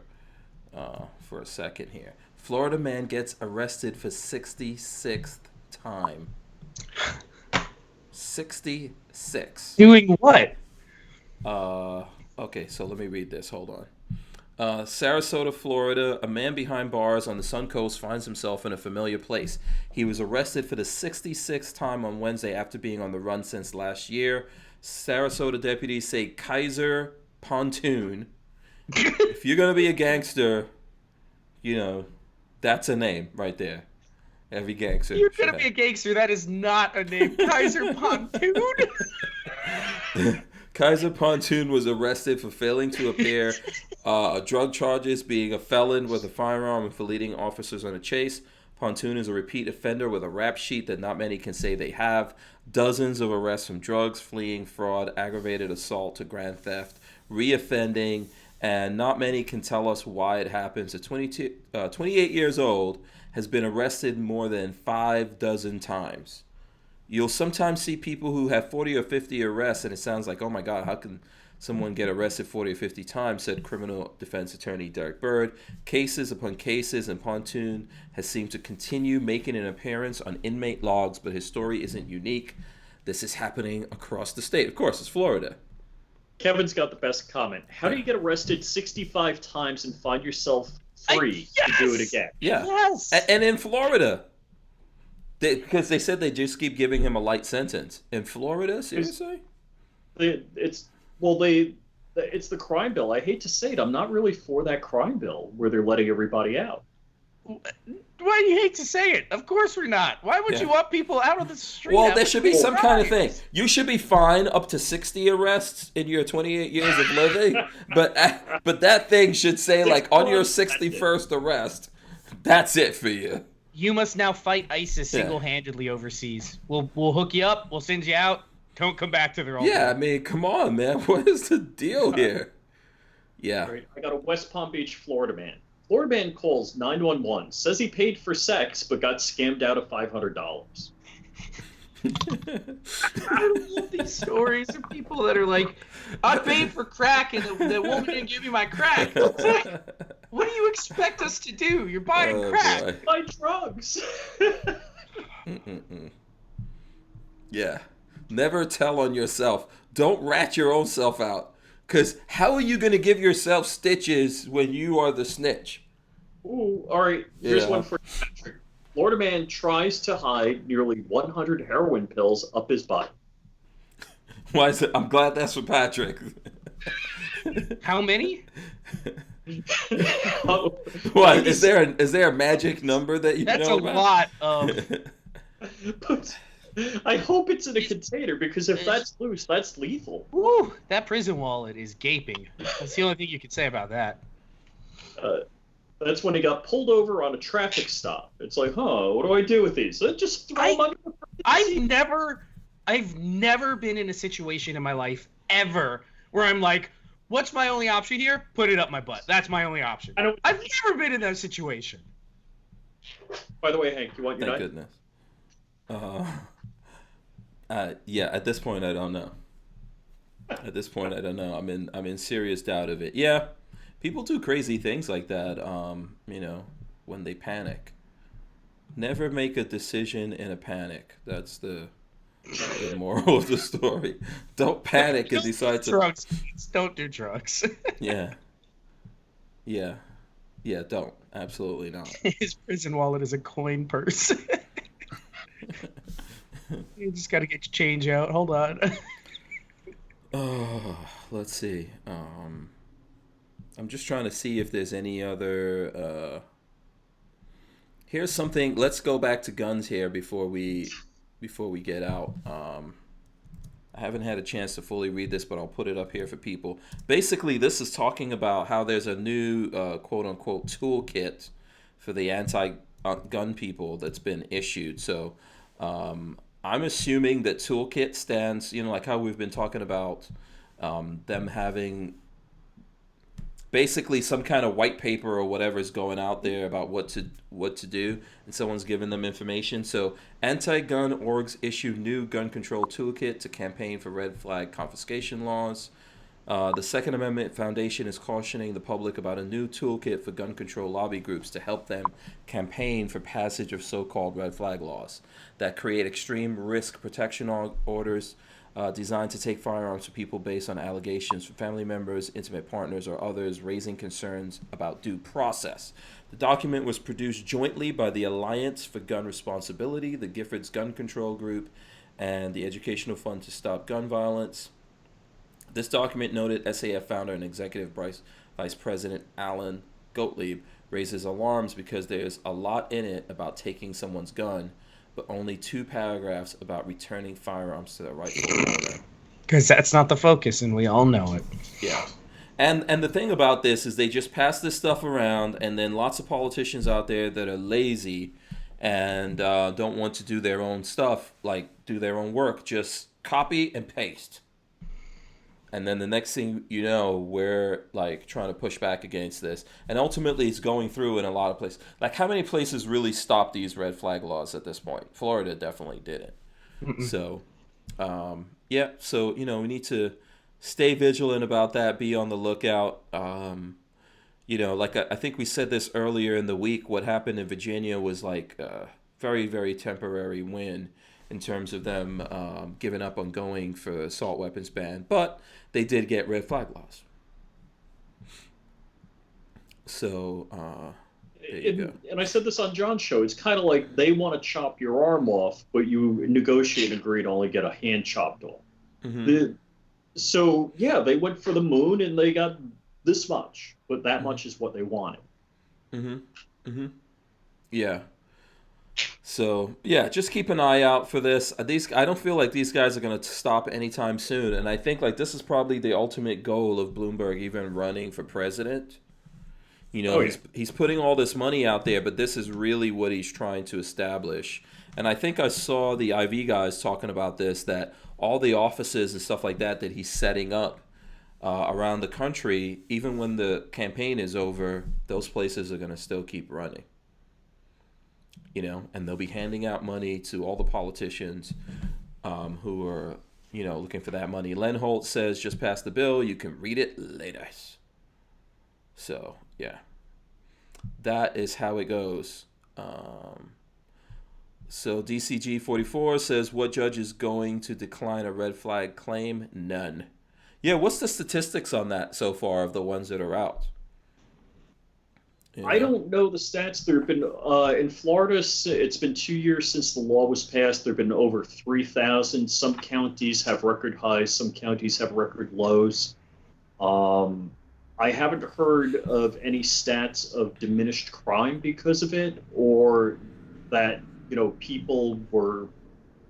a second here. Florida man gets arrested for 66th time. 66. Doing what? Okay, so let me read this. Hold on. Sarasota, Florida, a man behind bars on the Sun Coast finds himself in a familiar place. He was arrested for the 66th time on Wednesday after being on the run since last year. Sarasota deputies say Kaiser Pontoon. If you're going to be a gangster, you know, that's a name right there. Every gangster. You're going to be a gangster. That is not a name. Kaiser Pontoon? Kaiser Pontoon was arrested for failing to appear, drug charges, being a felon with a firearm, and for leading officers on a chase. Pontoon is a repeat offender with a rap sheet that not many can say they have. Dozens of arrests from drugs, fleeing, fraud, aggravated assault to grand theft, reoffending, and not many can tell us why it happens. At 28 years old, has been arrested more than 6 times. You'll sometimes see people who have 40 or 50 arrests, and it sounds like, oh my God, how can someone get arrested 40 or 50 times, said criminal defense attorney Derek Bird. Cases upon cases, and Pontoon has seemed to continue making an appearance on inmate logs, but his story isn't unique. This is happening across the state. Of course, it's Florida. Kevin's got the best comment. How do you get arrested 65 times and find yourself free to do it again? Yeah. Yes. And in Florida, because they said they just keep giving him a light sentence. In Florida, seriously? It's the crime bill. I hate to say it. I'm not really for that crime bill where they're letting everybody out. Why do you hate to say it? Of course we're not. Why would you want people out of the street? Well, there should be some kind of thing. You should be fined up to 60 arrests in your 28 years of living, but that thing should say, like, on your 61st arrest, that's it for you. You must now fight ISIS single-handedly overseas. We'll hook you up. We'll send you out. Don't come back to their own. Yeah, I mean, come on, man. What is the deal here? Yeah. All right, I got a West Palm Beach, Florida man. Florida man calls 911, says he paid for sex but got scammed out of $500. I love these stories of people that are like, I paid for crack and the woman didn't give me my crack. It's like, what do you expect us to do? You're buying crack. Boy. Buy drugs. Yeah. Never tell on yourself. Don't rat your own self out. Because how are you going to give yourself stitches when you are the snitch? Ooh, all right. Here's one for Patrick. Florida man tries to hide nearly 100 heroin pills up his butt. Why is it? I'm glad that's for Patrick. How many? What is there a magic number that you That's know a about? lot of. But I hope it's in a container, because if that's loose, that's lethal. Woo, that prison wallet is gaping. That's the only thing you could say about that. That's when he got pulled over on a traffic stop. It's like, what do I do with these? Just throw them under the I've never been in a situation in my life ever where I'm like, what's my only option here? Put it up my butt. That's my only option. I've never been in that situation. By the way, Hank, you want your Thank knife? goodness. Yeah, at this point I don't know. I'm in serious doubt of it. Yeah, people do crazy things like that, when they panic. Never make a decision in a panic. That's the moral of the story. Don't panic and decide to... Drugs. Don't do drugs. Yeah, don't. Absolutely not. His prison wallet is a coin purse. You just got to get your change out. Hold on. Let's see. I'm just trying to see if there's any other. Here's something. Let's go back to guns here before we get out. I haven't had a chance to fully read this, but I'll put it up here for people. Basically, this is talking about how there's a new quote unquote toolkit for the anti-gun people that's been issued. So I'm assuming that toolkit stands, like how we've been talking about them having basically some kind of white paper or whatever is going out there about what to do, and someone's giving them information. So anti-gun orgs issue new gun control toolkit to campaign for red flag confiscation laws. The Second Amendment Foundation is cautioning the public about a new toolkit for gun control lobby groups to help them campaign for passage of so-called red flag laws that create extreme risk protection orders designed to take firearms from people based on allegations from family members, intimate partners, or others raising concerns about due process. The document was produced jointly by the Alliance for Gun Responsibility, the Giffords Gun Control Group, and the Educational Fund to Stop Gun Violence. This document, noted SAF founder and executive vice president Alan Gottlieb, raises alarms because there's a lot in it about taking someone's gun, but only 2 paragraphs about returning firearms to their rightful owner. Because that's not the focus, and we all know it. Yeah. And the thing about this is they just pass this stuff around, and then lots of politicians out there that are lazy and don't want to do their own stuff, like do their own work, just copy and paste. And then the next thing you know, we're like trying to push back against this. And ultimately, it's going through in a lot of places. Like, how many places really stopped these red flag laws at this point? Florida definitely didn't. So, yeah. So, we need to stay vigilant about that. Be on the lookout. Like I think we said this earlier in the week. What happened in Virginia was like a very, very temporary win in terms of them giving up on going for assault weapons ban. But they did get red flag laws. So there you go. And I said this on John's show. It's kind of like they want to chop your arm off, but you negotiate and agree to only get a hand chopped off. Mm-hmm. So, yeah, they went for the moon and they got this much, but that much is what they wanted. Mm-hmm. Mm-hmm. Yeah. So, yeah, just keep an eye out for this. I don't feel like these guys are going to stop anytime soon. And I think like this is probably the ultimate goal of Bloomberg even running for president. He's putting all this money out there, but this is really what he's trying to establish. And I think I saw the IV guys talking about this, that all the offices and stuff like that he's setting up around the country, even when the campaign is over, those places are going to still keep running. And they'll be handing out money to all the politicians who are, looking for that money. Len Holt says, just pass the bill. You can read it later. So, yeah. That is how it goes. So DCG 44 says, what judge is going to decline a red flag claim? None. Yeah, what's the statistics on that so far of the ones that are out? I don't know the stats. There have been, in Florida, it's been 2 years since the law was passed. There have been over 3,000. Some counties have record highs. Some counties have record lows. I haven't heard of any stats of diminished crime because of it, or that, people were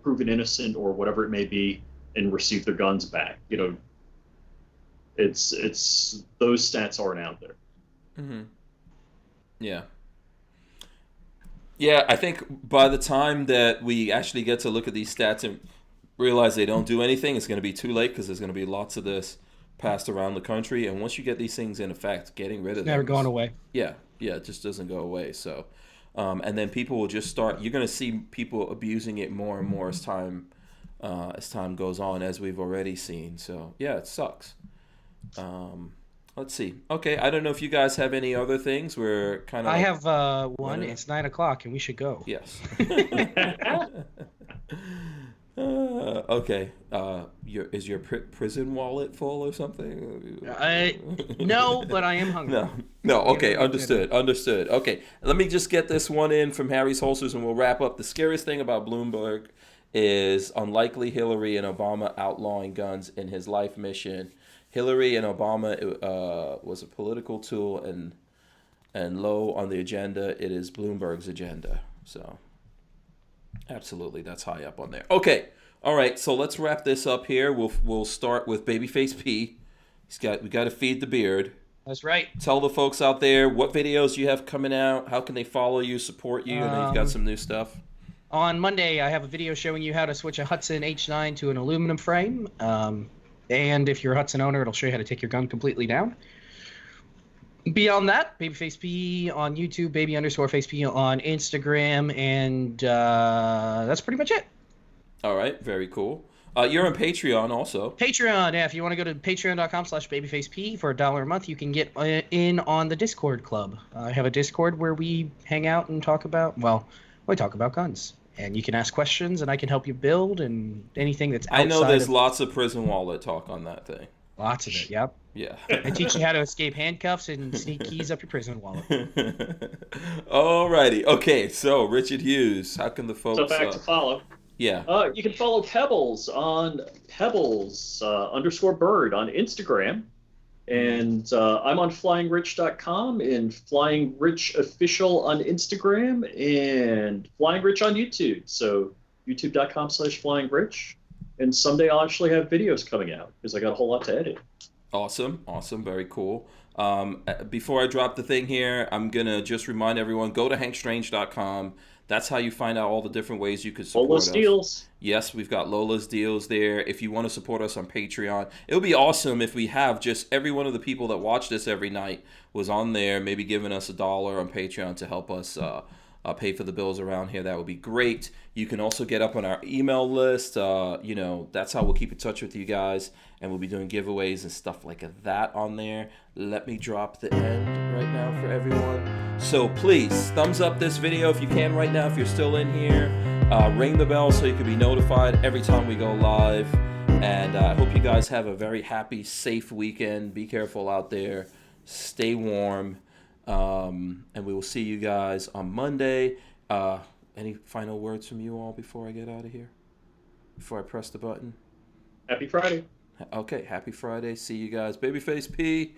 proven innocent or whatever it may be and received their guns back. It's those stats aren't out there. Mm-hmm. Yeah. Yeah, I think by the time that we actually get to look at these stats and realize they don't do anything, it's going to be too late because there's going to be lots of this passed around the country. And once you get these things in effect, getting rid of them. Never going away. Yeah, it just doesn't go away. So, and then people will just start, you're going to see people abusing it more and more as time goes on, as we've already seen. So, yeah, it sucks. Let's see. Okay, I don't know if you guys have any other things. We're kind of. I have one. It's 9:00, and we should go. Yes. Okay. Is your prison wallet full or something? No, but I am hungry. No. Okay, understood. Okay, let me just get this one in from Harry's Holsters, and we'll wrap up. The scariest thing about Bloomberg is Unlikely Hillary and Obama Outlawing Guns in His Life Mission. Hillary and Obama was a political tool, and low on the agenda, it is Bloomberg's agenda. So, absolutely, that's high up on there. Okay, all right, so let's wrap this up here. We'll start with Babyface P. We got to feed the beard. That's right. Tell the folks out there what videos you have coming out. How can they follow you, support you? I know you've got some new stuff. On Monday, I have a video showing you how to switch a Hudson H9 to an aluminum frame. And if you're a Hudson owner, it'll show you how to take your gun completely down. Beyond that, Babyface P on YouTube, baby_face P on Instagram, and that's pretty much it. All right, very cool. You're on Patreon also. Patreon, yeah. If you want to go to patreon.com/babyfaceP for $1 a month, you can get in on the Discord club. I have a Discord where we hang out and talk about, we talk about guns. And you can ask questions, and I can help you build and anything that's outside. I know there's lots of prison wallet talk on that thing. Lots of it, yep. Yeah. I teach you how to escape handcuffs and sneak keys up your prison wallet. Alrighty. Okay, so Richard Hughes, how can the folks... So back to follow. Yeah. You can follow Pebbles on Pebbles_bird on Instagram. And I'm on FlyingRich.com and FlyingRich Official on Instagram and FlyingRich on YouTube. So youtube.com/FlyingRich. And someday I'll actually have videos coming out because I got a whole lot to edit. Awesome. Very cool. Before I drop the thing here, I'm going to just remind everyone, go to hankstrange.com. That's how you find out all the different ways you could support Lola's us. deals. Yes, we've got Lola's deals there. If you want to support us on Patreon, it would be awesome if we have just every one of the people that watch this every night was on there, maybe giving us $1 on Patreon to help us pay for the bills around here. That would be great. You can also get up on our email list. That's how we'll keep in touch with you guys, and we'll be doing giveaways and stuff like that on there. Let me drop the end right now for everyone. So please, thumbs up this video if you can right now, if you're still in here. Ring the bell so you can be notified every time we go live. And I hope you guys have a very happy, safe weekend. Be careful out there. Stay warm. And we will see you guys on Monday. Any final words from you all before I get out of here? Before I press the button? Happy Friday. Okay, happy Friday. See you guys. Babyface P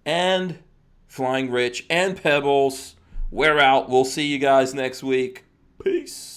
and Flying Rich and Pebbles. We're out. We'll see you guys next week. Peace.